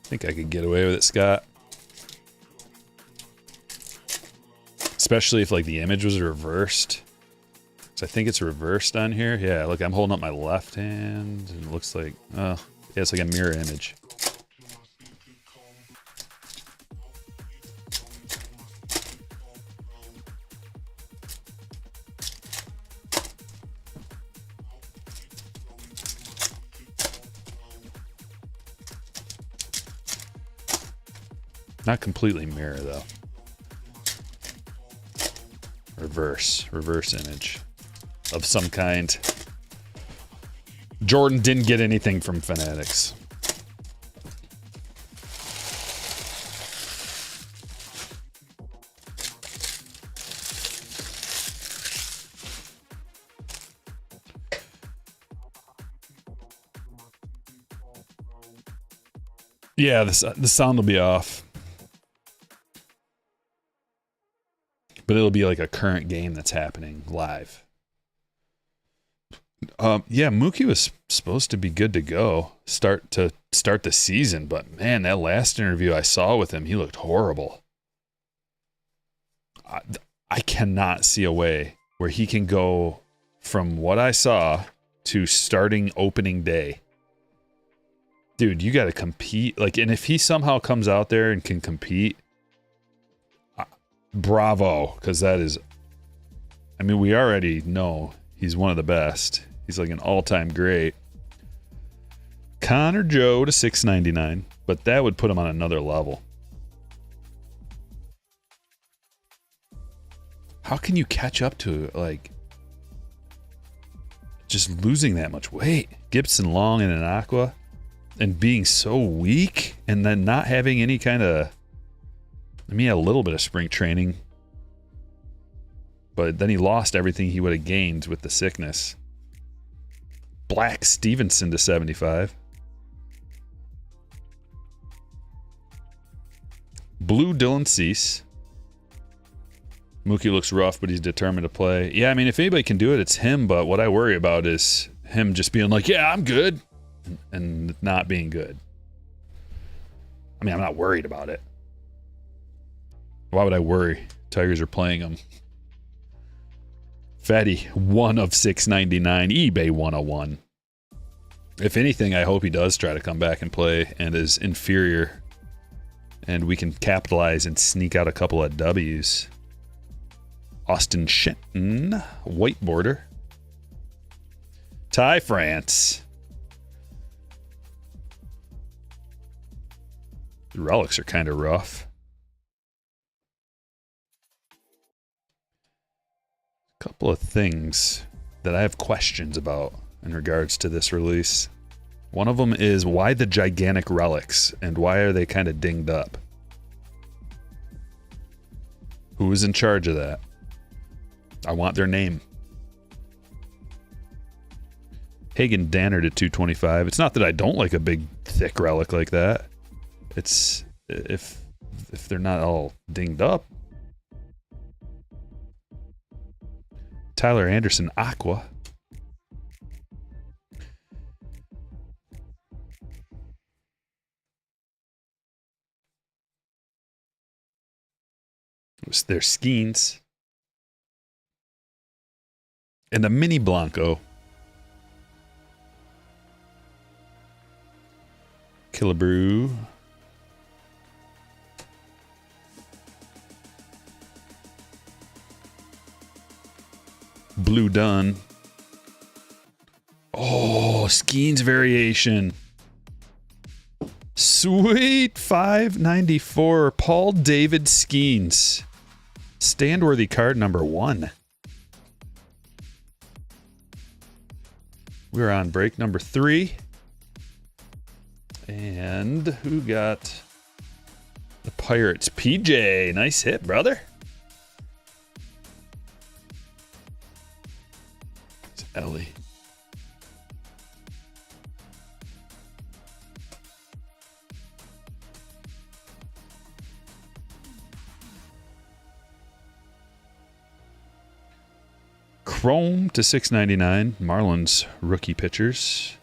Speaker 1: I think I could get away with it, Scott. Especially if like the image was reversed. So I think it's reversed on here. Yeah, look, I'm holding up my left hand and it looks like, oh, yeah, it's like a mirror image. Not completely mirror, though. Reverse image of some kind. Jordan didn't get anything from Fanatics. Yeah, the sound will be off. But it'll be like a current game that's happening live. Yeah, Mookie was supposed to be good to go. Start the season, but man, that last interview I saw with him, he looked horrible. I cannot see a way where he can go from what I saw to starting opening day. Dude, you got to compete. Like, and if he somehow comes out there and can compete, bravo, because that is, I mean, we already know he's one of the best. He's like an all-time great. Connor Joe to 699, but that would put him on another level. How can you catch up to, like, just losing that much weight? Gibson Long and an Aqua, and being so weak, and then not having any kind of, I mean, a little bit of spring training, but then he lost everything he would have gained with the sickness. Black Stevenson to 75. Blue Dylan Cease. Mookie looks rough, but he's determined to play. Yeah, I mean, if anybody can do it, it's him, but what I worry about is him just being like, yeah, I'm good, and not being good. I mean, I'm not worried about it. Why would I worry? Tigers are playing him. Fatty, 1 of 699. eBay 101. If anything, I hope he does try to come back and play and is inferior, and we can capitalize and sneak out a couple of W's. Austin Shenton, white border. Ty France. The relics are kind of rough. Couple of things that I have questions about in regards to this release. One of them is why the gigantic relics and why are they kind of dinged up? Who is in charge of that? I want their name. Hagen Danner to 225. It's not that I don't like a big thick relic like that. It's if they're not all dinged up. Tyler Anderson, Aqua. It was their Skeens. And the Mini Blanco. Killebrew. Blue Dun. Oh, Skeens variation. Sweet 594. Paul David Skeens. Stand-worthy card number 1. We're on break number 3. And who got the Pirates? PJ. Nice hit, brother. It's Ellie. Chrome to 699. Marlins rookie pitchers.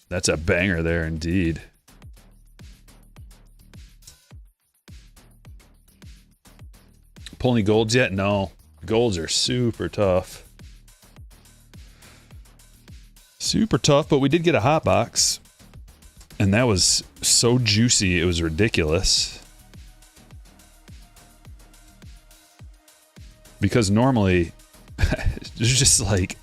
Speaker 1: That's a banger there indeed. Pull any golds yet? No. Golds are super tough. Super tough, but we did get a hot box. And that was so juicy, it was ridiculous. Because normally, There's just like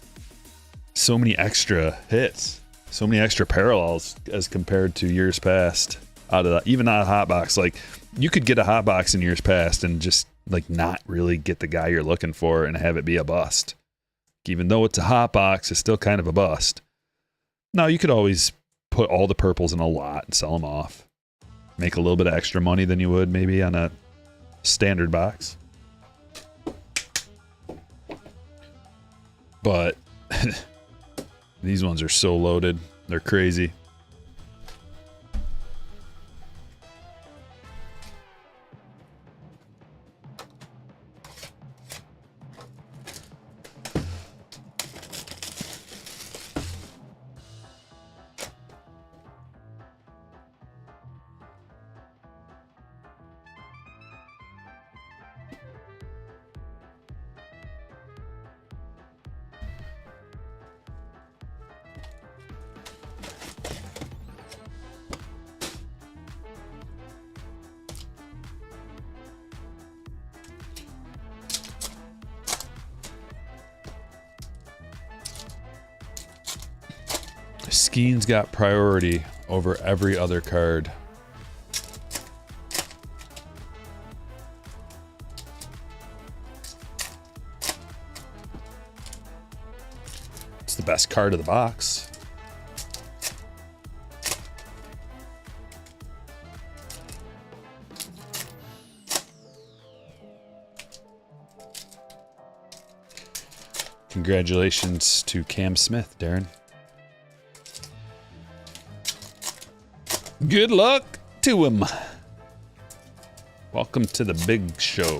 Speaker 1: so many extra hits, so many extra parallels as compared to years past. Even out of hotbox, like you could get a hotbox in years past and just like not really get the guy you're looking for and have it be a bust. Even though it's a hotbox, it's still kind of a bust. Now you could always put all the purples in a lot and sell them off. Make a little bit of extra money than you would maybe on a standard box. But these ones are so loaded. They're crazy. Skeen's got priority over every other card. It's the best card of the box. Congratulations to Cam Smith, Darren. Good luck to him. Welcome to the big show.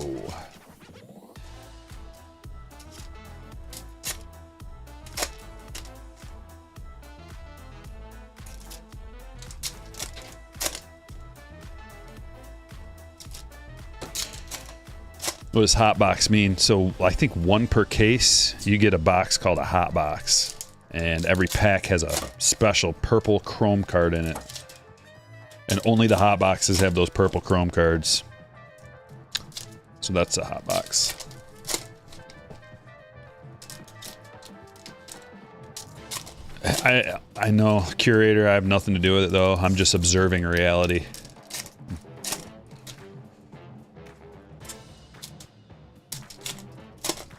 Speaker 1: What does hot box mean? So I think one per case, you get a box called a hot box. And every pack has a special purple chrome card in it. And only the hot boxes have those purple chrome cards. So that's a hot box. I know, curator, I have nothing to do with it though. I'm just observing reality.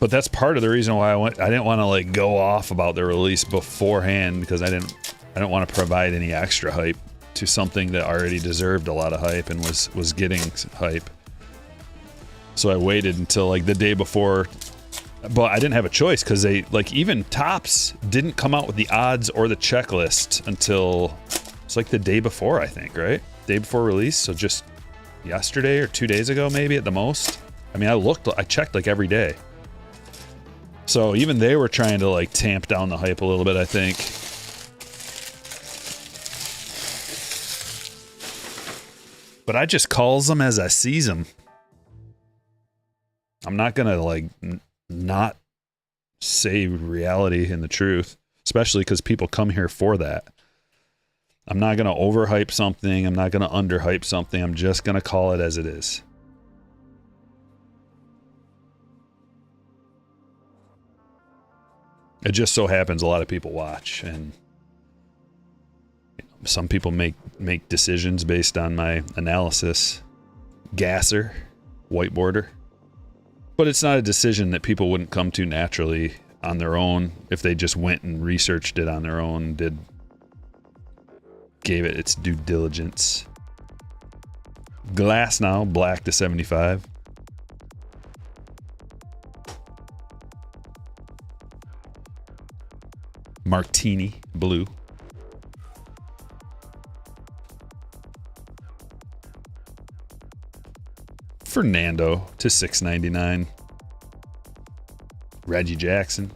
Speaker 1: But that's part of the reason why I didn't want to like go off about the release beforehand, because I don't want to provide any extra hype to something that already deserved a lot of hype and was getting hype. So I waited until like the day before, but I didn't have a choice because they like even Topps didn't come out with the odds or the checklist until it's like the day before, I think, right? Day before release. So just yesterday or 2 days ago, maybe at the most. I mean, I checked like every day. So even they were trying to like tamp down the hype a little bit, I think. But I just calls them as I sees them. I'm not gonna like not say reality and the truth, especially because people come here for that. I'm not gonna overhype something. I'm not gonna underhype something. I'm just gonna call it as it is. It just so happens a lot of people watch, and some people make decisions based on my analysis. Gasser, whiteboarder. But it's not a decision that people wouldn't come to naturally on their own if they just went and researched it on their own, gave it its due diligence. Glass now, black to 75. Martini, blue. Fernando to 699. Reggie Jackson.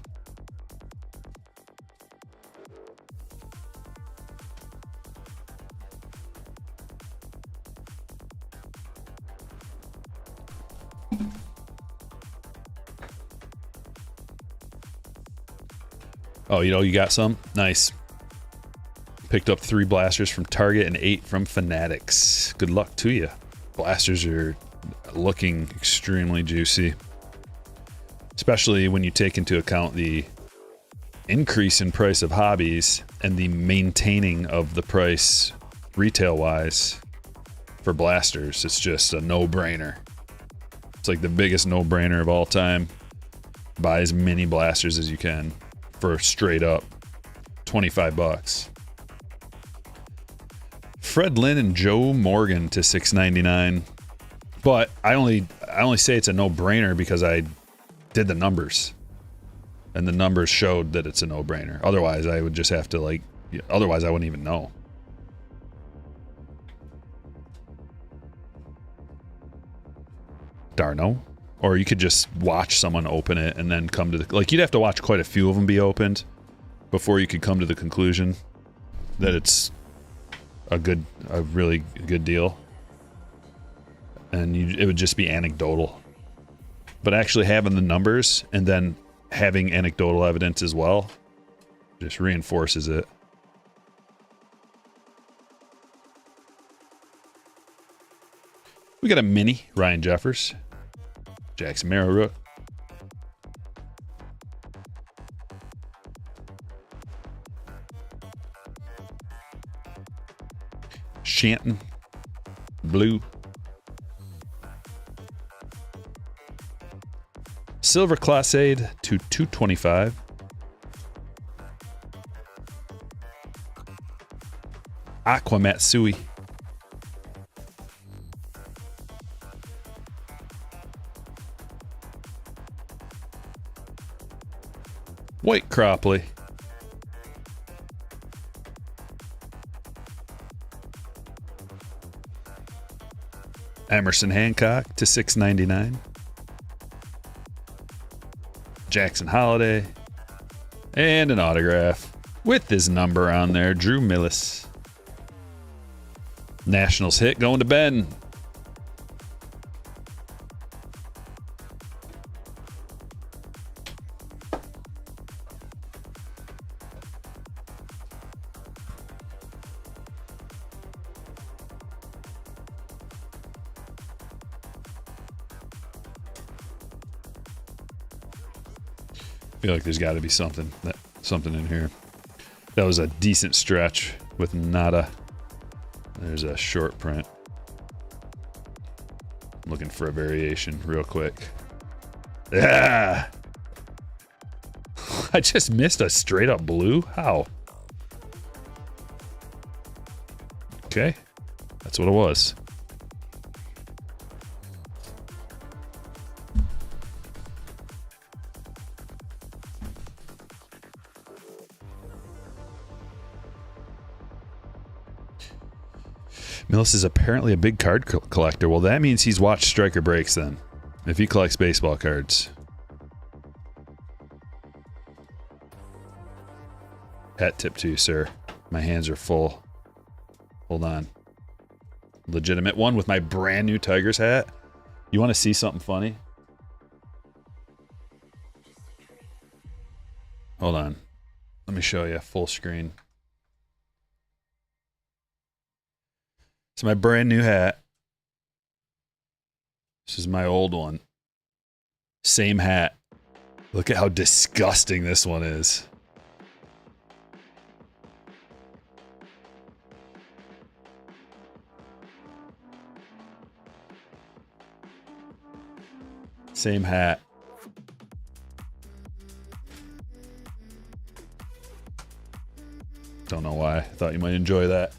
Speaker 1: Oh, you got some? Nice. Picked up 3 blasters from Target and 8 from Fanatics. Good luck to you. Blasters are looking extremely juicy. especially when you take into account the increase in price of hobbies and the maintaining of the price retail-wise for blasters. It's just a no-brainer. It's like the biggest no-brainer of all time. Buy as many blasters as you can for straight up $25. Fred Lynn and Joe Morgan to $6.99. But I only say it's a no-brainer because I did the numbers. And the numbers showed that it's a no-brainer. Otherwise, I would just have to like... Otherwise, I wouldn't even know. Darno. Or you could just watch someone open it and then come to the... Like, you'd have to watch quite a few of them be opened before you could come to the conclusion that it's a really good deal. And it would just be anecdotal. But actually having the numbers and then having anecdotal evidence as well just reinforces it. We got a mini Ryan Jeffers. Jackson Marrow. Shanton. Blue. Silver Classade to $225. Aqua Matsui. White Cropley. Emerson Hancock to $6.99. Jackson Holiday. And an autograph with his number on there, Drew Millis. Nationals hit going to Ben. I feel like there's got to be something in here. That was a decent stretch with nada. There's a short print. I'm looking for a variation real quick. Yeah. I just missed a straight up blue. How? Okay. That's what it was. Millis is apparently a big card collector. Well, that means he's watched Stryker breaks then. If he collects baseball cards. Hat tip to you, sir. My hands are full. Hold on. Legitimate one with my brand new Tigers hat. You want to see something funny? Hold on. Let me show you full screen. It's my brand new hat. This is my old one. Same hat. Look at how disgusting this one is. Same hat. Don't know why. I thought you might enjoy that.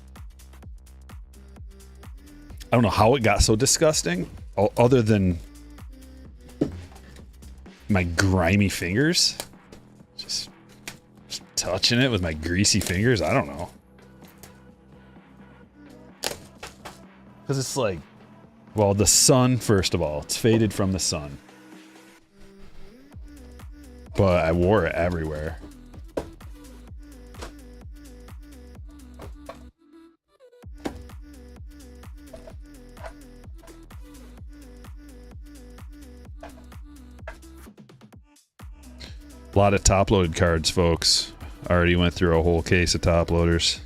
Speaker 1: I don't know how it got so disgusting, other than my grimy fingers. Just touching it with my greasy fingers. I don't know. Because it's like, well, the sun, first of all, it's faded from the sun. But I wore it everywhere. A lot of top-loaded cards, folks. Already went through a whole case of top-loaders.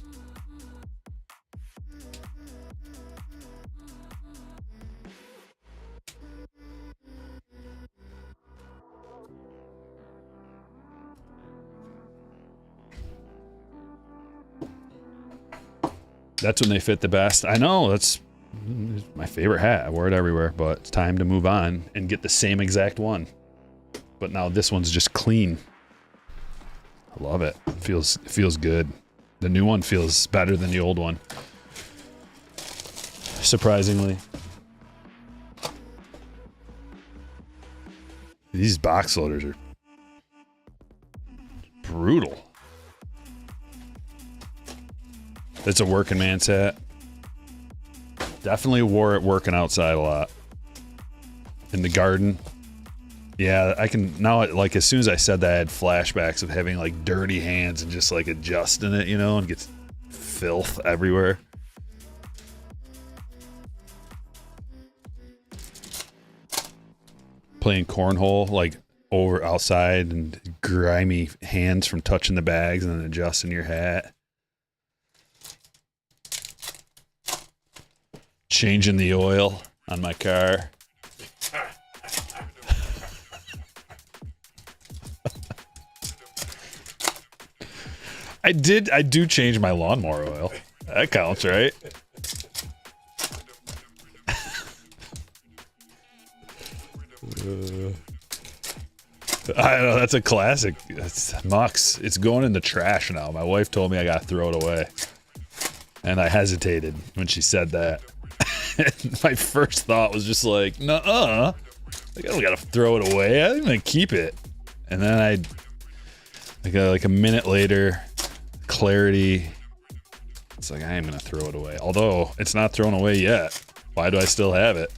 Speaker 1: That's when they fit the best. I know, that's my favorite hat. I wear it everywhere, but it's time to move on and get the same exact one. But now this one's just clean. I love it. It feels good. The new one feels better than the old one. Surprisingly. These box loaders are brutal. It's a working man's hat. Definitely wore it working outside a lot. In the garden. Yeah, I can now, like, as soon as I said that, I had flashbacks of having like dirty hands and just like adjusting it, you know, and gets filth everywhere. Playing cornhole, like over outside, and grimy hands from touching the bags and then adjusting your hat. Changing the oil on my car. I do change my lawnmower oil. That counts, right? I don't know, that's a classic. That's Mux. It's going in the trash now. My wife told me I gotta throw it away. And I hesitated when she said that. My first thought was just like, nuh-uh. Like, I don't gotta throw it away. I'm gonna keep it. And then like a minute later, clarity. It's like, I am gonna throw it away. Although, it's not thrown away yet. Why do I still have it?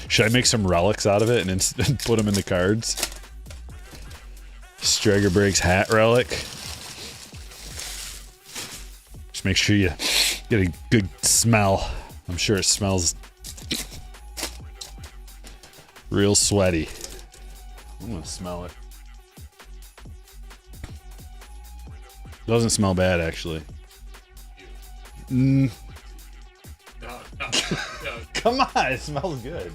Speaker 1: Should I make some relics out of it and put them in the cards? Stryker breaks hat relic. Just make sure you get a good smell. I'm sure it smells real sweaty. I'm gonna smell it. Doesn't smell bad, actually. No. Come on, it smells good.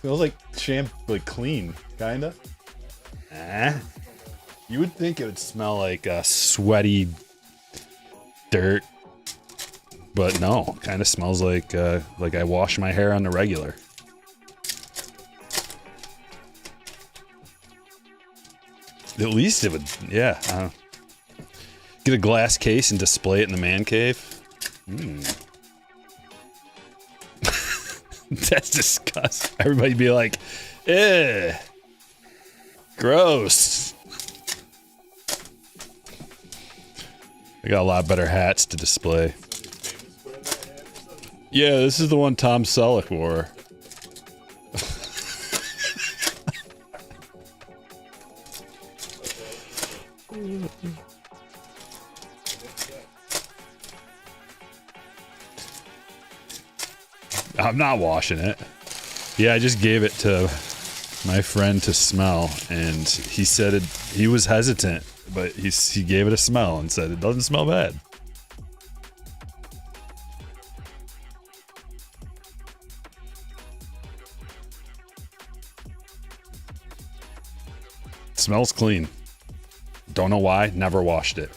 Speaker 1: Smells like shampoo, like clean, kinda. You would think it would smell like sweaty dirt, but no, kind of smells like I wash my hair on the regular. At least it would, yeah. Get a glass case and display it in the man cave. That's disgusting. Everybody'd be like, "Eh, gross." I got a lot better hats to display. Yeah, this is the one Tom Selleck wore. I'm not washing it. Yeah, I just gave it to my friend to smell, and he said he was hesitant, but he gave it a smell and said it doesn't smell bad. It smells clean. Don't know why, never washed it.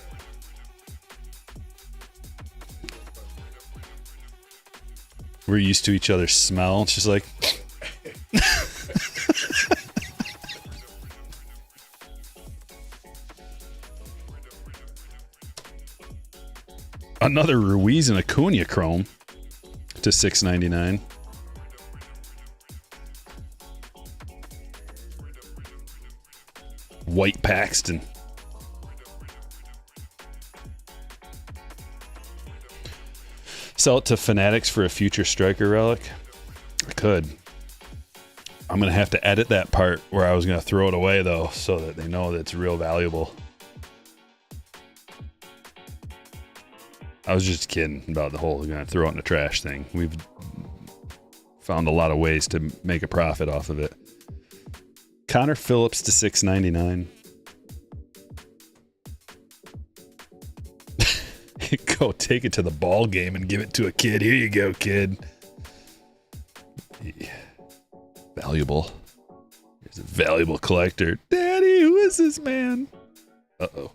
Speaker 1: We're used to each other's smell. It's just like... Another Ruiz and Acuna chrome to $6.99. White Paxton. Sell it to Fanatics for a future Stryker relic? I could. I'm going to have to edit that part where I was going to throw it away, though, so that they know that it's real valuable. I was just kidding about the whole going to throw it in the trash thing. We've found a lot of ways to make a profit off of it. Connor Phillips to $6.99. Go take it to the ball game and give it to a kid. Here you go, kid. Yeah. Valuable. Here's a valuable collector. Daddy, who is this man? Uh-oh.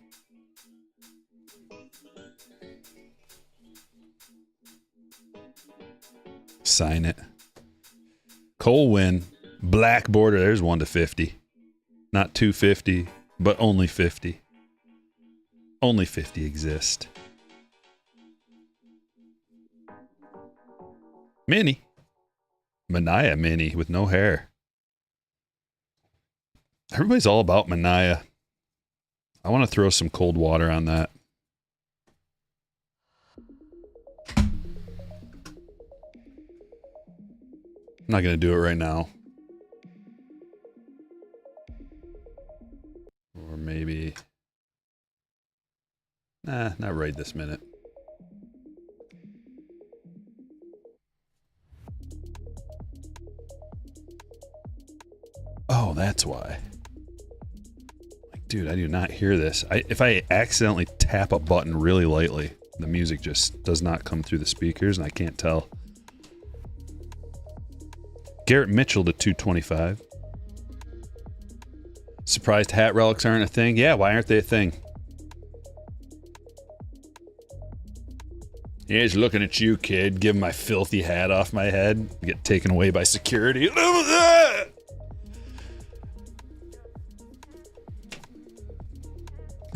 Speaker 1: Sign it. Colwyn. Black border. There's 1 to 50. Not 250, but only 50. Only 50 exist. Mini. Manaya Mini with no hair. Everybody's all about Manaya. I want to throw some cold water on that. I'm not going to do it right now. Or maybe... Nah, not right this minute. Oh, that's why. Like, dude, I do not hear this. If I accidentally tap a button really lightly, the music just does not come through the speakers, and I can't tell. Garrett Mitchell to 225. Surprised hat relics aren't a thing? Yeah, why aren't they a thing? Yeah, he's looking at you, kid. Give my filthy hat off my head. Get taken away by security. I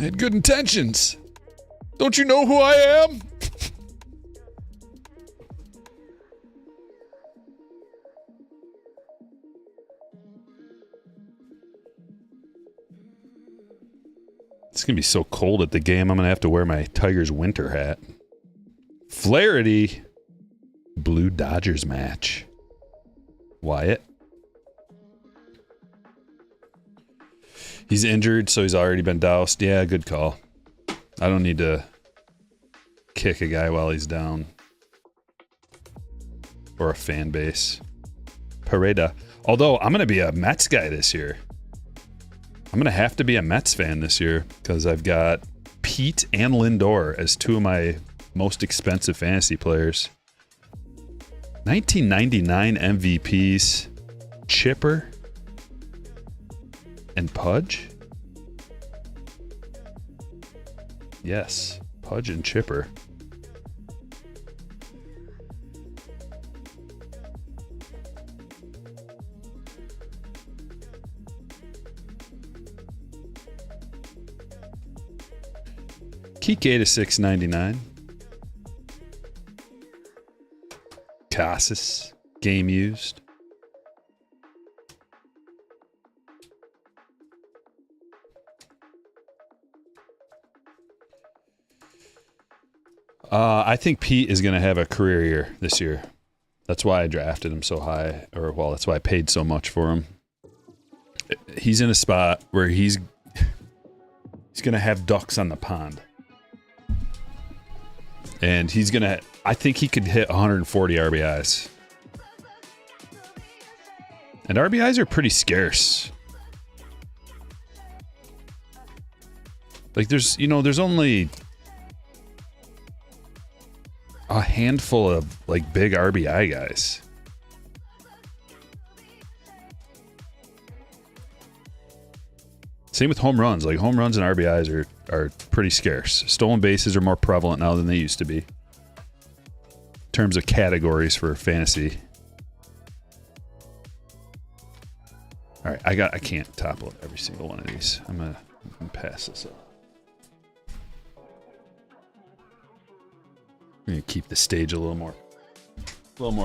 Speaker 1: had good intentions. Don't you know who I am? It's gonna be so cold at the game, I'm gonna have to wear my Tigers winter hat. Flaherty. Blue Dodgers match. Wyatt. He's injured, so he's already been doused. Yeah, good call. I don't need to kick a guy while he's down. Or a fan base. Pareda. Although, I'm going to be a Mets guy this year. I'm going to have to be a Mets fan this year because I've got Pete and Lindor as 2 of my most expensive fantasy players. 1999 MVPs. Chipper. And Pudge? Yes, Pudge and Chipper. Kike to 699. Casas, game used. I think Pete is going to have a career year this year. That's why I drafted him so high, or well, that's why I paid so much for him. He's in a spot where he's going to have ducks on the pond. And he's going to, I think he could hit 140 RBIs. And RBIs are pretty scarce. Like there's only a handful of like big RBI guys. Same with home runs. Like home runs and RBIs are pretty scarce. Stolen bases are more prevalent now than they used to be. In terms of categories for fantasy. All right, I can't topple every single one of these. I'm gonna pass this up. I'm gonna keep the stage a little more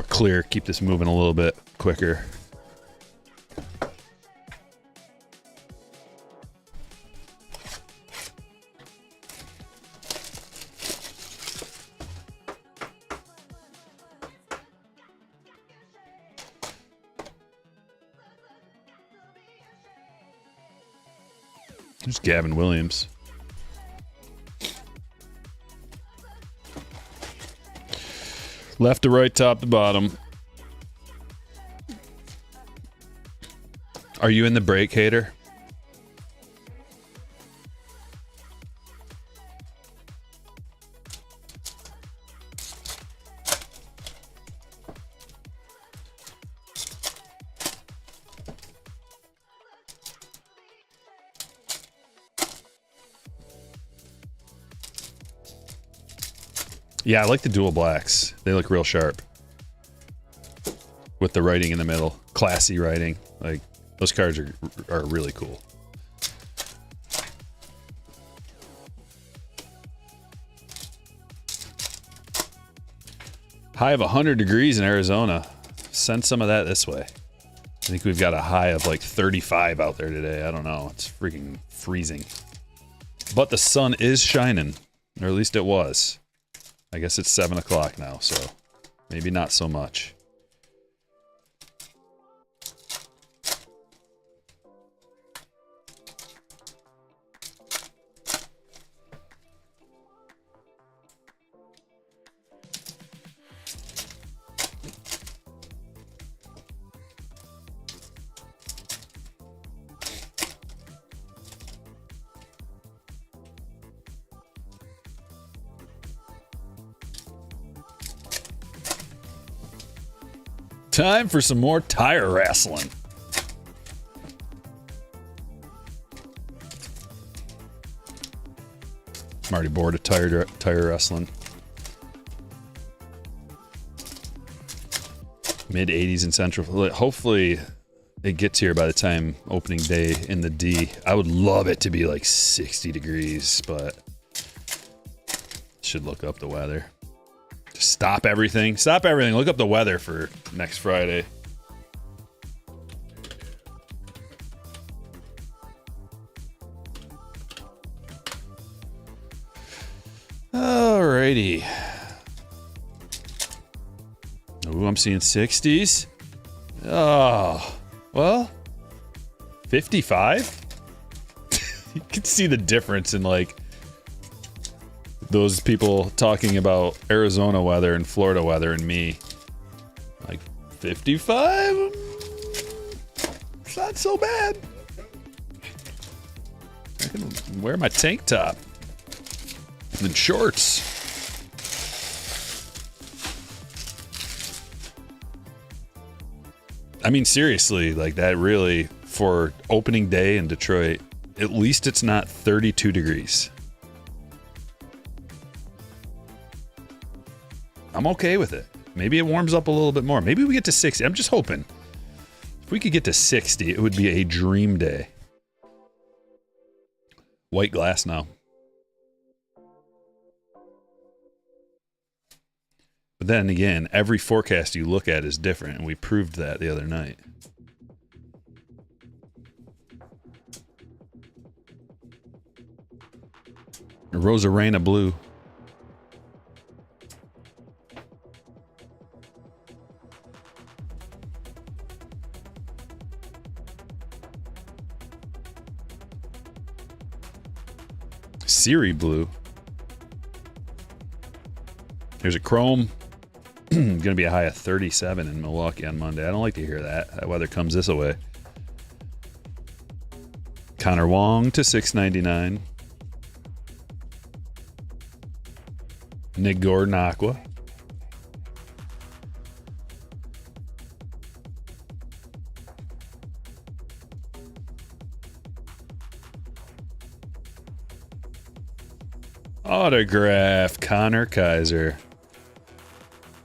Speaker 1: clear. Keep this moving a little bit quicker. There's Gavin Williams. Left to right, top to bottom. Are you in the break, hater? Yeah, I like the dual blacks. They look real sharp. With the writing in the middle. Classy writing. Like, those cards are really cool. High of 100 degrees in Arizona. Send some of that this way. I think we've got a high of like 35 out there today. I don't know. It's freaking freezing. But the sun is shining. Or at least it was. I guess it's 7 o'clock now, so maybe not so much. Time for some more tire wrestling. I'm already bored of tire wrestling. Mid 80s in Central. Hopefully it gets here by the time opening day in the D. I would love it to be like 60 degrees, but should look up the weather. Just stop everything. Stop everything. Look up the weather for next Friday. Alrighty. Ooh, I'm seeing 60s. Oh, well, 55? You can see the difference in like those people talking about Arizona weather and Florida weather and me. Like 55? It's not so bad. I can wear my tank top and shorts. I mean, seriously, like that really, for opening day in Detroit, at least it's not 32 degrees. I'm okay with it. Maybe it warms up a little bit more. Maybe we get to 60. I'm just hoping. If we could get to 60, it would be a dream day. White glass now. But then again, every forecast you look at is different, and we proved that the other night. Rosarena blue. Siri blue. Here's a chrome. Gonna be a high of 37 in Milwaukee on Monday. I don't like to hear that. That weather comes this way. Connor Wong to 699. Nick Gordon Aqua. Autograph Connor Kaiser.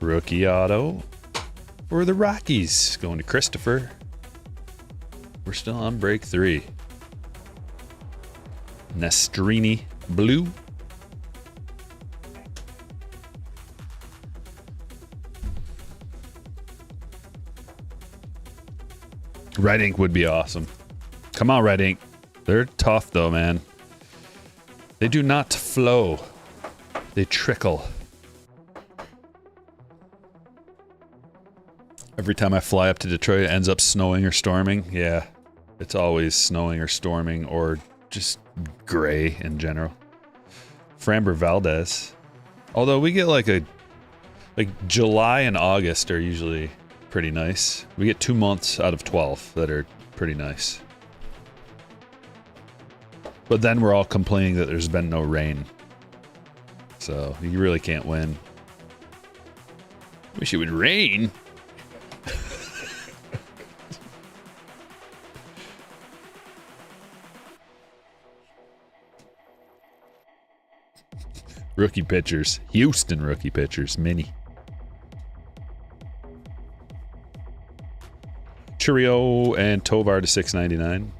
Speaker 1: Rookie auto for the Rockies. Going to Christopher. We're still on break 3. Nestrini blue. Red ink would be awesome. Come on, red ink. They're tough though, man. They do not flow. They trickle. Every time I fly up to Detroit, it ends up snowing or storming. Yeah, it's always snowing or storming or just gray in general. Framber Valdez. Although we get like July and August are usually pretty nice. We get 2 months out of 12 that are pretty nice. But then we're all complaining that there's been no rain. So you really can't win. Wish it would rain. Rookie pitchers. Houston rookie pitchers. Mini. Churio and Tovar to 699.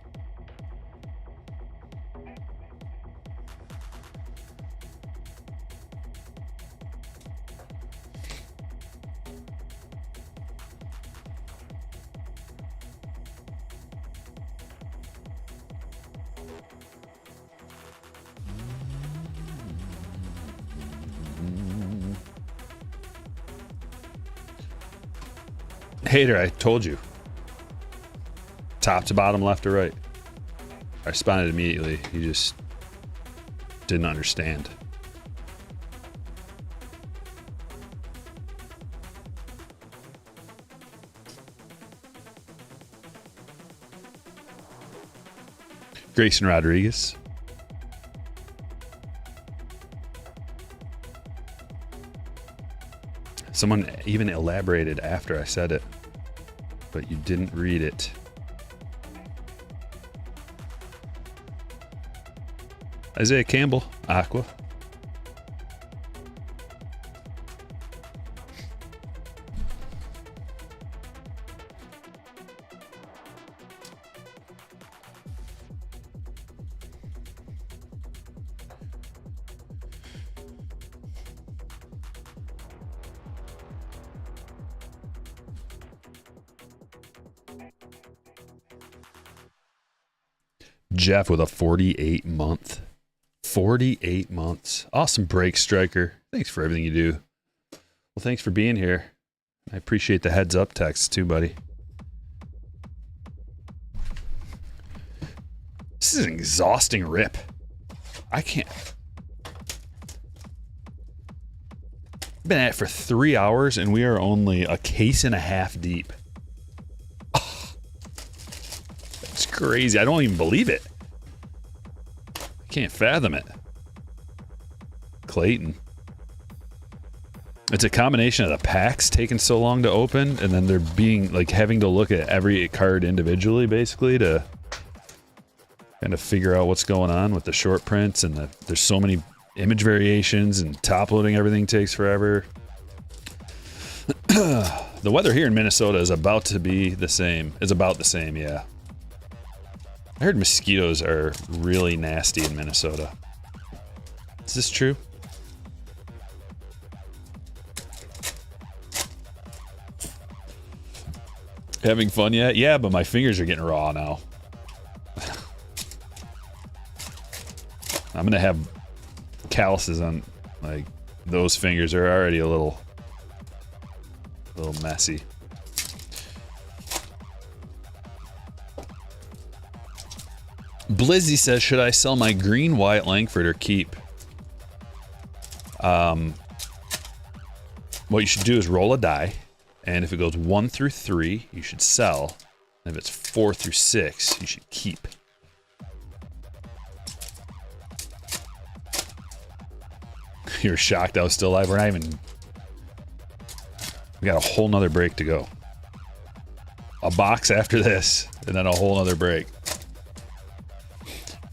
Speaker 1: Hater, I told you. Top to bottom, left to right. I responded immediately. You just didn't understand. Grayson Rodriguez. Someone even elaborated after I said it, but you didn't read it. Isaiah Campbell, Aqua. Jeff with a 48 month. 48 months. Awesome break, Stryker. Thanks for everything you do. Well, thanks for being here. I appreciate the heads up text too, buddy. This is an exhausting rip. I can't. I've been at it for 3 hours and we are only a case and a half deep. Oh, that's crazy. I don't even believe it. Can't fathom it. Clayton. It's a combination of the packs taking so long to open and then they're being like having to look at every card individually basically to kind of figure out what's going on with the short prints and there's so many image variations and top loading everything takes forever. The weather here in Minnesota is about to be the same. It's about the same, yeah. I heard mosquitoes are really nasty in Minnesota. Is this true? Having fun yet? Yeah, but my fingers are getting raw now. I'm gonna have calluses on, like, those fingers are already a little messy. Blizzy says, should I sell my green Wyatt Langford or keep? What you should do is roll a die, and if it goes 1 through 3, you should sell. And if it's 4 through 6, you should keep. You're shocked I was still alive. We're not even... We got a whole nother break to go. A box after this, and then a whole nother break.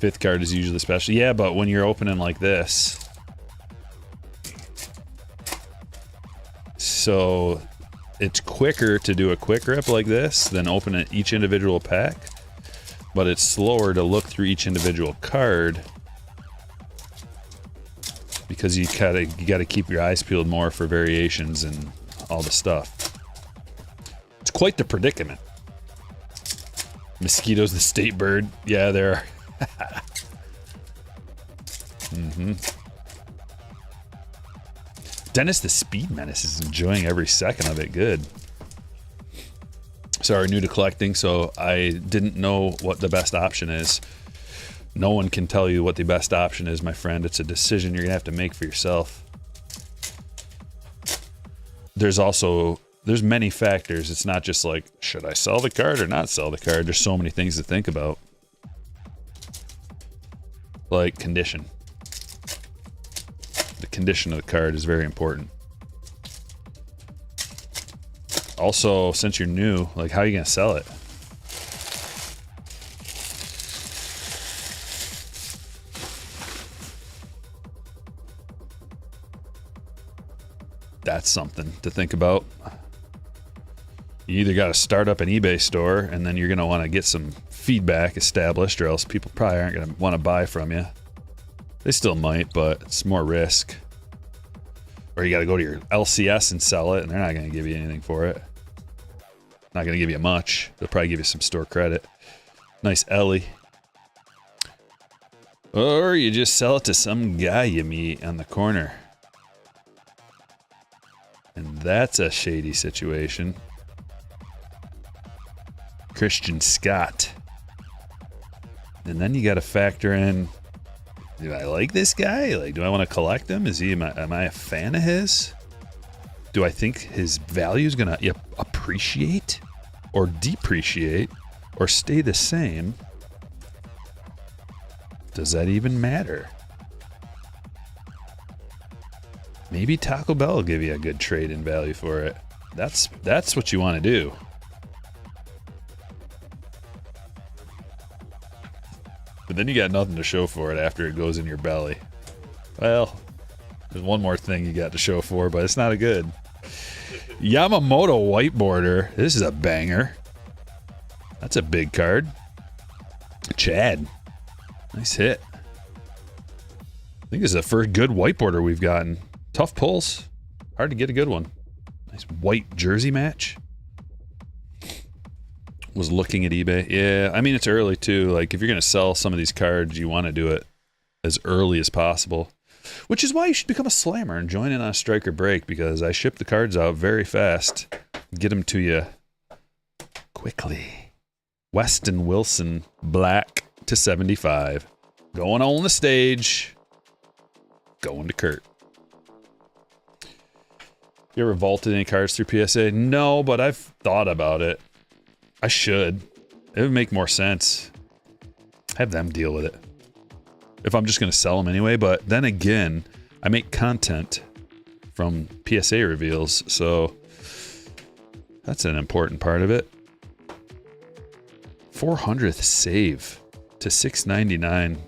Speaker 1: 5th card is usually special. Yeah, but when you're opening like this... So, it's quicker to do a quick rip like this than open each individual pack. But it's slower to look through each individual card. Because you gotta keep your eyes peeled more for variations and all the stuff. It's quite the predicament. Mosquitoes, the state bird. Yeah, there are. Dennis the Speed Menace is enjoying every second of it. Good. Sorry, new to collecting, so I didn't know what the best option is. No one can tell you what the best option is, my friend. It's a decision you're gonna have to make for yourself. There's many factors. It's not just like, should I sell the card or not sell the card? There's so many things to think about. Like condition. The condition of the card is very important. Also, since you're new, like, how are you gonna sell it? That's something to think about. You either got to start up an eBay store, and then you're going to want to get some feedback established, or else people probably aren't going to want to buy from you. They still might, but it's more risk. Or you got to go to your LCS and sell it, and they're not going to give you anything for it. Not going to give you much. They'll probably give you some store credit. Nice Ellie. Or you just sell it to some guy you meet on the corner. And that's a shady situation. Christian Scott. And then you got to factor in, do I like this guy? Like, do I want to collect him? Am I a fan of his? Do I think his value is going to appreciate or depreciate or stay the same? Does that even matter? Maybe Taco Bell will give you a good trade-in value for it. That's what you want to do. But then you got nothing to show for it after it goes in your belly. Well, there's one more thing you got to show for, but it's not a good. Yamamoto whiteboarder. This is a banger. That's a big card. Chad. Nice hit. I think this is the first good whiteboarder we've gotten. Tough pulls. Hard to get a good one. Nice white jersey match. Was looking at eBay. Yeah, I mean, it's early too. Like, if you're going to sell some of these cards, you want to do it as early as possible. Which is why you should become a slammer and join in on a Stryker break, because I ship the cards out very fast. Get them to you quickly. Weston Wilson, black to 75. Going on the stage. Going to Kurt. You ever vaulted any cards through PSA? No, but I've thought about it. I should. It would make more sense. Have them deal with it. If I'm just going to sell them anyway. But then again, I make content from PSA reveals, so that's an important part of it. 400th save to 699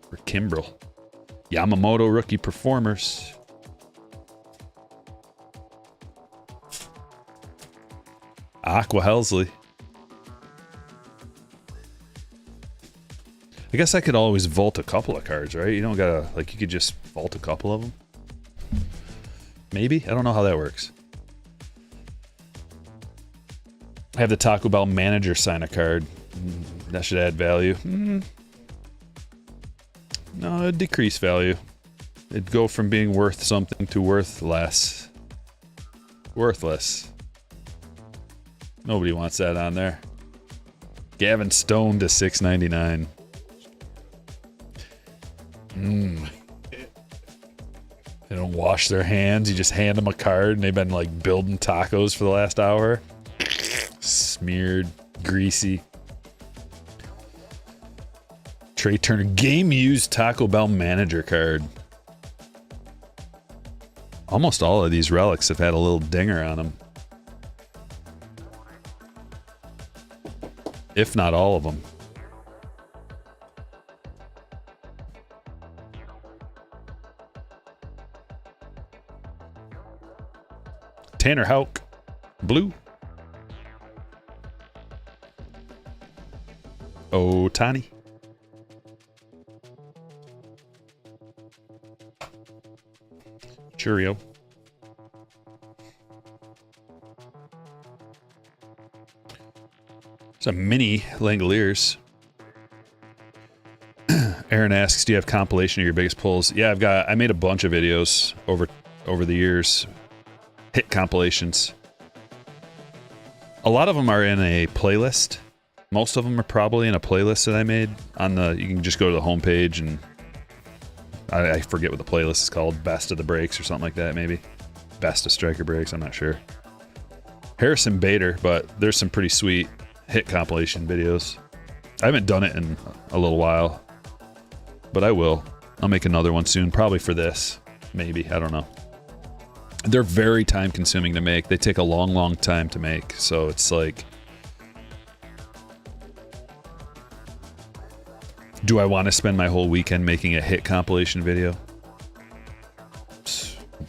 Speaker 1: for Kimbrel. Yamamoto rookie performers. Aqua Helsley. I guess I could always vault a couple of cards, right? You don't gotta, like, you could just vault a couple of them. Maybe? I don't know how that works. I have the Taco Bell manager sign a card. That should add value. No, it'd decrease value. It'd go from being worth something to worth less. Worthless. Nobody wants that on there. Gavin Stone to $6.99. They don't wash their hands. You just hand them a card and they've been like building tacos for the last hour. Smeared, greasy. Trey Turner game used Taco Bell manager card. Almost all of these relics have had a little dinger on them. If not all of them. Tanner Houck, blue. Otani. Churio. It's a mini Langoliers. Aaron asks, do you have compilation of your biggest pulls? Yeah, I made a bunch of videos over the years. Hit compilations. A lot of them are in a playlist. Most of them are probably in a playlist that I made on you can just go to the homepage and I forget what the playlist is called. Best of the Breaks or something like that, maybe. Best of Stryker Breaks, I'm not sure. Harrison Bader, but there's some pretty sweet hit compilation videos. I haven't done it in a little while, but I will. I'll make another one soon, probably for this. Maybe, I don't know. They're very time consuming to make. They take a long, long time to make. So it's like, do I want to spend my whole weekend making a hit compilation video?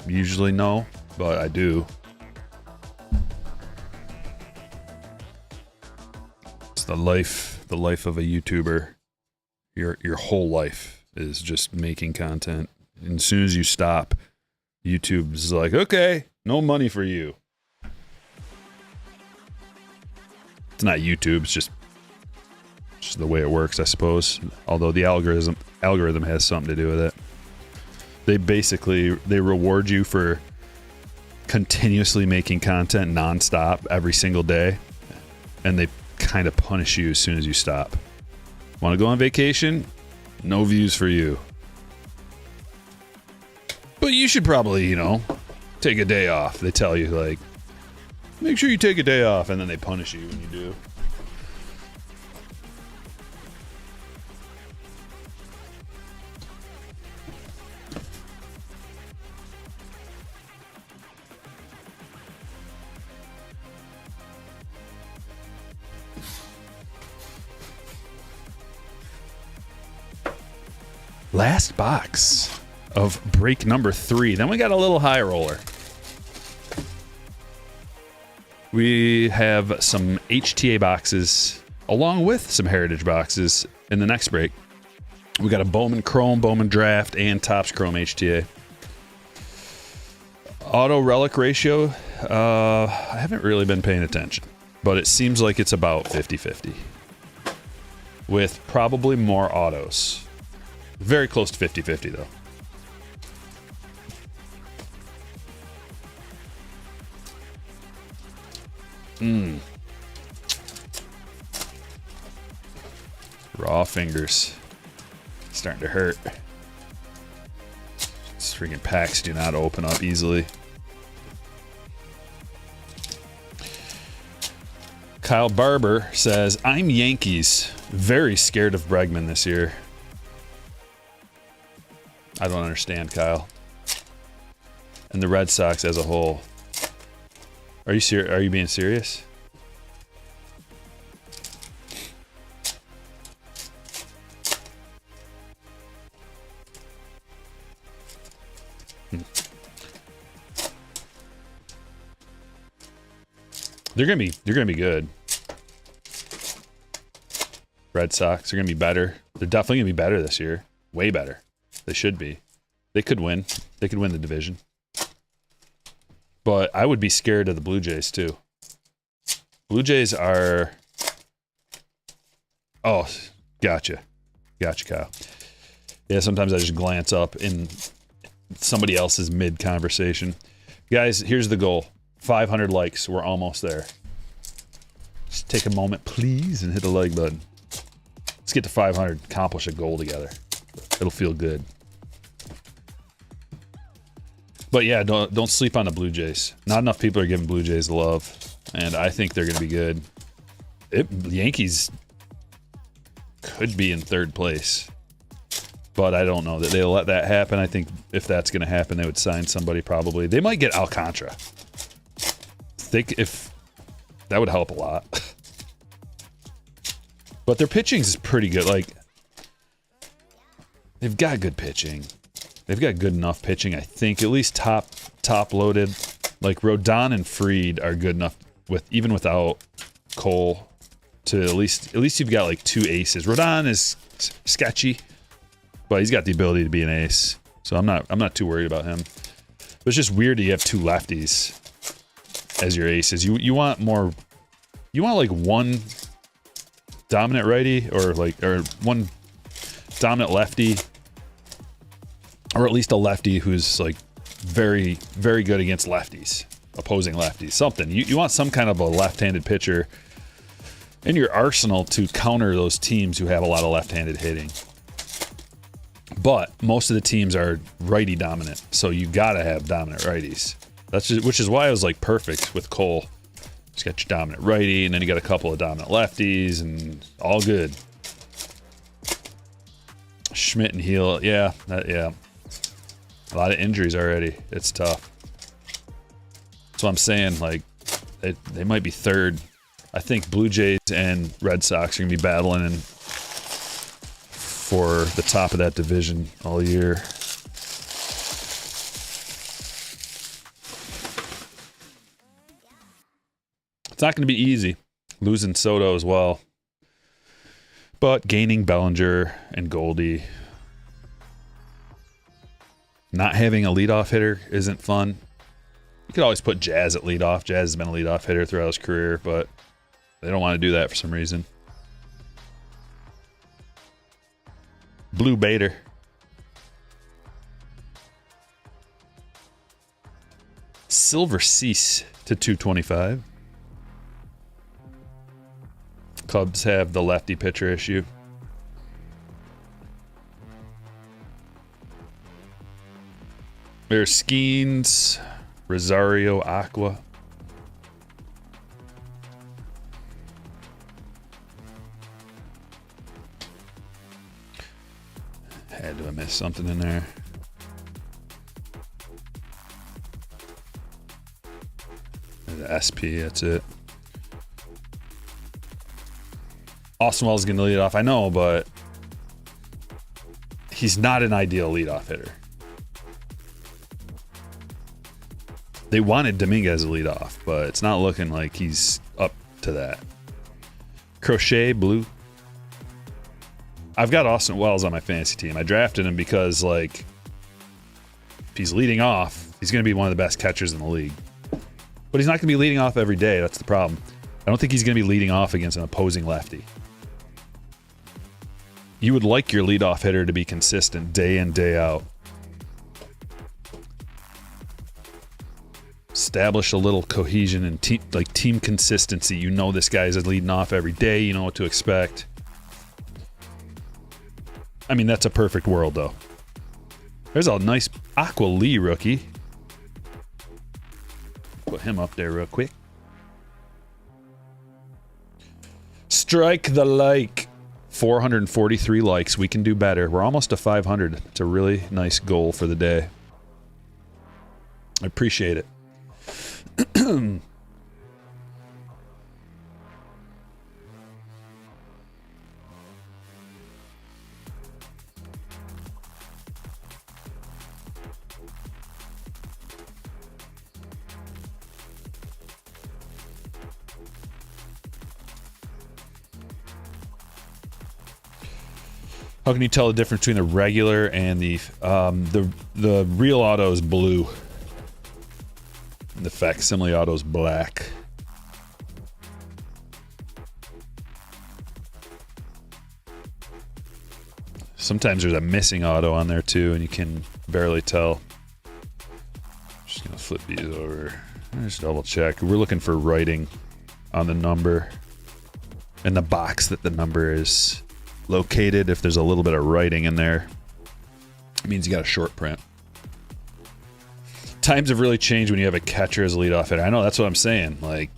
Speaker 1: Usually no. but I do. It's the life of a YouTuber. Your whole life is just making content. And as soon as you stop, YouTube's like, okay, no money for you. It's not YouTube, it's just the way it works, I suppose. Although the algorithm has something to do with it. They reward you for continuously making content nonstop every single day, and they kind of punish you as soon as you stop. Want to go on vacation? No views for you. But you should probably, take a day off. They tell you, like, make sure you take a day off, and then they punish you when you do. Last box of break number 3. Then we got a little high roller. We have some HTA boxes along with some heritage boxes in the next break. We got a Bowman Chrome, Bowman Draft, and Topps Chrome HTA. Auto relic ratio, I haven't really been paying attention, but it seems like it's about 50-50 with probably more autos. Very close to 50-50 though. Raw fingers. Starting to hurt. These freaking packs do not open up easily. Kyle Barber says, I'm Yankees. Very scared of Bregman this year. I don't understand, Kyle. And the Red Sox as a whole. Are you being serious? They're gonna be good. Red Sox are gonna be better. They're definitely gonna be better this year. Way better. They should be. They could win. They could win the division. But I would be scared of the Blue Jays too. Blue Jays are... Oh, gotcha. Gotcha, Kyle. Yeah, sometimes I just glance up in somebody else's mid-conversation. Guys, here's the goal. 500 likes. We're almost there. Just take a moment, please, and hit the like button. Let's get to 500. Accomplish a goal together. It'll feel good. But yeah, don't sleep on the Blue Jays. Not enough people are giving Blue Jays love, and I think they're going to be good. The Yankees could be in third place, but I don't know that they'll let that happen. I think if that's going to happen, they would sign somebody probably. They might get Alcantara. If that would help a lot. But their pitching is pretty good. Like, they've got good pitching. They've got good enough pitching, I think. At least top loaded. Like Rodon and Fried are good enough even without Cole to at least you've got like 2 aces. Rodon is sketchy, but he's got the ability to be an ace. So I'm not too worried about him. But it's just weird that you have 2 lefties as your aces. You want more. You want like one dominant righty or one dominant lefty, or at least a lefty who's like very, very good against lefties, opposing lefties. Something. You want some kind of a left-handed pitcher in your arsenal to counter those teams who have a lot of left-handed hitting. But most of the teams are righty dominant, so you gotta have dominant righties. Which is why I was like perfect with Cole. Just got your dominant righty, and then you got a couple of dominant lefties, and all good. Schmidt and Heel, yeah. A lot of injuries already. It's tough. That's what I'm saying. Like, they might be third. I think Blue Jays and Red Sox are gonna be battling for the top of that division all year. It's not going to be easy. Losing Soto as well. But gaining Bellinger and Goldie. Not having a leadoff hitter isn't fun. You could always put Jazz at leadoff. Jazz has been a leadoff hitter throughout his career, but they don't want to do that for some reason. Blue Bader. Silver Cease to 225. Cubs have the lefty pitcher issue. There's Skeens, Rosario Aqua. Had to have missed something in there. The SP, that's it. Austin Wells is going to lead off. I know, but he's not an ideal leadoff hitter. They wanted Dominguez to lead off, but it's not looking like he's up to that. Crochet, blue. I've got Austin Wells on my fantasy team. I drafted him because, like, if he's leading off, he's going to be one of the best catchers in the league. But he's not going to be leading off every day. That's the problem. I don't think he's going to be leading off against an opposing lefty. You would like your leadoff hitter to be consistent day in, day out. Establish a little cohesion and team consistency. You know this guy is leading off every day. You know what to expect. I mean, that's a perfect world, though. There's a nice Aqua Lee rookie. Put him up there real quick. Strike the like. 443 likes. We can do better. We're almost to 500. It's a really nice goal for the day. I appreciate it. How can you tell the difference between the regular and the real auto is blue? And the facsimile auto is black. Sometimes there's a missing auto on there too, and you can barely tell. Just gonna flip these over. Just double check. We're looking for writing on the number and the box that the number is located. If there's a little bit of writing in there, it means you got a short print. Times have really changed when you have a catcher as a leadoff hitter. I know, that's what I'm saying. Like,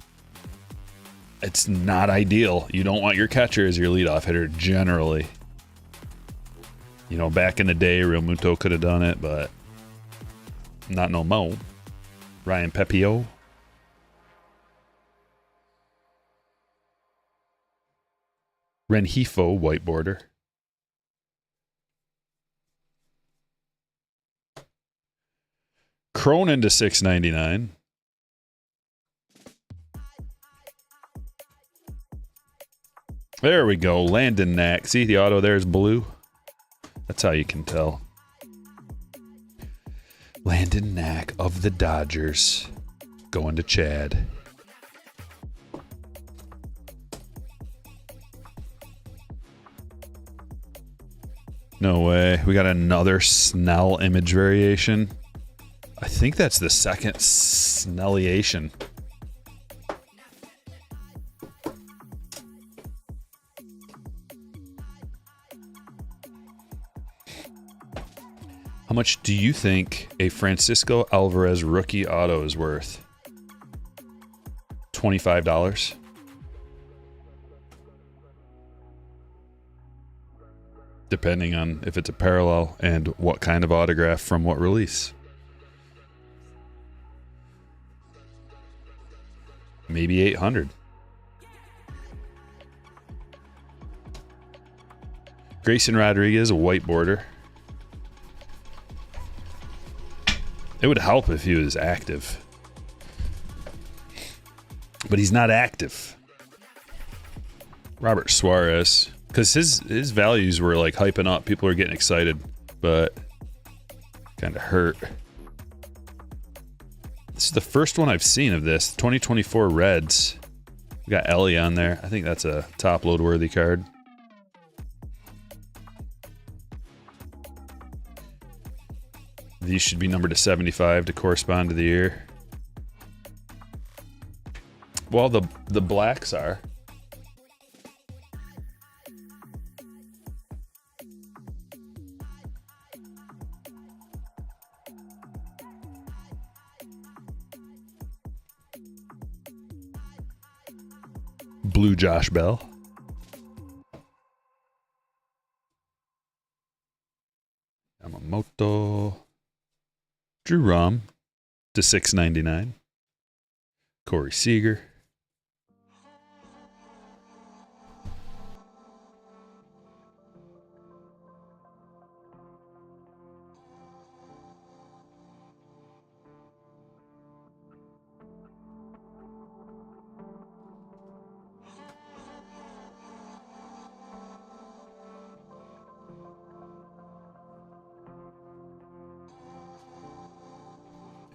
Speaker 1: it's not ideal. You don't want your catcher as your leadoff hitter generally. You know, back in the day, Real Muto could have done it, but not no mo. Ryan Pepio. Renhifo, white border. Cronin to 699. There we go. Landon Knack. See, the auto there is blue. That's how you can tell. Landon Knack of the Dodgers going to Chad. No way. We got another Snell image variation. I think that's the second Snelliation. How much do you think a Francisco Alvarez rookie auto is worth? $25. Depending on if it's a parallel and what kind of autograph from what release. Maybe 800. Grayson Rodriguez, a white border. It would help if he was active. but he's not active. Robert Suarez, because his values were like hyping up. People were getting excited, but kind of hurt. This is the first one I've seen of this. 2024 Reds. We got Ellie on there. I think that's a top load worthy card. These should be numbered to 75 to correspond to the year. Well, the blacks are. Blue Josh Bell. Yamamoto. Drew Rom to 699. Corey Seager.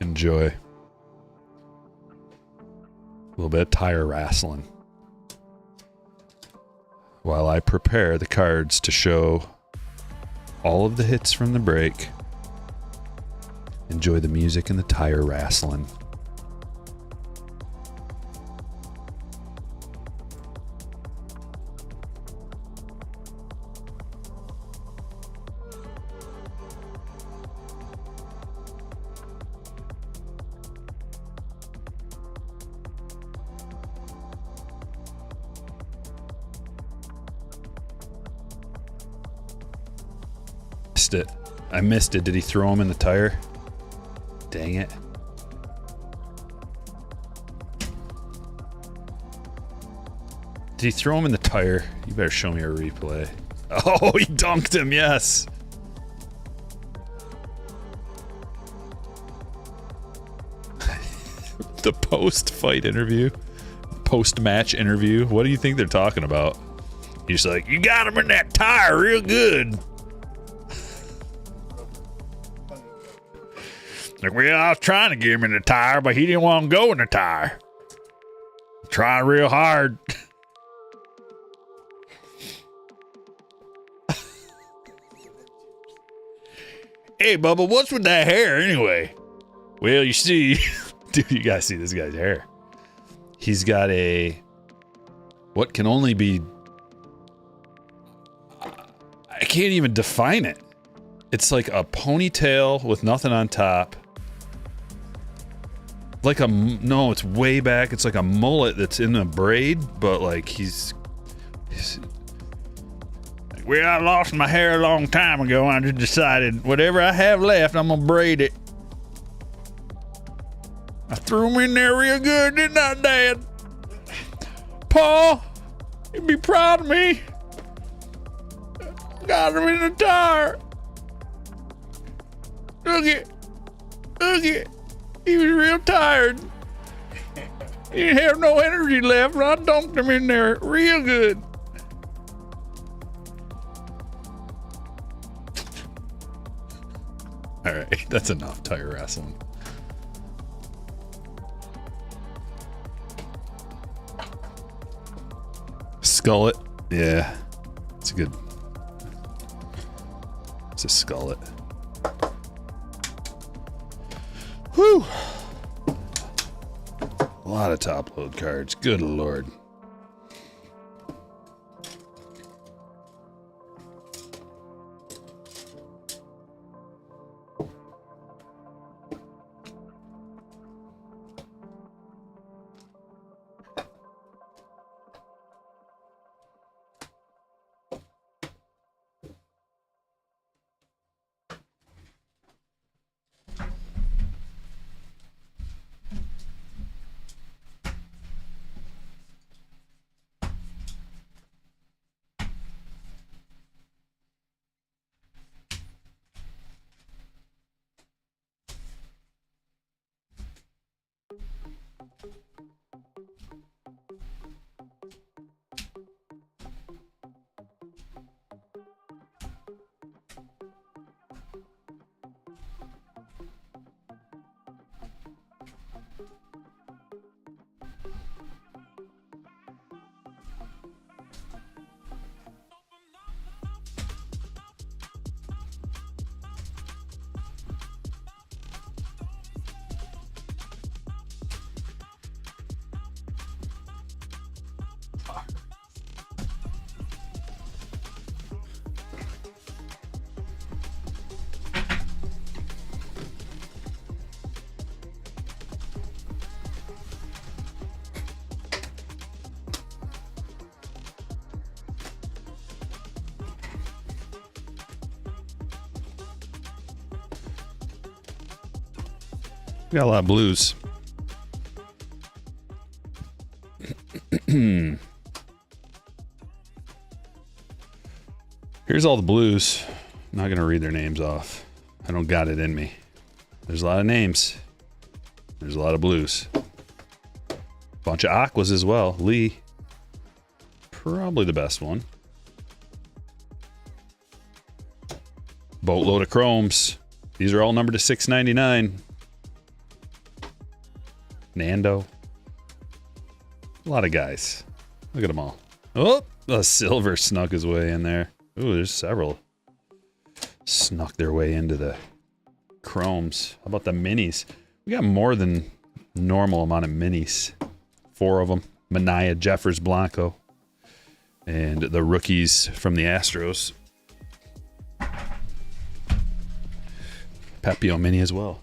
Speaker 1: Enjoy. A little bit of tire wrestling while I prepare the cards to show all of the hits from the break. Enjoy the music and the tire wrestling. It. I missed it. Did he throw him in the tire? Dang it. Did he throw him in the tire? You better show me a replay. Oh, he dunked him, yes. The post-fight interview. Post-match interview. What do you think they're talking about? He's like, you got him in that tire real good. Like, well, I was trying to get him in the tire, but he didn't want to go in the tire. Trying real hard. Hey, Bubba, what's with that hair anyway? Well, you see, dude, you gotta see this guy's hair. He's got a, what can only be, I can't even define it. It's like a ponytail with nothing on top. Like a, no, it's way back. It's like a mullet that's in a braid, but like he's like, well, I lost my hair a long time ago. I just decided whatever I have left, I'm gonna braid it. I threw him in there real good, didn't I, Dad? Paul, you'd be proud of me. Got him in the tire. Look it. He was real tired. He didn't have no energy left, and I dunked him in there real good. All right, that's enough tire wrestling. Skull it. Yeah, it's a good. It's a skull it. Whew. A lot of top load cards. Good Lord. We got a lot of blues. Here's all the blues. I'm not going to read their names off. I don't got it in me. There's a lot of names. There's a lot of blues. Bunch of aquas as well. Lee. Probably the best one. Boatload of chromes. These are all numbered to $6.99. Nando. A lot of guys. Look at them all. Oh, the silver snuck his way in there. Ooh, there's several. Snuck their way into the chromes. How about the minis? We got more than normal amount of minis. 4 of them. Mania, Jeffers, Blanco. And the rookies from the Astros. Pepio mini as well.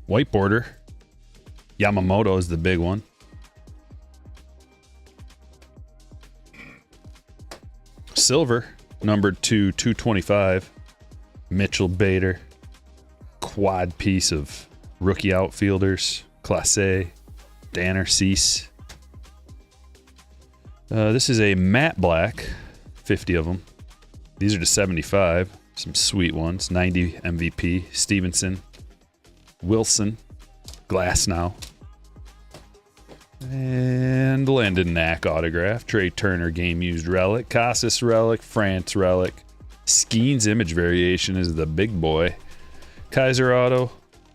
Speaker 1: White border. Yamamoto is the big one. Silver, numbered to 225. Mitchell Bader. Quad piece of rookie outfielders. Clase, Danner, Cease. This is a matte black. 50 of them. These are to 75. Some sweet ones. 90 MVP. Stevenson. Wilson. Glass now. And Landon Knack autograph. Trey Turner game used relic. Casas relic. France relic. Skeens image variation is the big boy. Kaiser auto.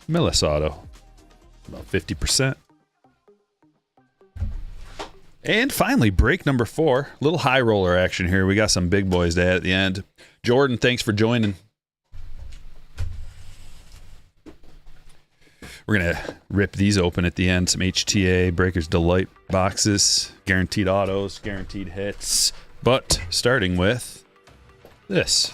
Speaker 1: Millis auto. About 50%. And finally, break number 4. Little high roller action here. We got some big boys to add at the end. Jordan, thanks for joining. We're going to rip these open at the end. Some HTA, Breakers Delight boxes, guaranteed autos, guaranteed hits. But starting with this.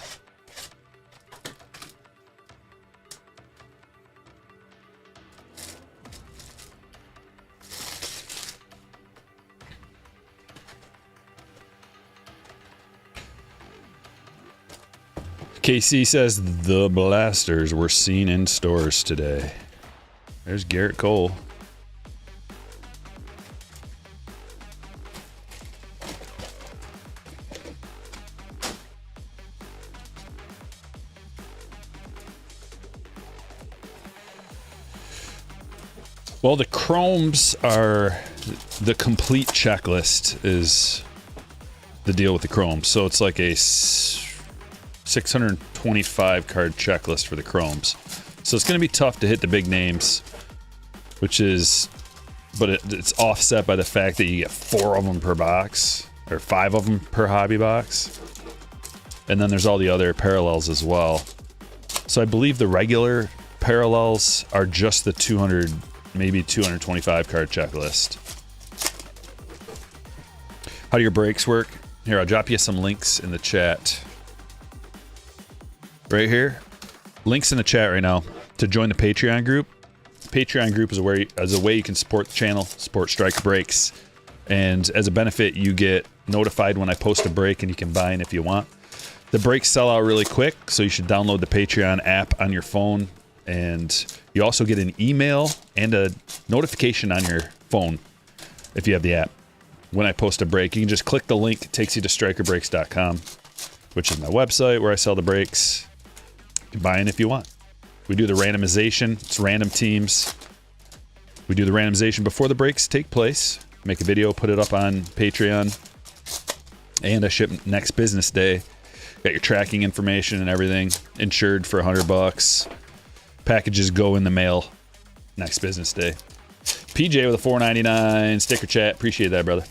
Speaker 1: KC says the blasters were seen in stores today. There's Garrett Cole. Well, the chromes are the complete checklist is the deal with the chromes. So it's like a 625 card checklist for the chromes. So it's going to be tough to hit the big names, which is, but it's offset by the fact that you get 4 of them per box, or 5 of them per hobby box. And then there's all the other parallels as well. So I believe the regular parallels are just the 200, maybe 225 card checklist. How do your breaks work? Here, I'll drop you some links in the chat. Right here. Links in the chat right now to join the Patreon group. Patreon group is a way you can support the channel, support Stryker breaks, and as a benefit, you get notified when I post a break, and you can buy in if you want. The breaks sell out really quick, so you should download the Patreon app on your phone, and you also get an email and a notification on your phone if you have the app. When I post a break, you can just click the link. It takes you to StrykerBreaks.com, which is my website where I sell the breaks. You can buy in if you want. We do the randomization. It's random teams. We do the randomization before the breaks take place. Make a video, put it up on Patreon. And I ship next business day. Got your tracking information and everything. Insured for $100. Packages go in the mail next business day. PJ with a $4.99 sticker chat. Appreciate that, brother.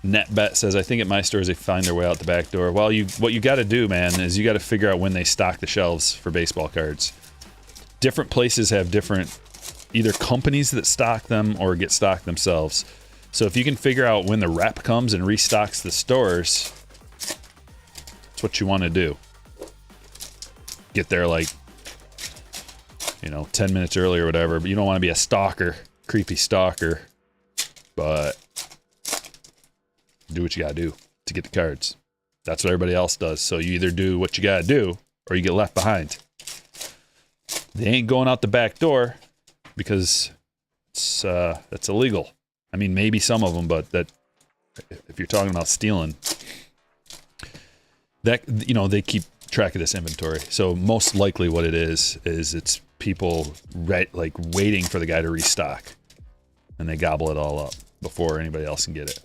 Speaker 1: NetBet says, I think at my stores they find their way out the back door. Well, what you got to do, man, is you got to figure out when they stock the shelves for baseball cards. Different places have different, either companies that stock them or get stocked themselves. So if you can figure out when the rep comes and restocks the stores, that's what you want to do. Get there like, 10 minutes early or whatever, but you don't want to be a stalker creepy stalker, but do what you gotta do to get the cards. That's what everybody else does. So you either do what you gotta do or you get left behind. They ain't going out the back door because it's that's illegal. I mean, maybe some of them, but that if you're talking about stealing, that, you know, they keep track of this inventory. So most likely what it is it's people like waiting for the guy to restock, and they gobble it all up before anybody else can get it.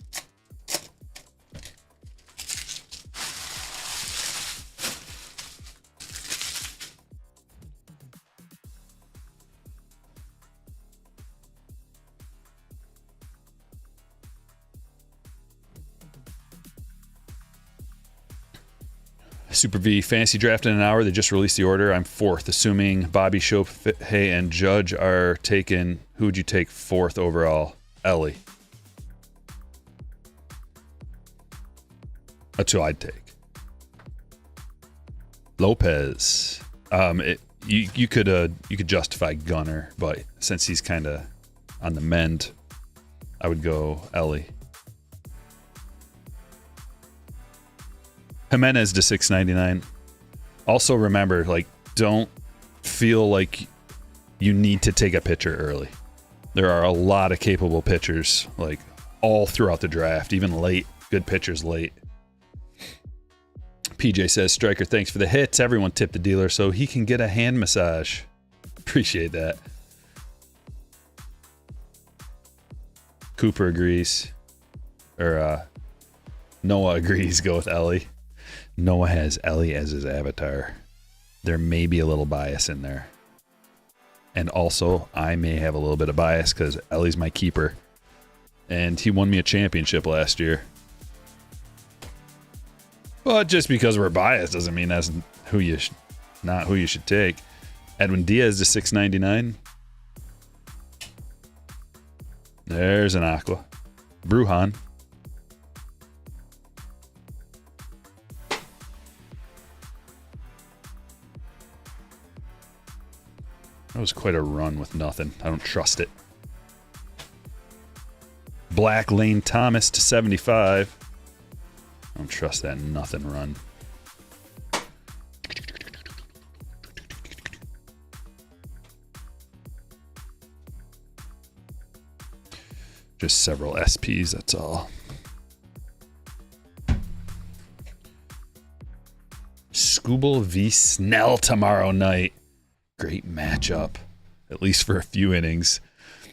Speaker 1: Super V fantasy draft in an hour. They just released the order. I'm fourth, assuming Bobby, Shohei, and Judge are taken. Who would you take fourth overall? Ellie. That's who I'd take. Lopez. You could justify Gunner, but since he's kind of on the mend, I would go Ellie. Jimenez to 699. Also remember, like, don't feel like you need to take a pitcher early. There are a lot of capable pitchers, like, all throughout the draft, even late. Good pitchers late. PJ says, Stryker, thanks for the hits. Everyone tip the dealer so he can get a hand massage. Appreciate that. Cooper agrees. Or, Noah agrees. Go with Ellie. Noah has Ellie as his avatar. There may be a little bias in there. And also, I may have a little bit of bias because Ellie's my keeper. And he won me a championship last year. But just because we're biased doesn't mean that's not who you should take. Edwin Diaz to 699. There's an Aqua. Brujan. That was quite a run with nothing. I don't trust it. Black Lane Thomas to 75. I don't trust that nothing run. Just several SPs, that's all. Skubal v. Snell tomorrow night. Great matchup, at least for a few innings.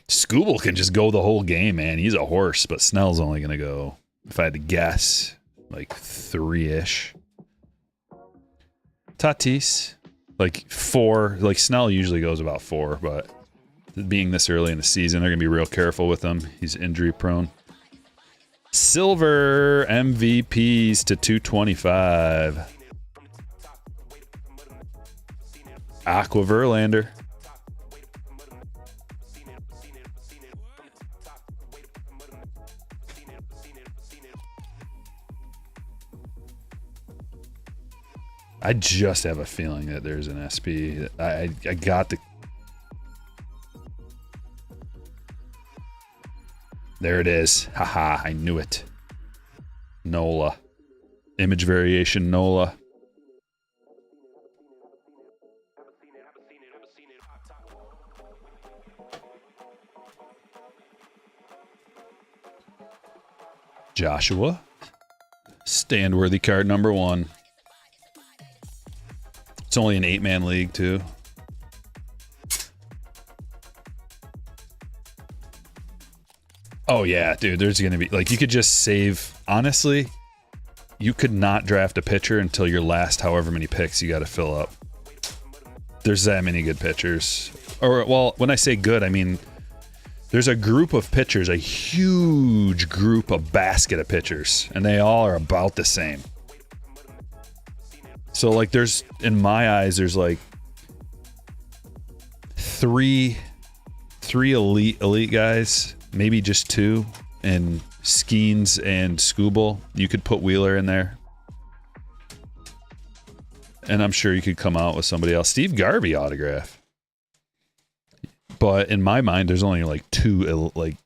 Speaker 1: Skubal can just go the whole game, man. He's a horse, but Snell's only going to go, if I had to guess, like 3-ish. Tatis, like 4. Like Snell usually goes about 4, but being this early in the season, they're going to be real careful with him. He's injury prone. Silver MVPs to 225. Aqua Verlander. I just have a feeling that there's an SP. I got the... There it is. Haha, I knew it. Nola. Image variation Nola. Joshua. Stand-worthy card number 1. It's only an 8-man league, too. Oh, yeah, dude. There's going to be... Like, you could just save... Honestly, you could not draft a pitcher until your last however many picks you got to fill up. There's that many good pitchers. Or, well, when I say good, I mean... There's a group of pitchers, a huge group of basket of pitchers, and they all are about the same. So, like, there's, in my eyes, there's like three elite guys, maybe just 2, and Skeens and Skubal. You could put Wheeler in there. And I'm sure you could come out with somebody else. Steve Garvey autograph. But in my mind, there's only like two, like,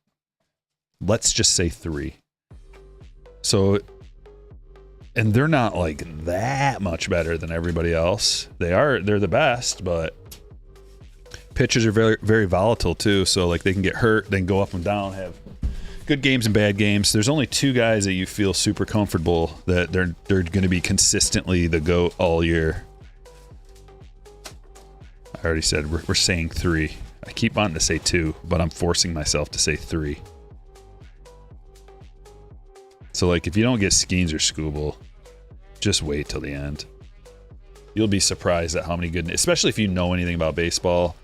Speaker 1: let's just say three. So, and they're not like that much better than everybody else. They're the best, but pitchers are very, very volatile too. So like they can get hurt, then go up and down, have good games and bad games. There's only two guys that you feel super comfortable that they're going to be consistently the GOAT all year. I already said we're saying three. I keep wanting to say two, but I'm forcing myself to say three. So like if you don't get Skeens or Skubal, just wait till the end. You'll be surprised at how many good, especially if you know anything about baseball,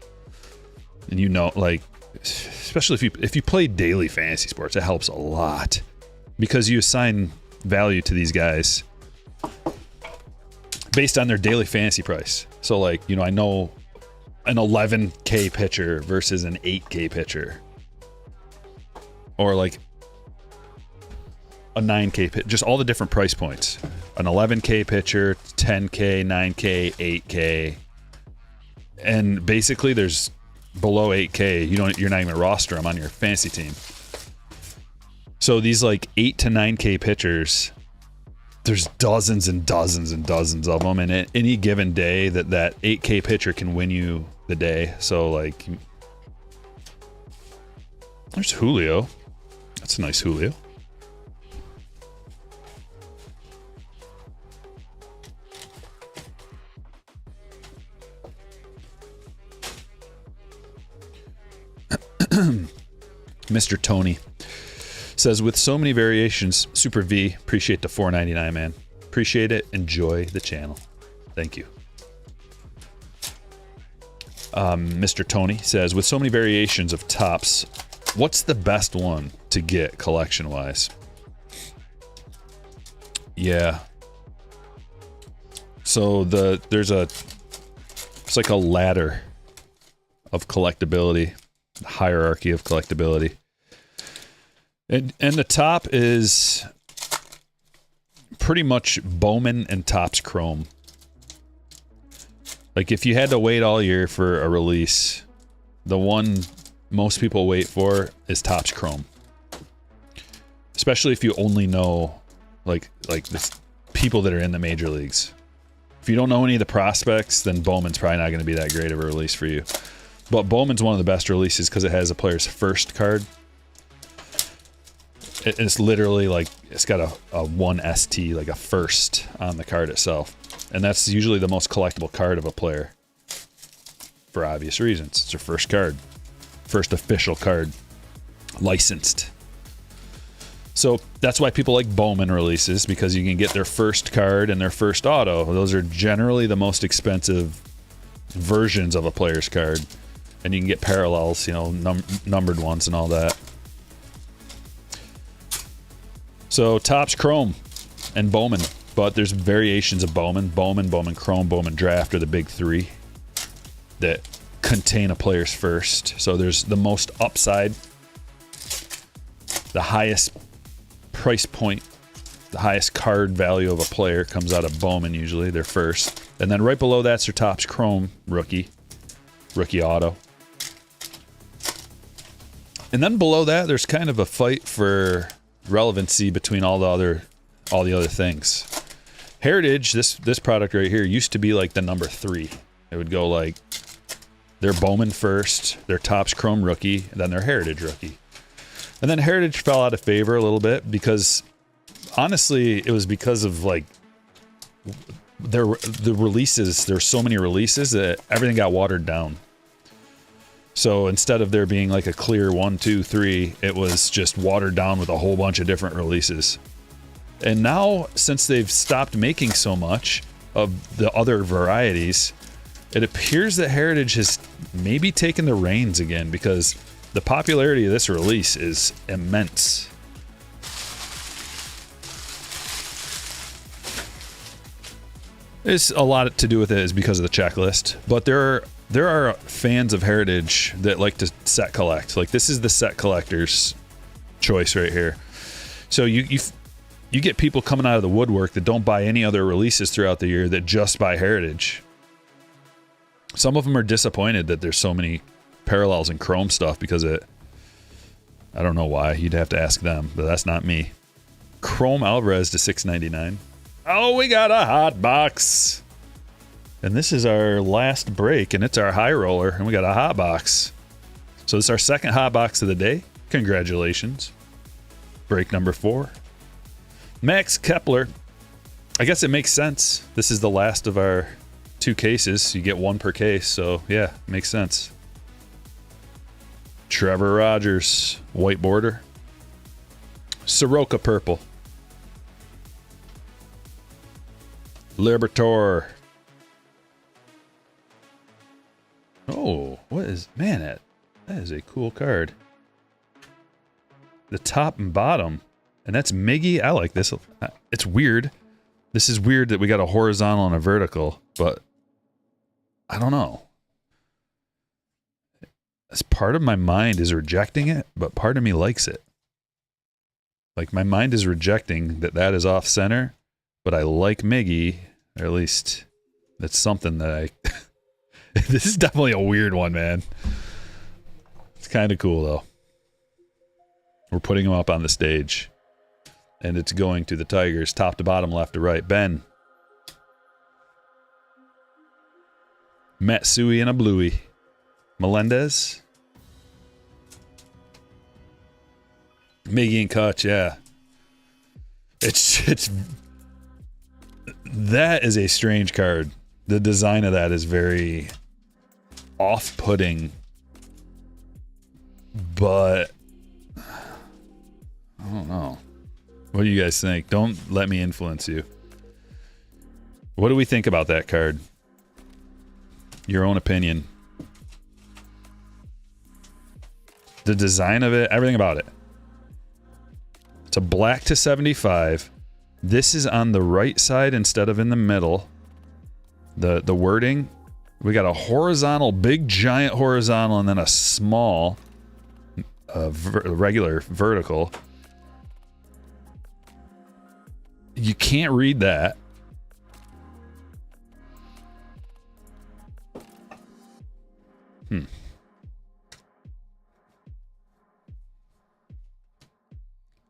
Speaker 1: and you know, like, especially if you play daily fantasy sports, it helps a lot because you assign value to these guys based on their daily fantasy price. So like, you know, I know an 11K pitcher versus an 8K pitcher, or like a 9K pitcher, just all the different price points. An 11K pitcher, 10K, 9K, 8K, and basically there's below 8K. You're not even roster them on your fantasy team. So these like 8 to 9K pitchers, there's dozens and dozens and dozens of them, and at any given day that 8K pitcher can win you the day. So like, there's Julio. That's a nice Julio. Mr. Tony says, with so many variations, Super V, appreciate the $4.99, man. Appreciate it. Enjoy the channel. Thank you. Mr. Tony says, with so many variations of tops, what's the best one to get collection-wise? Yeah. So it's like a ladder of collectability. Hierarchy of collectability, and the top is pretty much Bowman and Topps Chrome. Like if you had to wait all year for a release, the one most people wait for is Topps Chrome, especially if you only know like the people that are in the major leagues. If you don't know any of the prospects, then Bowman's probably not going to be that great of a release for you. But Bowman's one of the best releases because it has a player's first card. It's literally like, it's got a 1 ST, like a first on the card itself. And that's usually the most collectible card of a player. For obvious reasons. It's their first card. First official card. Licensed. So that's why people like Bowman releases, because you can get their first card and their first auto. Those are generally the most expensive versions of a player's card. And you can get parallels, you know, numbered ones and all that. So Topps Chrome and Bowman, but there's variations of Bowman. Bowman Chrome, Bowman Draft are the big three that contain a player's first. So there's the most upside, the highest price point, the highest card value of a player comes out of Bowman usually, their first. And then right below that's their Topps Chrome rookie auto. And then below that, there's kind of a fight for relevancy between all the other things. Heritage, this product right here, used to be like the number 3. It would go like their Bowman first, their Topps Chrome rookie, and then their Heritage rookie. And then Heritage fell out of favor a little bit because, honestly, it was because of like the releases. There's so many releases that everything got watered down. So instead of there being like a clear 1, 2, 3, it was just watered down with a whole bunch of different releases. And now, since they've stopped making so much of the other varieties, it appears that Heritage has maybe taken the reins again, because the popularity of this release is immense. It's a lot to do with it is because of the checklist, but there are fans of Heritage that like to set collect. Like, this is the set collector's choice right here. So you get people coming out of the woodwork that don't buy any other releases throughout the year, that just buy Heritage. Some of them are disappointed that there's so many parallels and chrome stuff because I don't know why. You'd have to ask them, but that's not me. Chrome Alvarez to 699. Oh, we got a hot box. And this is our last break, and it's our high roller, and we got a hot box. So this is our second hot box of the day. Congratulations. Break number 4. Max Kepler. I guess it makes sense. This is the last of our 2 cases. You get 1 per case, so yeah, makes sense. Trevor Rogers, white border. Soroka purple. Libertor. Oh, what is, man, that is a cool card. The top and bottom, and that's Miggy. I like this. It's weird. This is weird that we got a horizontal and a vertical, but I don't know. As part of my mind is rejecting it, but part of me likes it. Like, my mind is rejecting that is off center, but I like Miggy, or at least that's something that I... This is definitely a weird one, man. It's kind of cool, though. We're putting him up on the stage. And it's going to the Tigers, top to bottom, left to right. Ben. Matsui and a bluey. Melendez. Miggy and Kutch, yeah. It's that is a strange card. The design of that is very off-putting, but I don't know. What do you guys think? Don't let me influence you. What do we think about that card? Your own opinion. The design of it, everything about it. It's a black to 75. This is on the right side instead of in the middle. The wording, we got a horizontal, big giant horizontal, and then a small regular vertical. You can't read that.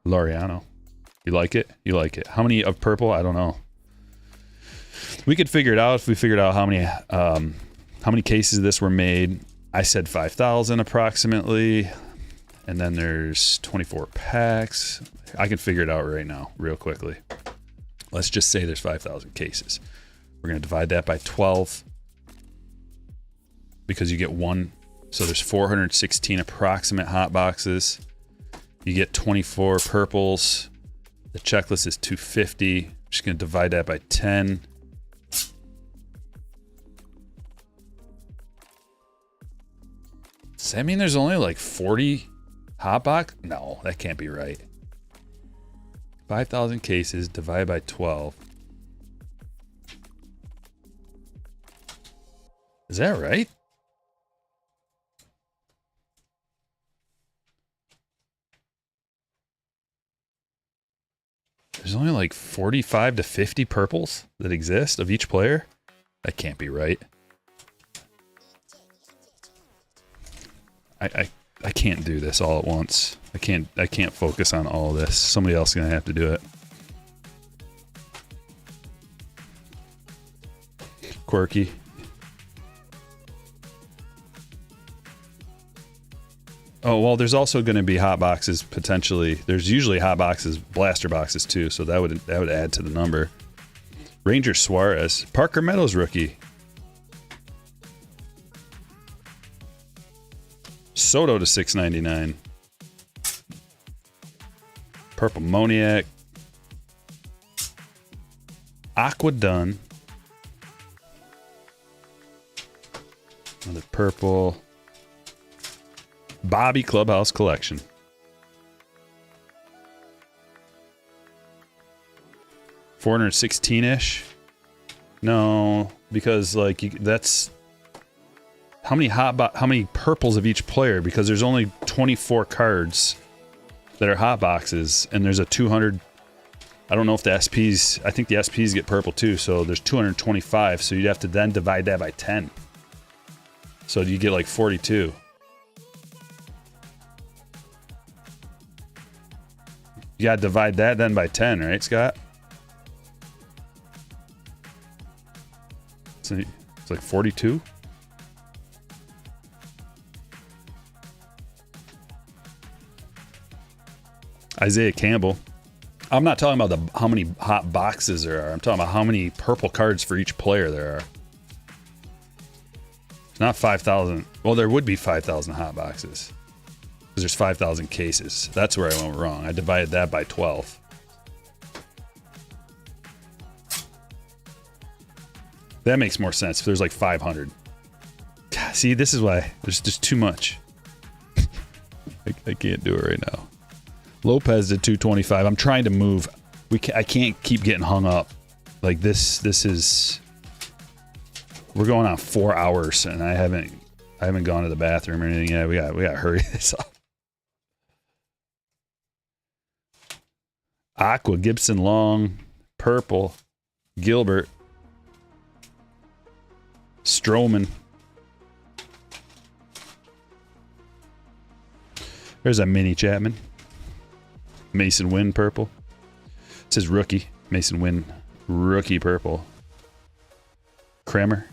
Speaker 1: Laureano. You like it? You like it. How many of purple? I don't know. We could figure it out if we figured out how many cases of this were made. I said 5,000 approximately. And then there's 24 packs. I can figure it out right now, real quickly. Let's just say there's 5,000 cases. We're going to divide that by 12 because you get 1. So there's 416 approximate hot boxes. You get 24 purples. The checklist is 250. I'm just going to divide that by 10. Does that mean there's only like 40 hot box? No, that can't be right. 5,000 cases divided by 12. Is that right? There's only like 45 to 50 purples that exist of each player? That can't be right. I can't do this all at once. I can't focus on all of this. Somebody else is gonna have to do it. Quirky. Oh, well, there's also going to be hot boxes potentially. There's usually hot boxes, blaster boxes too, so that would add to the number. Ranger Suarez, Parker Meadows rookie. Soto to 699. Purple Moniac. Aqua Dunn. Another purple. Bobby Clubhouse Collection. $416-ish. No, because like that's how many purples of each player? Because there's only 24 cards that are hot boxes, and there's a 200. I don't know if the SPs. I think the SPs get purple too. So there's 225. So you'd have to then divide that by 10. So you get like 42. You gotta divide that then by 10, right, Scott? So it's like 42. Isaiah Campbell. I'm not talking about how many hot boxes there are. I'm talking about how many purple cards for each player there are. It's not 5,000. Well, there would be 5,000 hot boxes. Because there's 5,000 cases. That's where I went wrong. I divided that by 12. That makes more sense if there's like 500. God, see, this is why there's just too much. I can't do it right now. Lopez did 225. I'm trying to move. I can't keep getting hung up. Like this is... We're going on 4 hours and I haven't gone to the bathroom or anything yet. We got to hurry this up. Aqua, Gibson Long, Purple, Gilbert, Stroman. There's a mini Chapman. Mason Wynn purple. It says rookie. Mason Wynn rookie purple. Kramer.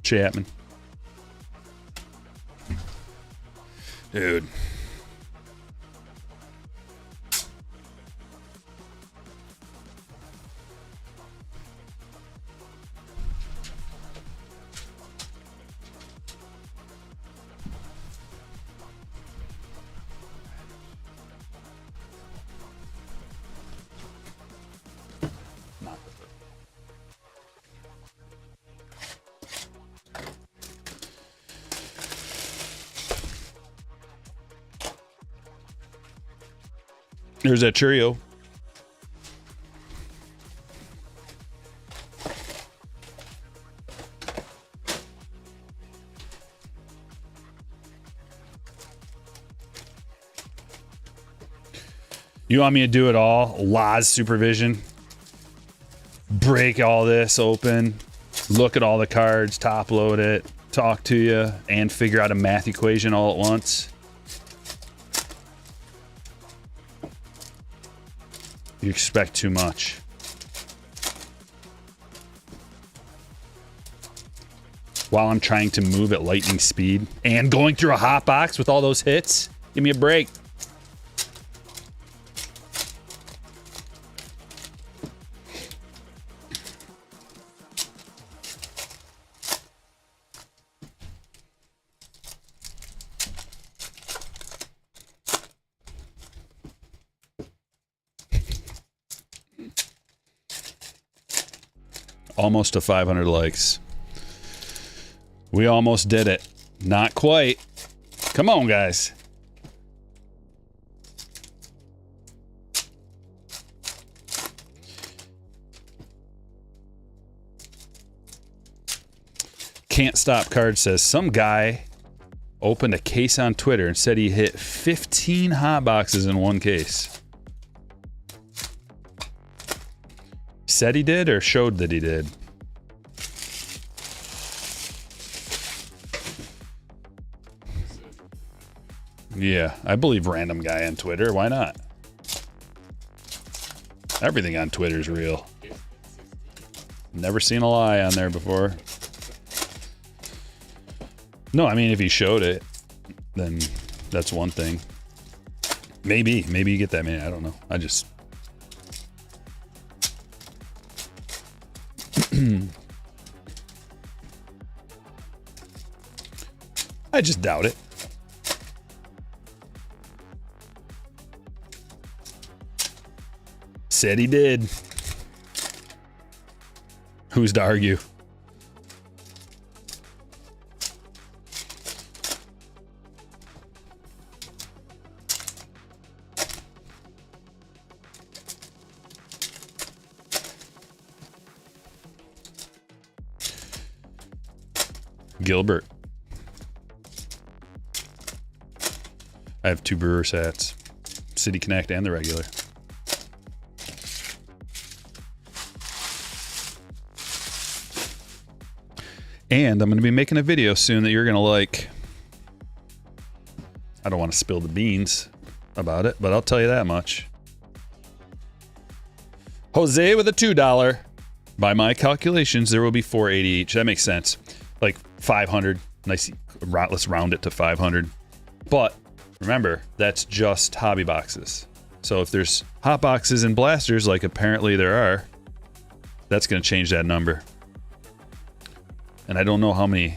Speaker 1: Chapman. Dude. There's that Churio. You want me to do it all? Laz supervision. Break all this open. Look at all the cards. Top load it. Talk to you. And figure out a math equation all at once. You expect too much. While I'm trying to move at lightning speed and going through a hot box with all those hits, give me a break. Almost to 500 likes. We almost did it. Not quite. Come on, guys. Can't Stop Card says some guy opened a case on Twitter and said he hit 15 hot boxes in one case. Said he did or showed that he did? Yeah, I believe random guy on Twitter. Why not? Everything on Twitter is real. Never seen a lie on there before. No, I mean, if he showed it, then that's one thing. Maybe you get that many. I don't know. I just... I just doubt it. Said he did. Who's to argue? Gilbert. I have 2 Brewers hats. City Connect and the regular. And I'm going to be making a video soon that you're going to like. I don't want to spill the beans about it, but I'll tell you that much. Jose with a $2. By my calculations, there will be 480 each. That makes sense. Like 500. Nice. Let's round it to 500. But remember, that's just hobby boxes. So if there's hot boxes and blasters, like apparently there are, that's going to change that number. And I don't know how many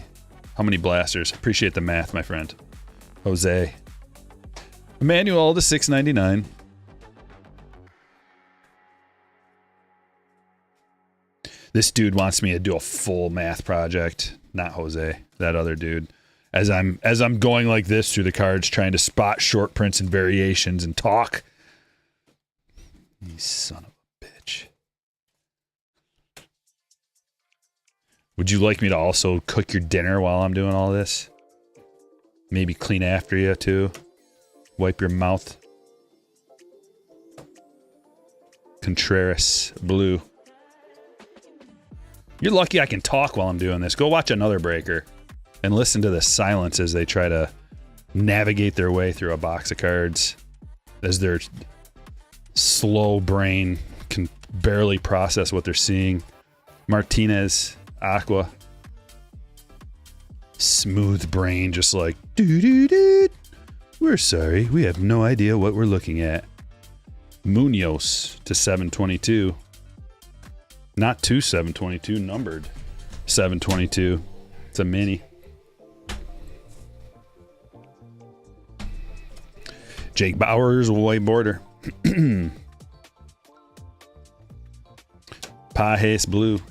Speaker 1: blasters. Appreciate the math, my friend. Jose. Emmanuel to $6.99. This dude wants me to do a full math project. Not Jose, that other dude. As I'm going like this through the cards, trying to spot short prints and variations and talk. You son of a bitch. Would you like me to also cook your dinner while I'm doing all this? Maybe clean after you too. Wipe your mouth. Contreras Blue. You're lucky I can talk while I'm doing this. Go watch another breaker and listen to the silence as they try to navigate their way through a box of cards as their slow brain can barely process what they're seeing. Martinez, Aqua. Smooth brain, just like, doo-doo-doo. We're sorry, we have no idea what we're looking at. Munoz to 722. Not to 722, numbered 722. It's a mini. Jake Bowers, white border. Pajes Blue. How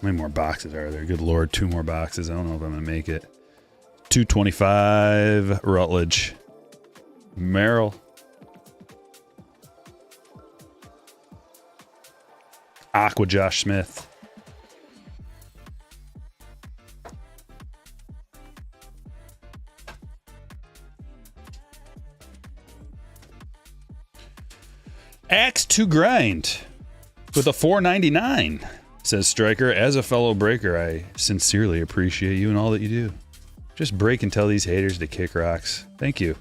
Speaker 1: many more boxes are there? Good Lord, 2 more boxes. I don't know if I'm going to make it. 225 Rutledge. Merrill. Aqua Josh Smith. Axe to Grind with a $4.99, says Stryker. As a fellow breaker, I sincerely appreciate you and all that you do. Just break and tell these haters to kick rocks. Thank you.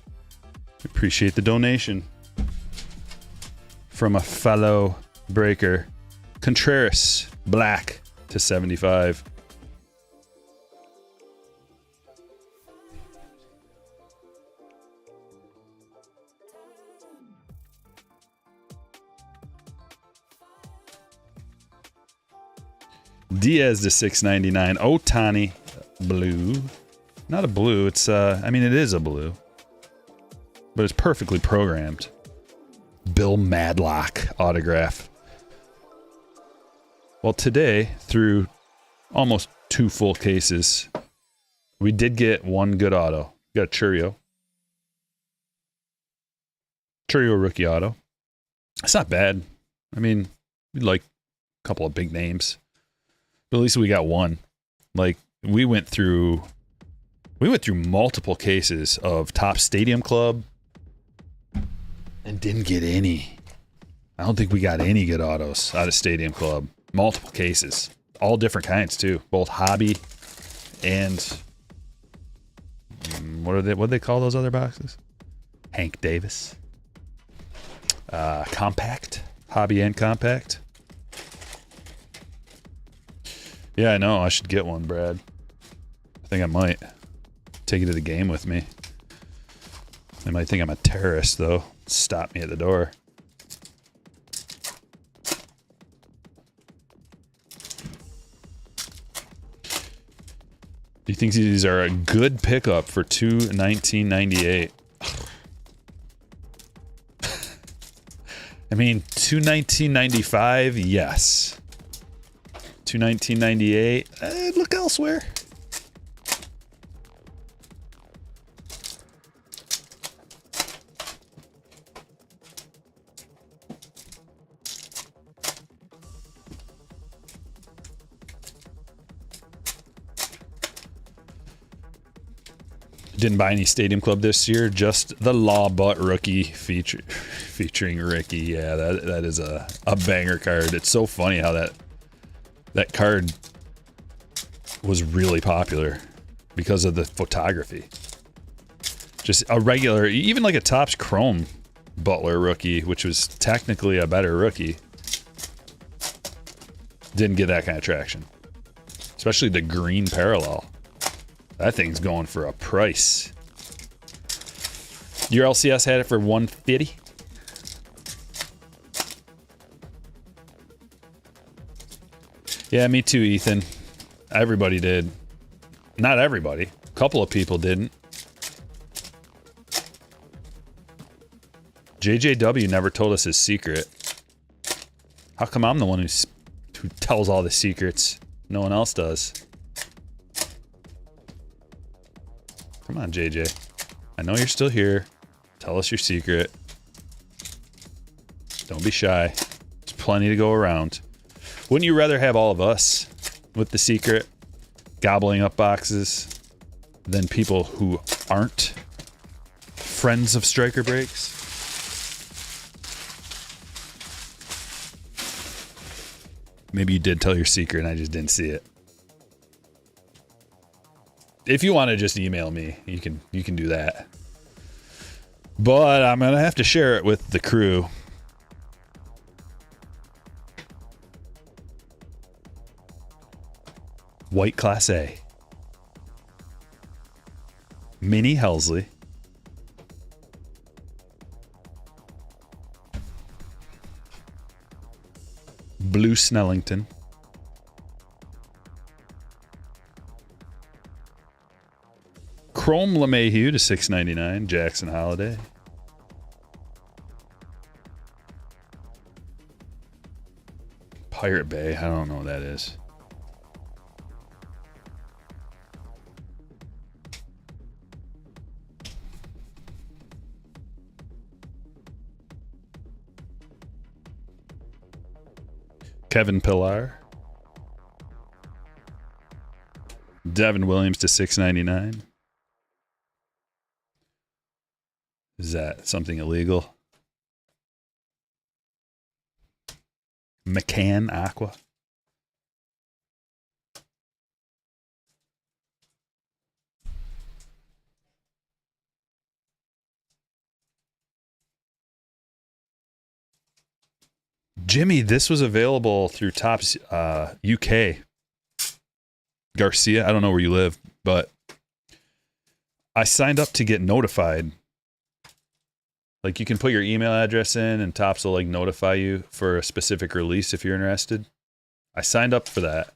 Speaker 1: Appreciate the donation from a fellow breaker. Contreras Black to 75. Diaz to $6.99. Ohtani Blue. Not a blue. It's I mean it is a blue, but it's perfectly programmed. Bill Madlock autograph. Well, today, through almost 2 full cases, we did get 1 good auto. We got a Churio. Churio rookie auto. It's not bad. I mean, we'd like a couple of big names. But at least we got 1. Like, we went through multiple cases of top Stadium Club and didn't get any. I don't think we got any good autos out of Stadium Club. Multiple cases. All different kinds, too. Both hobby and... what do they call those other boxes? Hank Davis. Compact. Hobby and compact. Yeah, I know. I should get one, Brad. I think I might. Take it to the game with me. They might think I'm a terrorist, though. Stop me at the door. Do you think these are a good pickup for 2/1998? I mean, 2/1995, yes. 2/1998, I'd look elsewhere. Didn't buy any Stadium Club this year, just the Law Butt rookie featuring Ricky. Yeah, that is a banger card. It's so funny how that card was really popular because of the photography. Just a regular, even like a Topps Chrome Butler rookie, which was technically a better rookie, didn't get that kind of traction. Especially the green parallel. That thing's going for a price. Your LCS had it for $150. Yeah, me too, Ethan. Everybody did. Not everybody. A couple of people didn't. JJW never told us his secret. How come I'm the one who tells all the secrets? No one else does. Come on, JJ. I know you're still here. Tell us your secret. Don't be shy. There's plenty to go around. Wouldn't you rather have all of us with the secret, gobbling up boxes, than people who aren't friends of Stryker breaks? Maybe you did tell your secret and I just didn't see it. If you want to just email me, you can do that. But I'm gonna have to share it with the crew. White Class A. Mini Helsley. Blue Snellington. Chrome LeMahieu to $6.99. Jackson Holiday. Pirate Bay. I don't know what that is. Kevin Pillar. Devin Williams to $6.99. Is that something illegal? McCann Aqua. Jimmy, this was available through Topps UK. Garcia, I don't know where you live, but I signed up to get notified. Like, you can put your email address in and Topps will like notify you for a specific release if you're interested. I signed up for that.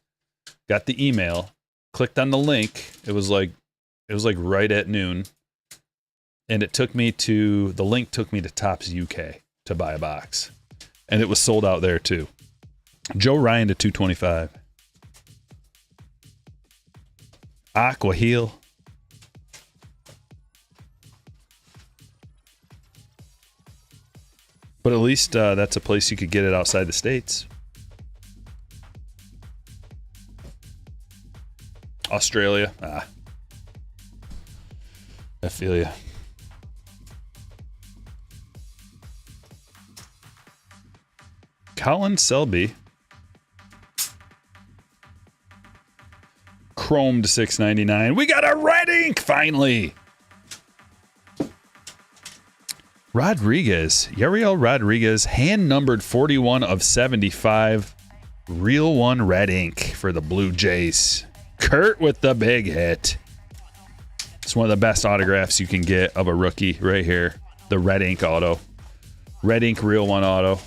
Speaker 1: Got the email, clicked on the link. It was like right at noon. And the link took me to Topps UK to buy a box. And it was sold out there too. Joe Ryan to $225. Aqua Heel. But at least that's a place you could get it outside the States. Australia. I feel you. Colin Selby. Chrome to $6.99. We got a red ink finally. Rodriguez. Yariel Rodriguez. Hand numbered 41 of 75. Real one red ink for the Blue Jays. Kurt with the big hit. It's one of the best autographs you can get of a rookie right here. The red ink auto. Red ink real one auto.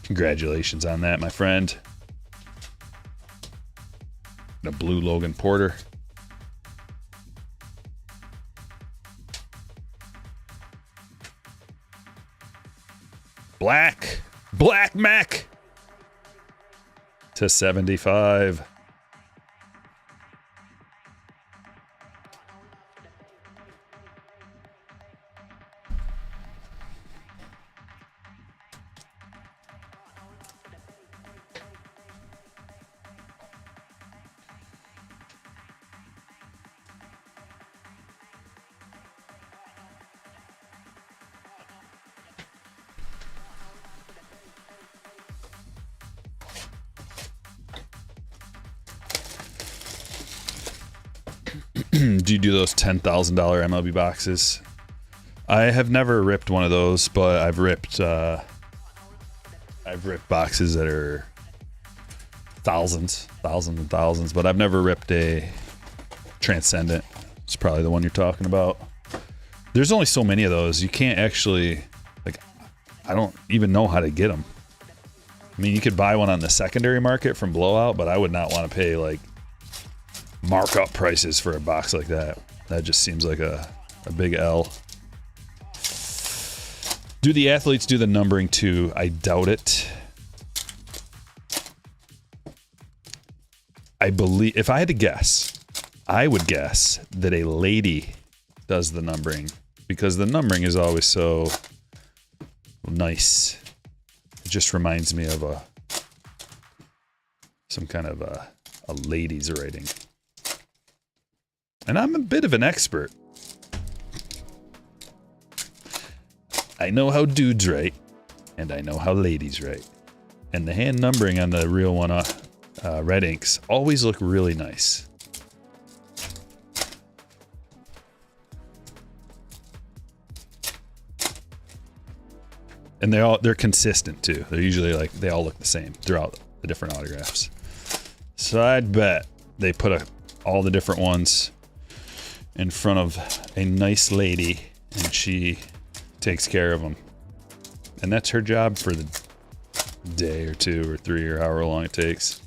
Speaker 1: Congratulations on that, my friend. The blue Logan Porter. Black Mac to 75. Do you do those $10,000 MLB boxes? I have never ripped one of those, but I've ripped boxes that are thousands and thousands, but I've never ripped a Transcendent. It's probably the one you're talking about. There's only so many of those. You can't actually, like, I don't even know how to get them. I mean, you could buy one on the secondary market from Blowout, but I would not want to pay like markup prices for a box like that. That just seems like a big L. Do the athletes do the numbering too? I doubt it. I believe, if I had to guess, I would guess that a lady does the numbering, because the numbering is always so nice. It just reminds me of some kind of a lady's writing. And I'm a bit of an expert. I know how dudes write, and I know how ladies write. And the hand numbering on the real one, red inks, always look really nice. And they're consistent too. They're usually like, they all look the same throughout the different autographs. So I'd bet they put all the different ones in front of a nice lady, and she takes care of them. And that's her job for the day or 2 or 3 or however long it takes.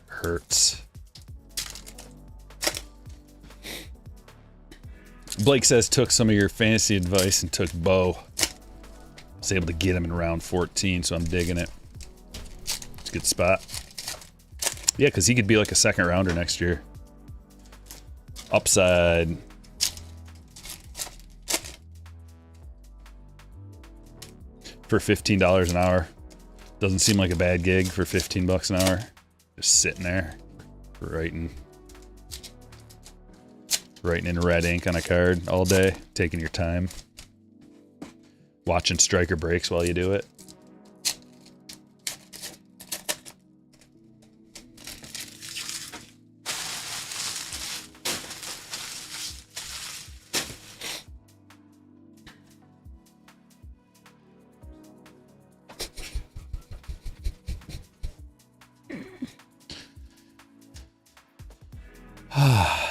Speaker 1: Hurts. Blake says, took some of your fantasy advice and took Bo. Was able to get him in round 14, so I'm digging it. It's a good spot. Yeah, because he could be like a second rounder next year. Upside. For $15 an hour. Doesn't seem like a bad gig for $15 an hour. Just sitting there, writing in red ink on a card all day, taking your time. Watching Stryker breaks while you do it.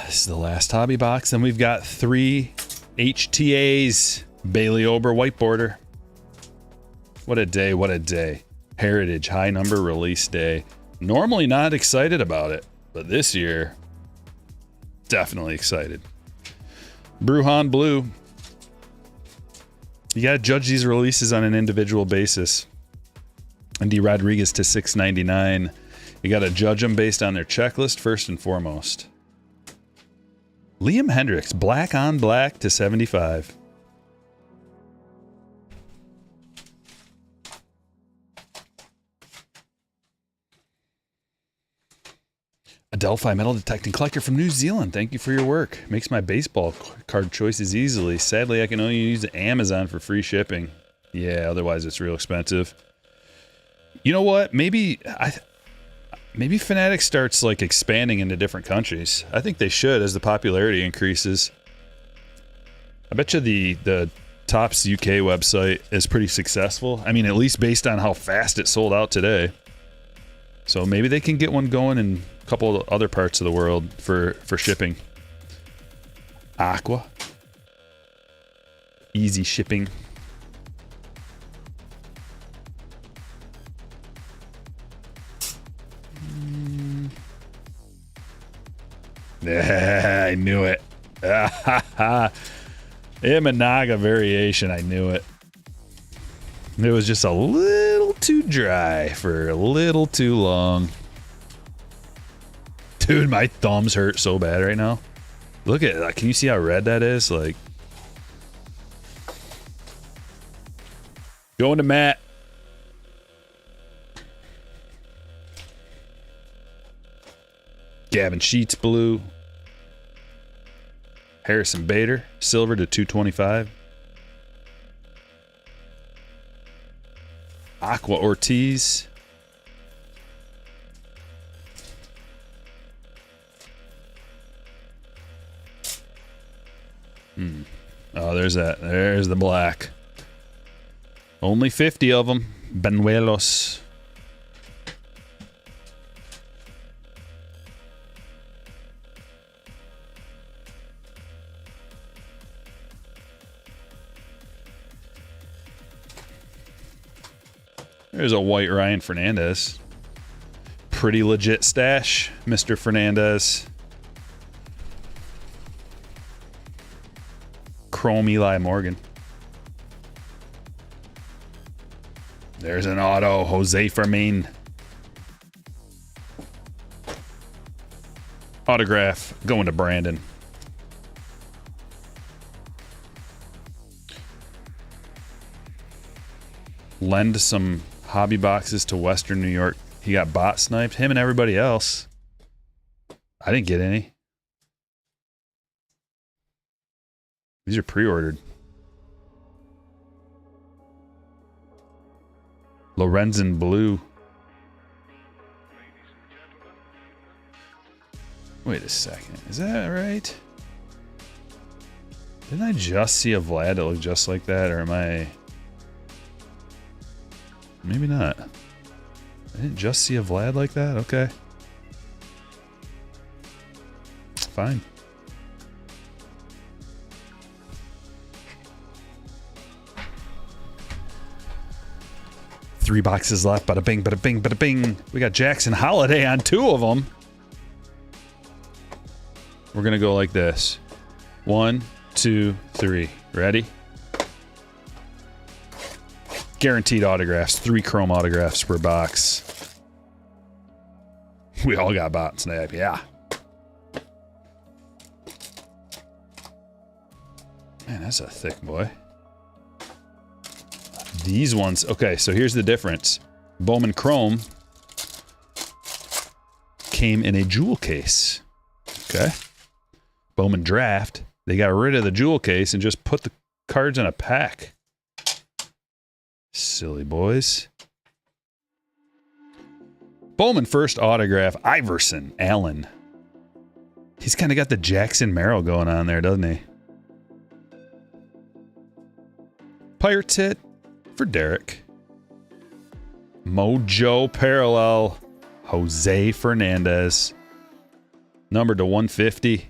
Speaker 1: This is the last hobby box. Then we've got 3 HTAs. Bailey Ober white border. What a day, what a day. Heritage high number release day. Normally not excited about it, but this year, definitely excited. Bruhan Blue. You gotta judge these releases on an individual basis. Andy Rodriguez to $6.99. You gotta judge them based on their checklist first and foremost. Liam Hendricks, black on black to 75. Adelphi metal detecting collector from New Zealand. Thank you for your work. Makes my baseball card choices easily. Sadly, I can only use Amazon for free shipping. Yeah, otherwise it's real expensive. You know what? Maybe Fnatic starts like expanding into different countries. I think they should as the popularity increases. I bet you the Topps UK website is pretty successful. I mean, at least based on how fast it sold out today. So maybe they can get one going in a couple of other parts of the world for shipping. Aqua. Easy shipping. Yeah, I knew it. Imanaga variation, I knew it. It was just a little too dry for a little too long. Dude, my thumbs hurt so bad right now. Look at that. Can you see how red that is? Like, going to Matt. Gavin Sheets blue. Harrison Bader, silver to 225. Aqua Ortiz. Oh, there's that. There's the black. Only 50 of them. Benuelos. There's a white Ryan Fernandez. Pretty legit stash, Mr. Fernandez. Chrome Eli Morgan. There's an auto, Jose Fermin. Autograph going to Brandon. Lend some hobby boxes to Western New York. He got bot sniped. Him and everybody else. I didn't get any. These are pre-ordered. Lorenzen Blue. Wait a second. Is that right? Didn't I just see a Vlad that looked just like that? Or am I... Maybe not. I didn't just see a Vlad like that? Okay. Fine. Three boxes left. Bada bing, bada bing, bada bing. We got Jackson Holiday on 2 of them. We're going to go like this. 1, 2, 3. Ready? Guaranteed autographs. 3 chrome autographs per box. We all got bot snap, yeah. Man, that's a thick boy. These ones, okay, so here's the difference. Bowman Chrome came in a jewel case. Okay. Bowman Draft, they got rid of the jewel case and just put the cards in a pack. Silly boys. Bowman first autograph, Iverson Allen. He's kind of got the Jackson Merrill going on there, doesn't he? Pirates hit for Derek. Mojo parallel, Jose Fernandez. Numbered to 150.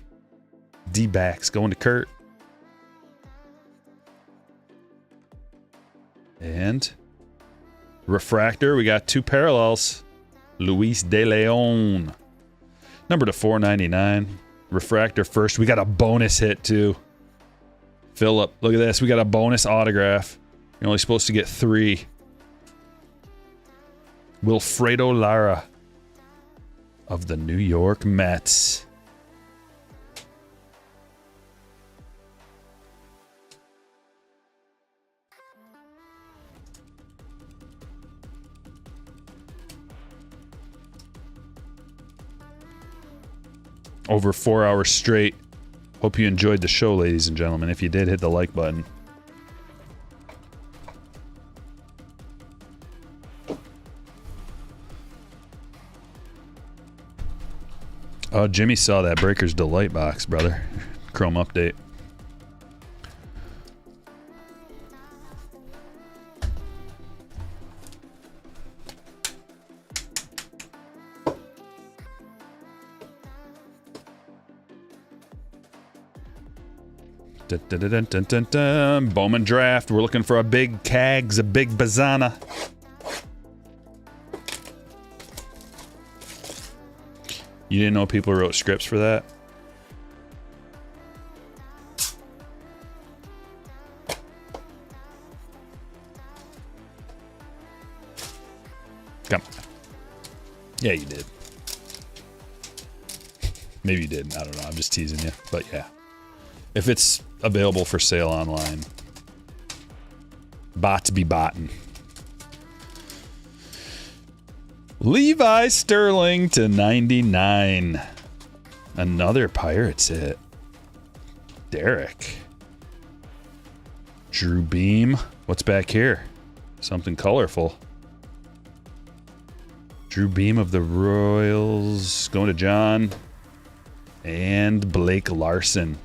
Speaker 1: D-backs going to Kurt. And refractor, we got 2 parallels. Luis De Leon. Number to 499. Refractor first. We got a bonus hit too. Philip, look at this. We got a bonus autograph. You're only supposed to get 3. Wilfredo Lara of the New York Mets. Over 4 hours straight. Hope you enjoyed the show, ladies and gentlemen. If you did, hit the like button. Oh, Jimmy saw that Breaker's Delight box, brother. Chrome update. Dun, dun, dun, dun, dun, dun. Bowman Draft. We're looking for a big Cags, a big Bazana. You didn't know people wrote scripts for that? Come on. Yeah, you did. Maybe you didn't. I don't know. I'm just teasing you. But yeah. If it's available for sale online, bots be botting. Levi Sterling to 99. Another Pirates hit. Derek. Drew Beam. What's back here? Something colorful. Drew Beam of the Royals. Going to John. And Blake Larson.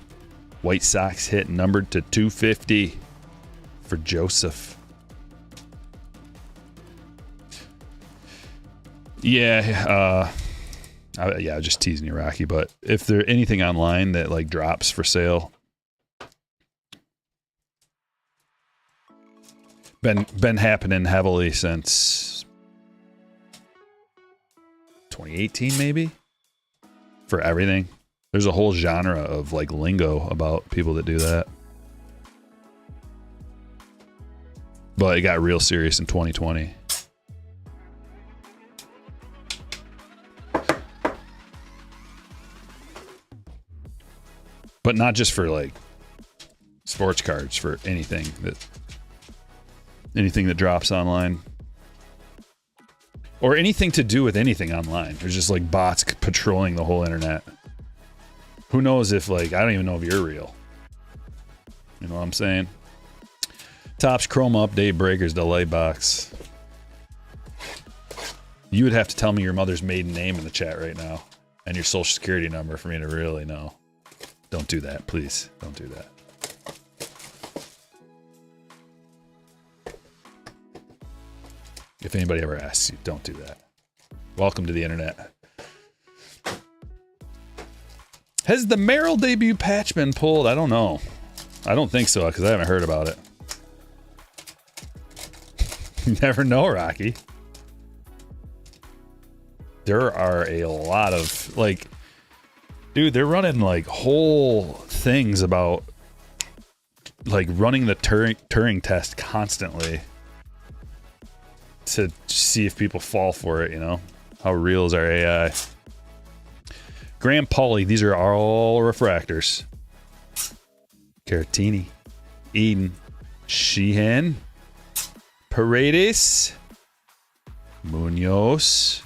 Speaker 1: White Sox hit numbered to 250 for Joseph. Yeah, yeah, just teasing you, Rocky. But if there's anything online that like drops for sale, been happening heavily since 2018, maybe, for everything. There's a whole genre of like lingo about people that do that. But it got real serious in 2020. But not just for like sports cards, for anything that drops online. Or anything to do with anything online. There's just like bots patrolling the whole internet. Who knows if like, I don't even know if you're real. You know what I'm saying? Topps Chrome Update Breakers Delay Box. You would have to tell me your mother's maiden name in the chat right now. And your social security number for me to really know. Don't do that, please. Don't do that. If anybody ever asks you, don't do that. Welcome to the internet. Has the Merrill debut patch been pulled? I don't know. I don't think so, because I haven't heard about it. You never know, Rocky. There are a lot of, like, dude, they're running, like, whole things about, like, running the Turing test constantly to see if people fall for it, you know? How real is our AI? Graham Pauly, these are all refractors. Caratini, Eden, Sheehan, Paredes, Munoz,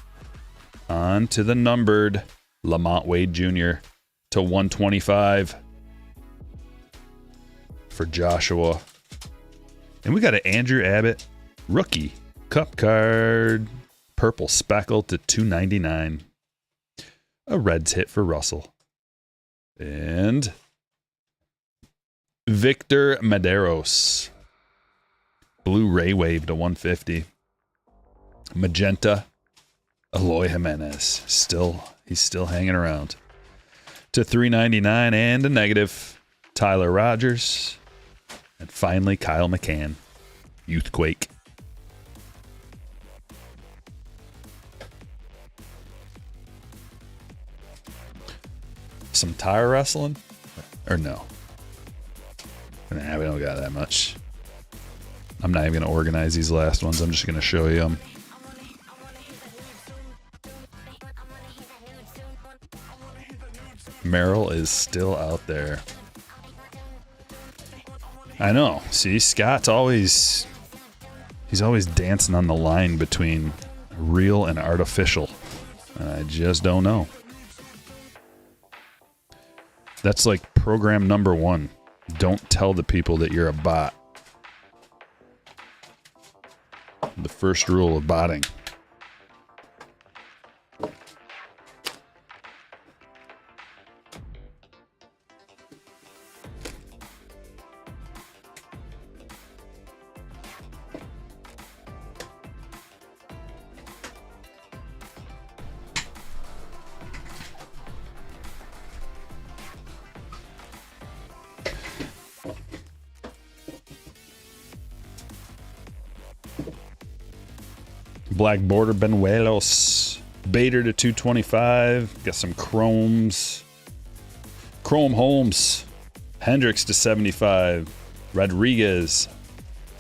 Speaker 1: on to the numbered Lamont Wade Jr. to 125 for Joshua. And we got an Andrew Abbott rookie cup card, purple speckle to 299. A Reds hit for Russell. And Victor Medeiros. Blue Ray Wave to 150. Magenta. Eloy Jimenez. He's still hanging around. To 399 and a negative. Tyler Rogers. And finally, Kyle McCann. Youthquake. Some tire wrestling? Or no? Nah, we don't got that much. I'm not even going to organize these last ones. I'm just going to show you them. Merrill is still out there. I know. See, Scott's always... He's always dancing on the line between real and artificial. And I just don't know. That's like program number 1. Don't tell the people that you're a bot. The first rule of botting. Black Border Benuelos. Bader to 225. Got some Chromes. Chrome Holmes. Hendricks to 75. Rodriguez.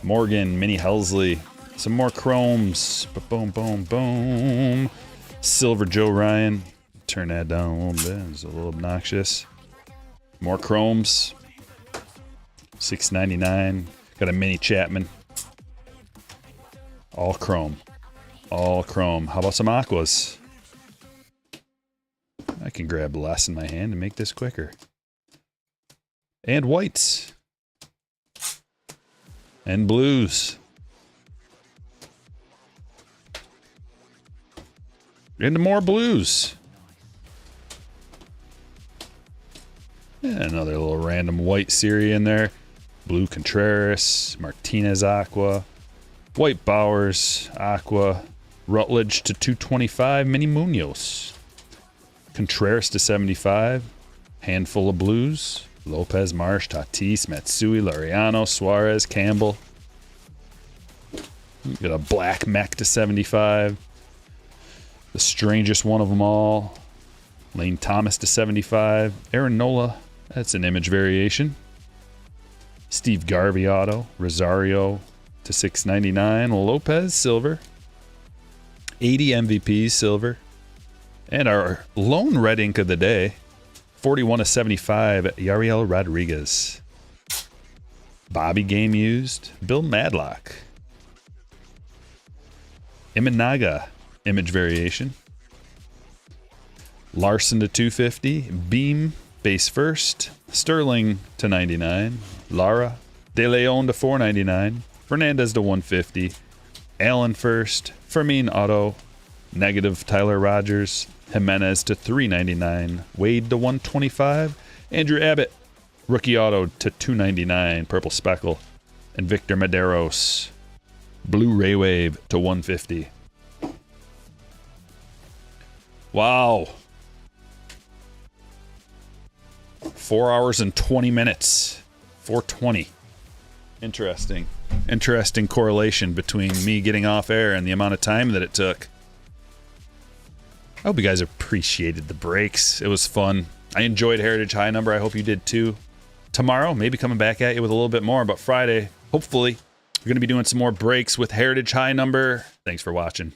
Speaker 1: Morgan. Minnie Helsley. Some more Chromes. Boom, boom, boom. Silver Joe Ryan. Turn that down a little bit. It's a little obnoxious. More Chromes. $6.99. Got a Mini Chapman. All Chrome. All Chrome. How about some Aquas? I can grab less in my hand and make this quicker. And whites. And blues. Into more blues. And another little random white series in there. Blue Contreras, Martinez Aqua, White Bowers, Aqua, Rutledge to 225, Mini Munoz. Contreras to 75, handful of blues. Lopez, Marsh, Tatis, Matsui, Laureano, Suarez, Campbell. Got a black mech to 75. The strangest one of them all. Lane Thomas to 75. Aaron Nola, that's an image variation. Steve Garvey auto. Rosario to 699. Lopez, silver. 80 MVPs, silver. And our lone red ink of the day, 41 to 75, Yariel Rodriguez. Bobby game used. Bill Madlock. Imanaga, image variation. Larson to 250. Beam, base first. Sterling to 99. Lara. De Leon to 499. Fernandez to 150. Allen first. Fermin auto. Negative Tyler Rogers. Jimenez to 399. Wade to 125. Andrew Abbott. Rookie auto to 299. Purple Speckle. And Victor Medeiros. Blue Ray Wave to 150. Wow. 4 hours and 20 minutes. 420. Interesting. Interesting correlation between me getting off air and the amount of time that it took. I hope you guys appreciated the breaks. It was fun. I enjoyed Heritage High Number. I hope you did too. Tomorrow, maybe coming back at you with a little bit more, but Friday, hopefully, we're going to be doing some more breaks with Heritage High Number. Thanks for watching.